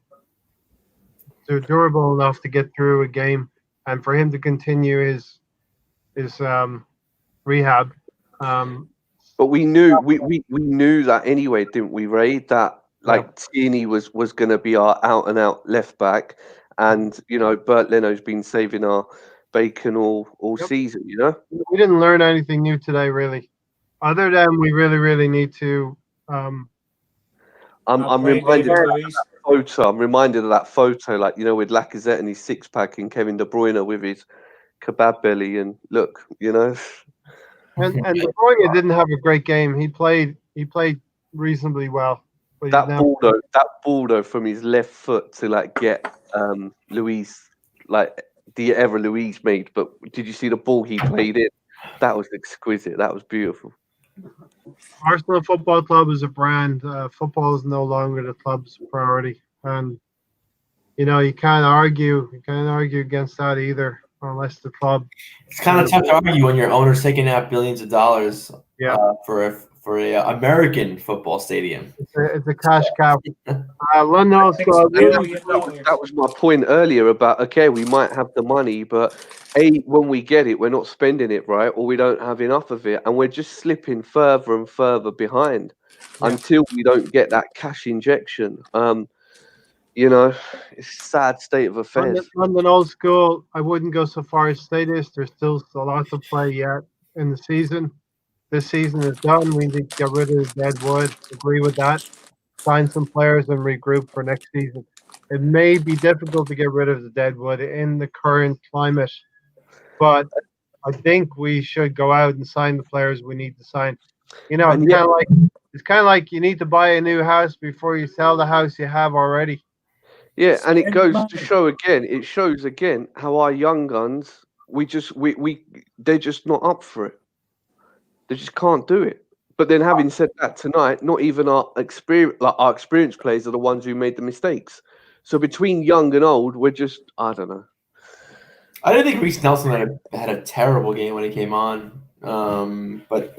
they're durable enough to get through a game, and for him to continue his rehab. But we knew we knew that anyway, didn't we, Ray? That Tierney was going to be our out and out left back, and Bert Leno's been saving our bacon all season. We didn't learn anything new today, really, other than we really need to. I'm reminded of that photo. I'm reminded of that photo, with Lacazette and his 6-pack and Kevin De Bruyne with his kebab belly, and look, And De Bruyne didn't have a great game. He played reasonably well. That ball though from his left foot to get Luis the error Luis made. But did you see the ball he played in? That was exquisite. That was beautiful. Arsenal Football Club is a brand. Football is no longer the club's priority, and you know you can't argue. You can't argue against that either, unless the club. It's kind of tough to argue when your owner's taking out billions of dollars for a American football stadium. It's a cash cow. London Old School. That was my point earlier about, okay, we might have the money, but when we get it, we're not spending it right, or we don't have enough of it, and we're just slipping further and further behind until we don't get that cash injection. You know, it's a sad state of affairs. London Old School, I wouldn't go so far as say this. There's still a lot to play yet in the season. This season is done. We need to get rid of the dead wood. Agree with that. Sign some players and regroup for next season. It may be difficult to get rid of the dead wood in the current climate, but I think we should go out and sign the players we need to sign. You know, it's kind of like you need to buy a new house before you sell the house you have already. Yeah, and it goes to show again. It shows again how our young guns, they're just not up for it. They just can't do it. But then, having said that, tonight, not even our experienced players are the ones who made the mistakes. So between young and old, we're just, I don't know. I don't think Reece Nelson had a terrible game when he came on, but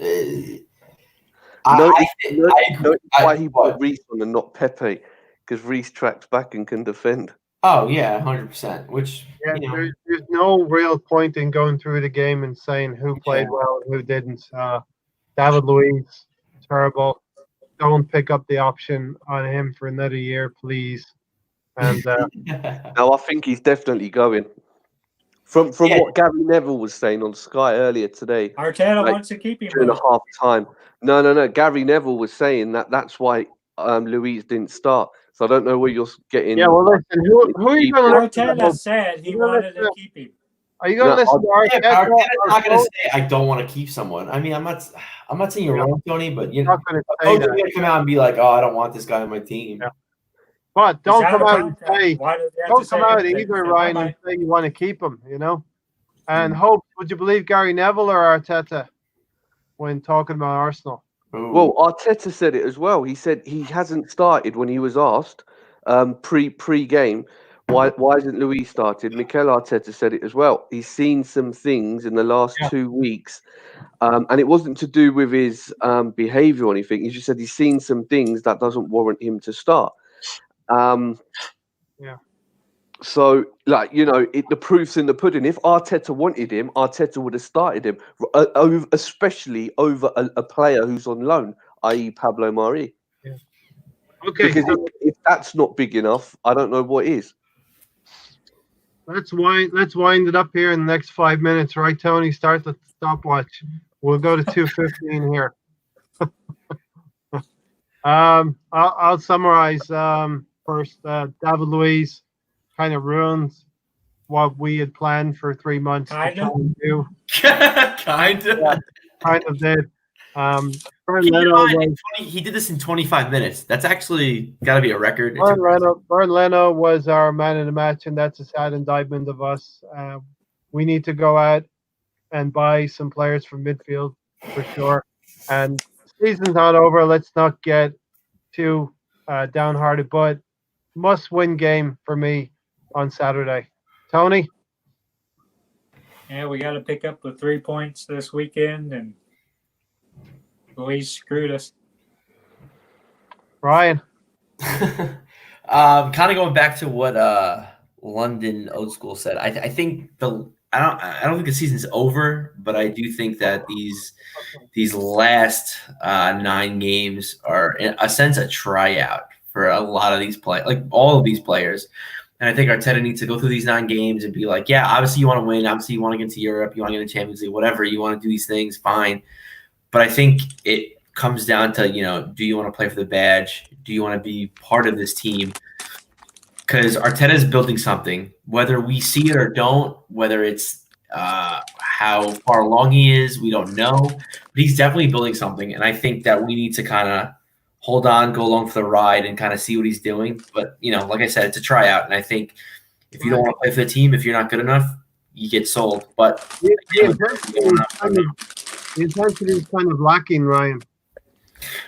why he put Reece on and not Pepe, because Reece tracks back and can defend. Oh yeah, 100%. Which there's no real point in going through the game and saying who played well and who didn't. David Luiz, terrible. Don't pick up the option on him for another year, please. And no, I think he's definitely going. From what Gary Neville was saying on Sky earlier today, Arteta wants to keep him during the half time. No. Gary Neville was saying that's why Luiz didn't start. So I don't know where you're getting. Yeah, well, listen, who are you going to listen to? Arteta said he wanted to keep him. Are you going to listen to Arteta? Arteta's not going to say I don't want to keep someone. I mean, I'm not saying you're wrong, Tony, but you know, going to come out and be like, oh, I don't want this guy on my team. Yeah. But don't come out and say, don't come out either, Ryan, and say you want to keep him, you know? And Hope, would you believe Gary Neville or Arteta when talking about Arsenal? Ooh. Well, Arteta said it as well. He said he hasn't started when he was asked pre-game. Why isn't Luis started? Mikel Arteta said it as well. He's seen some things in the last 2 weeks, and it wasn't to do with his behaviour or anything. He just said he's seen some things that doesn't warrant him to start. So, like, you know, the proof's in the pudding. If Arteta wanted him, Arteta would have started him, especially over a player who's on loan, i.e. Pablo Mari. Yeah. Okay. Because if that's not big enough, I don't know what is. Let's wind it up here in the next 5 minutes, right, Tony? Start the stopwatch. We'll go to 2:15 here. I'll summarize first. David Luiz kind of ruins what we had planned for 3 months. Kind of did. He did this in 25 minutes. That's actually got to be a record. Bernd Leno was our man of the match, and that's a sad indictment of us. We need to go out and buy some players from midfield for sure. And the season's not over. Let's not get too downhearted, but must-win game for me on Saturday. Tony? Yeah, we got to pick up the 3 points this weekend, and Luis screwed us. Ryan? Kind of going back to what London Old School said. I think I don't think the season's over, but I do think that these last 9 games are in a sense a tryout for a lot of these players, like all of these players. And I think Arteta needs to go through these 9 games and be like, yeah, obviously you want to win. Obviously you want to get to Europe. You want to get in the Champions League, whatever. You want to do these things, fine. But I think it comes down to, you know, do you want to play for the badge? Do you want to be part of this team? Because Arteta is building something, whether we see it or don't, whether it's how far along he is, we don't know. But he's definitely building something. And I think that we need to kind of hold on, go along for the ride and kind of see what he's doing. But, you know, like I said, it's a tryout. And I think If you don't want to play for the team, if you're not good enough, you get sold. But The intensity is kind of lacking, Ryan.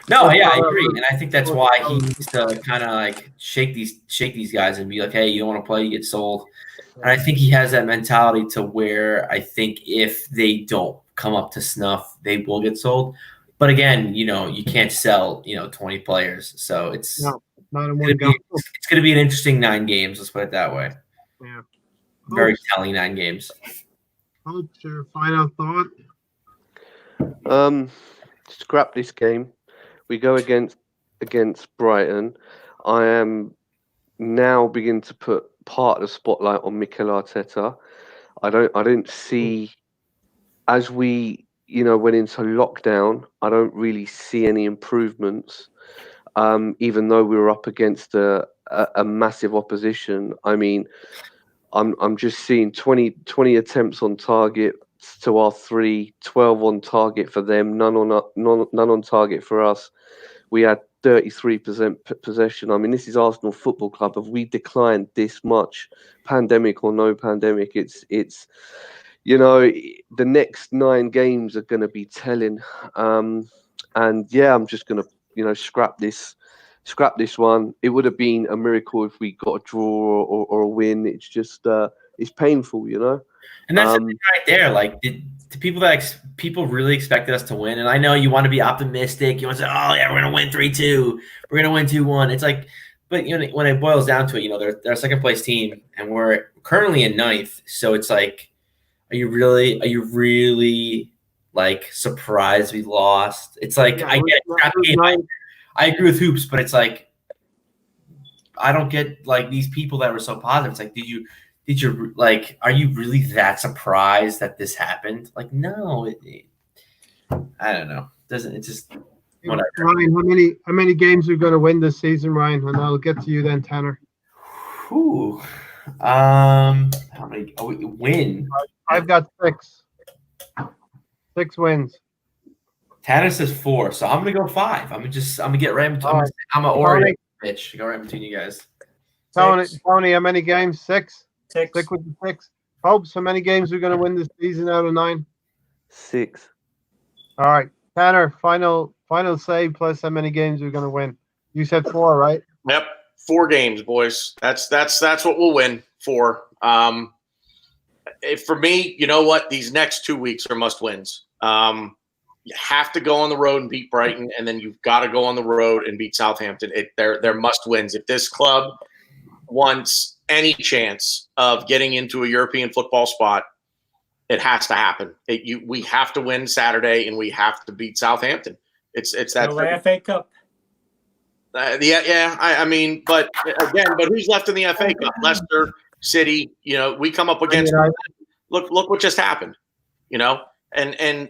no, yeah, I agree, and I think that's why he needs to kind of like shake these guys and be like, hey, you don't want to play, you get sold. And I think he has that mentality to where I think if they don't come up to snuff, they will get sold. But again, you can't sell 20 players, so it's not in one go. It's going to be an interesting 9 games. Let's put it that way. Yeah, very telling 9 games. What's your final thought? Scrap this game. We go against Brighton. I am now beginning to put part of the spotlight on Mikel Arteta. I don't see, as we went into lockdown, I don't really see any improvements. Even though we were up against a massive opposition. I mean, I'm just seeing 20 attempts on target to our 3, 12 on target for them, none on target for us. We had 33% possession. I mean, this is Arsenal Football Club. Have we declined this much, pandemic or no pandemic? It's the next 9 games are going to be telling. And yeah, I'm just going to scrap this one. It would have been a miracle if we got a draw or a win. It's just it's painful, And that's the thing right there. Like, the people really expected us to win, and I know you want to be optimistic. You want to say, "Oh yeah, we're gonna win 3-2. We're gonna win 2-1." It's like, but when it boils down to it, they're a second place team, and we're currently in 9th. So it's like, are you really like surprised we lost? It's like, I get it. I agree with Hoops, but it's like, I don't get like these people that were so positive. It's like, did you like, are you really that surprised that this happened? Like, no, I don't know. It just whatever. Ryan, how many games are you going to win this season, Ryan? And I'll get to you then, Tanner. Ooh. How many win? I've got 6. 6 wins. Tanner says 4, so I'm gonna go 5. I'm gonna get right between. I'm an Oreo bitch. Go right between you guys. Tony, how many games? 6. 6. Stick with the 6. Hopes, how many games are going to win this season out of 9? 6. All right, Tanner. Final say plus how many games are going to win? You said 4, right? Yep, 4 games, boys. That's what we'll win for. For me, you know what? These next 2 weeks are must wins. You have to go on the road and beat Brighton, and then you've got to go on the road and beat Southampton. They're must wins. If this club wants any chance of getting into a European football spot, it has to happen. We have to win Saturday, and we have to beat Southampton. It's that FA Cup. I mean, but who's left in the FA Cup? Leicester, City. We come up against. Look what just happened. And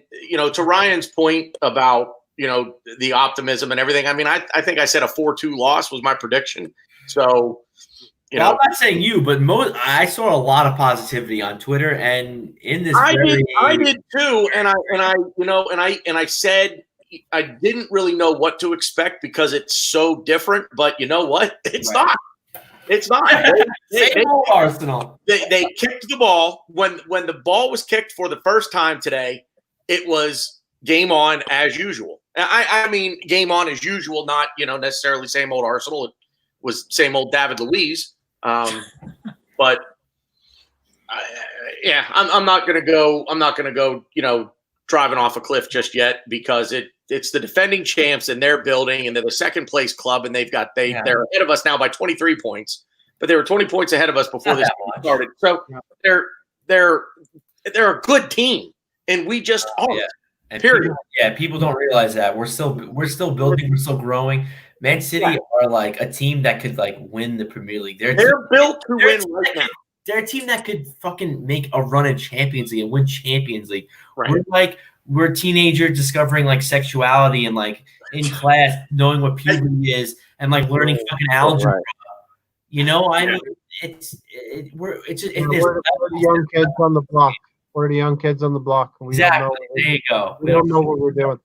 to Ryan's point about the optimism and everything. I mean, I think I said a 4-2 loss was my prediction. So. I'm not saying you, but I saw a lot of positivity on Twitter and in this. I did too, and I said I didn't really know what to expect because it's so different. But you know what? It's not. It's not. Same old Arsenal. They kicked the ball when the ball was kicked for the first time today. It was game on as usual. I mean, game on as usual, not necessarily same old Arsenal. It was same old David Luiz. But I'm not going to go, driving off a cliff just yet because it's the defending champs and they're building and they're the second place club and they're ahead of us now by 23 points, but they were 20 points ahead of us before this started. So they're a good team and we just aren't. And period. People don't realize that we're still building, we're still growing. Man City are like a team that could like win the Premier League. They're built to win right now. They're a team that could fucking make a run in Champions League and win Champions League. Right. We're teenagers discovering like sexuality and like in class knowing what puberty is and like learning fucking algebra. Right. I mean, we're the young kids on the block. We're the young kids on the block. Exactly. There you go. We don't know what we're doing.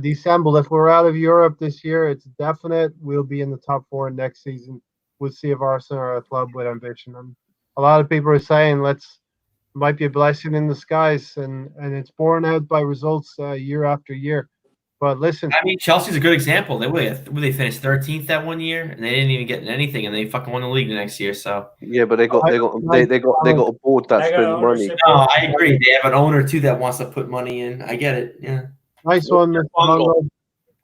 December, if we're out of Europe this year, it's definite we'll be in the top 4 next season. We'll see if Arsenal are a club with ambition. a lot of people are saying might be a blessing in disguise, and it's borne out by results year after year. But listen, I mean, Chelsea's a good example. They finished 13th that one year, and they didn't even get anything, and they fucking won the league the next year. So Yeah, but they got a board that They got spends money. ownership. no, I agree. They have an owner too that wants to put money in. I get it. Yeah. nice one, Mr. Mungo.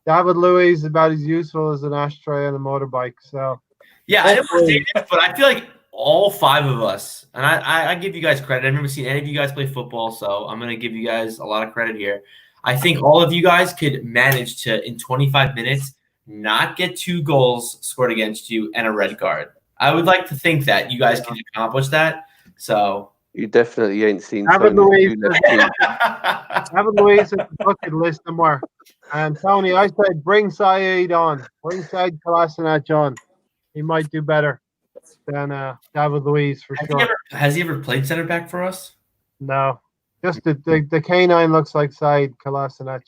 David Luiz is about as useful as an ashtray on a motorbike. So Yeah, I didn't want to say this, but I feel like all 5 of us, and I give you guys credit. I've never seen any of you guys play football, so I'm going to give you guys a lot of credit here. I think all of you guys could manage to, in 25 minutes, not get 2 goals scored against you and a red card. I would like to think that you guys can accomplish that. So You definitely ain't seen David Tony's Luiz. two left feet. David Luiz at the bucket list somewhere. And Tony, I said bring Saeed on. Bring Saeed Kolasinac on. He might do better than David Luiz for sure. Has he ever played center back for us? No. Just the canine looks like Saeed Kolasinac.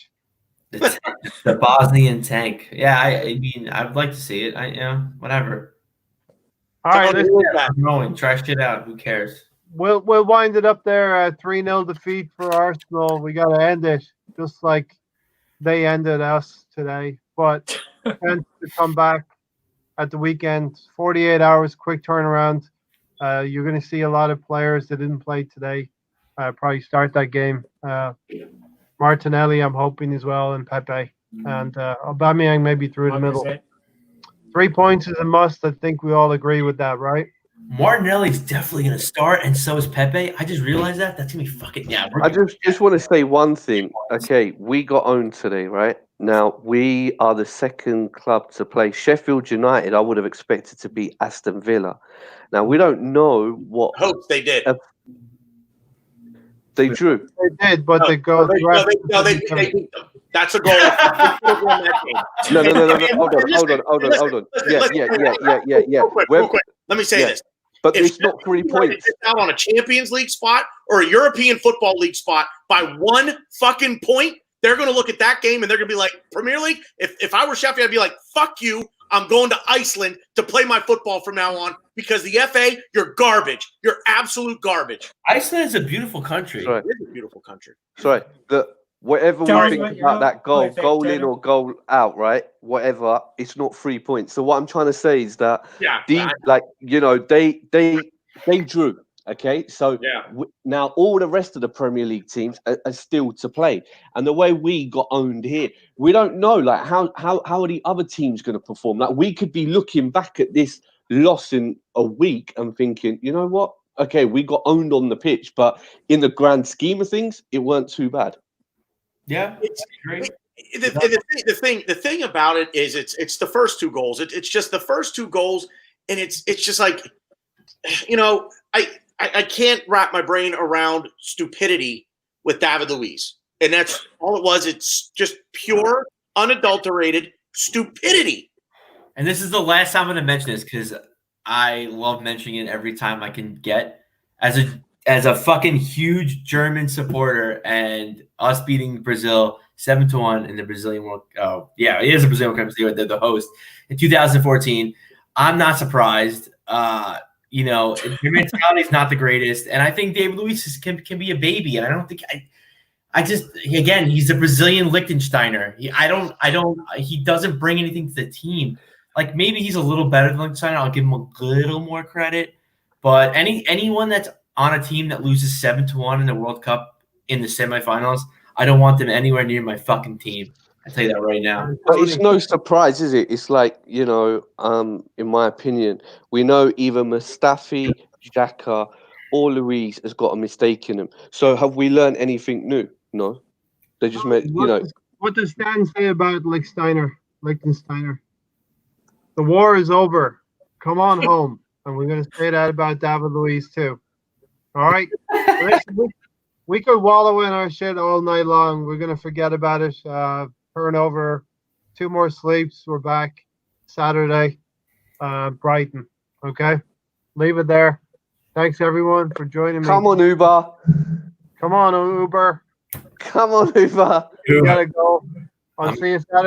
The Bosnian tank. Yeah, I mean, I would like to see it. Whatever. All right, I'm going. Try shit out. Who cares? we'll wind it up there. 3-0 defeat for Arsenal. We got to end it just like they ended us today. But chance to come back at the weekend. 48 hours, quick turnaround. You're going to see a lot of players that didn't play today probably start that game. Martinelli, I'm hoping as well, and Pepe. And Aubameyang maybe through the middle. 3 points is a must. I think we all agree with that, right? Martinelli's definitely going to start, and so is Pepe. I just realized that. That's going to be fucking – yeah. I just want to say one thing. Okay, we got owned today, right? Now, we are the second club to play. Sheffield United, I would have expected to be Aston Villa. Now, we don't know what – Hope they did. They drew. They did, but they go. They beat them. That's a goal. No. Hold on. Yeah. Real quick. Let me say this. But If it's not 3 points. out on a Champions League spot or a European Football League spot by 1 fucking point, they're going to look at that game and they're going to be like, Premier League, if I were Sheffield, I'd be like, fuck you. I'm going to Iceland to play my football from now on because the FA, you're garbage. You're absolute garbage. Iceland is a beautiful country. Right. It is a beautiful country. Sorry. Whatever we Charles, think what about you're that goal, going, goal in Taylor? or goal out, right? Whatever, it's not 3 points. So what I'm trying to say is that they drew. Okay, so now all the rest of the Premier League teams are still to play, and the way we got owned here, we don't know like how are the other teams going to perform? Like we could be looking back at this loss in a week and thinking, you know what? Okay, we got owned on the pitch, but in the grand scheme of things, it weren't too bad. Yeah, it's great. The thing about it is it's the first 2 goals. It's just the first 2 goals, and it's just like, I can't wrap my brain around stupidity with David Luiz, and that's all it was. It's just pure, unadulterated stupidity. And this is the last time I'm going to mention this because I love mentioning it every time I can get. As a fucking huge German supporter and us beating Brazil 7-1 in the Brazilian World Cup. Oh, yeah, it is a Brazilian World Cup. They're the host in 2014. I'm not surprised. Their mentality is not the greatest, and I think David Luiz can be a baby. And I don't think he's a Brazilian Liechtensteiner. He doesn't bring anything to the team. Like maybe he's a little better than Liechtensteiner. I'll give him a little more credit. But anyone that's on a team that loses 7-1 in the World Cup in the semifinals, I don't want them anywhere near my fucking team. I tell you that right now. But it's no surprise, is it? It's like, in my opinion, we know either Mustafi, Xhaka, or Luiz has got a mistake in them. So have we learned anything new? No. They just made, What does Stan say about Liechtensteiner? The war is over. Come on home. And we're going to say that about David Luiz too. All right? We could wallow in our shit all night long. We're going to forget about it. Turn over 2 more sleeps. We're back Saturday, Brighton. Okay? Leave it there. Thanks, everyone, for joining me. Come on, Uber. Come on, Uber. Come on, Uber. You got to go. I'll see you Saturday.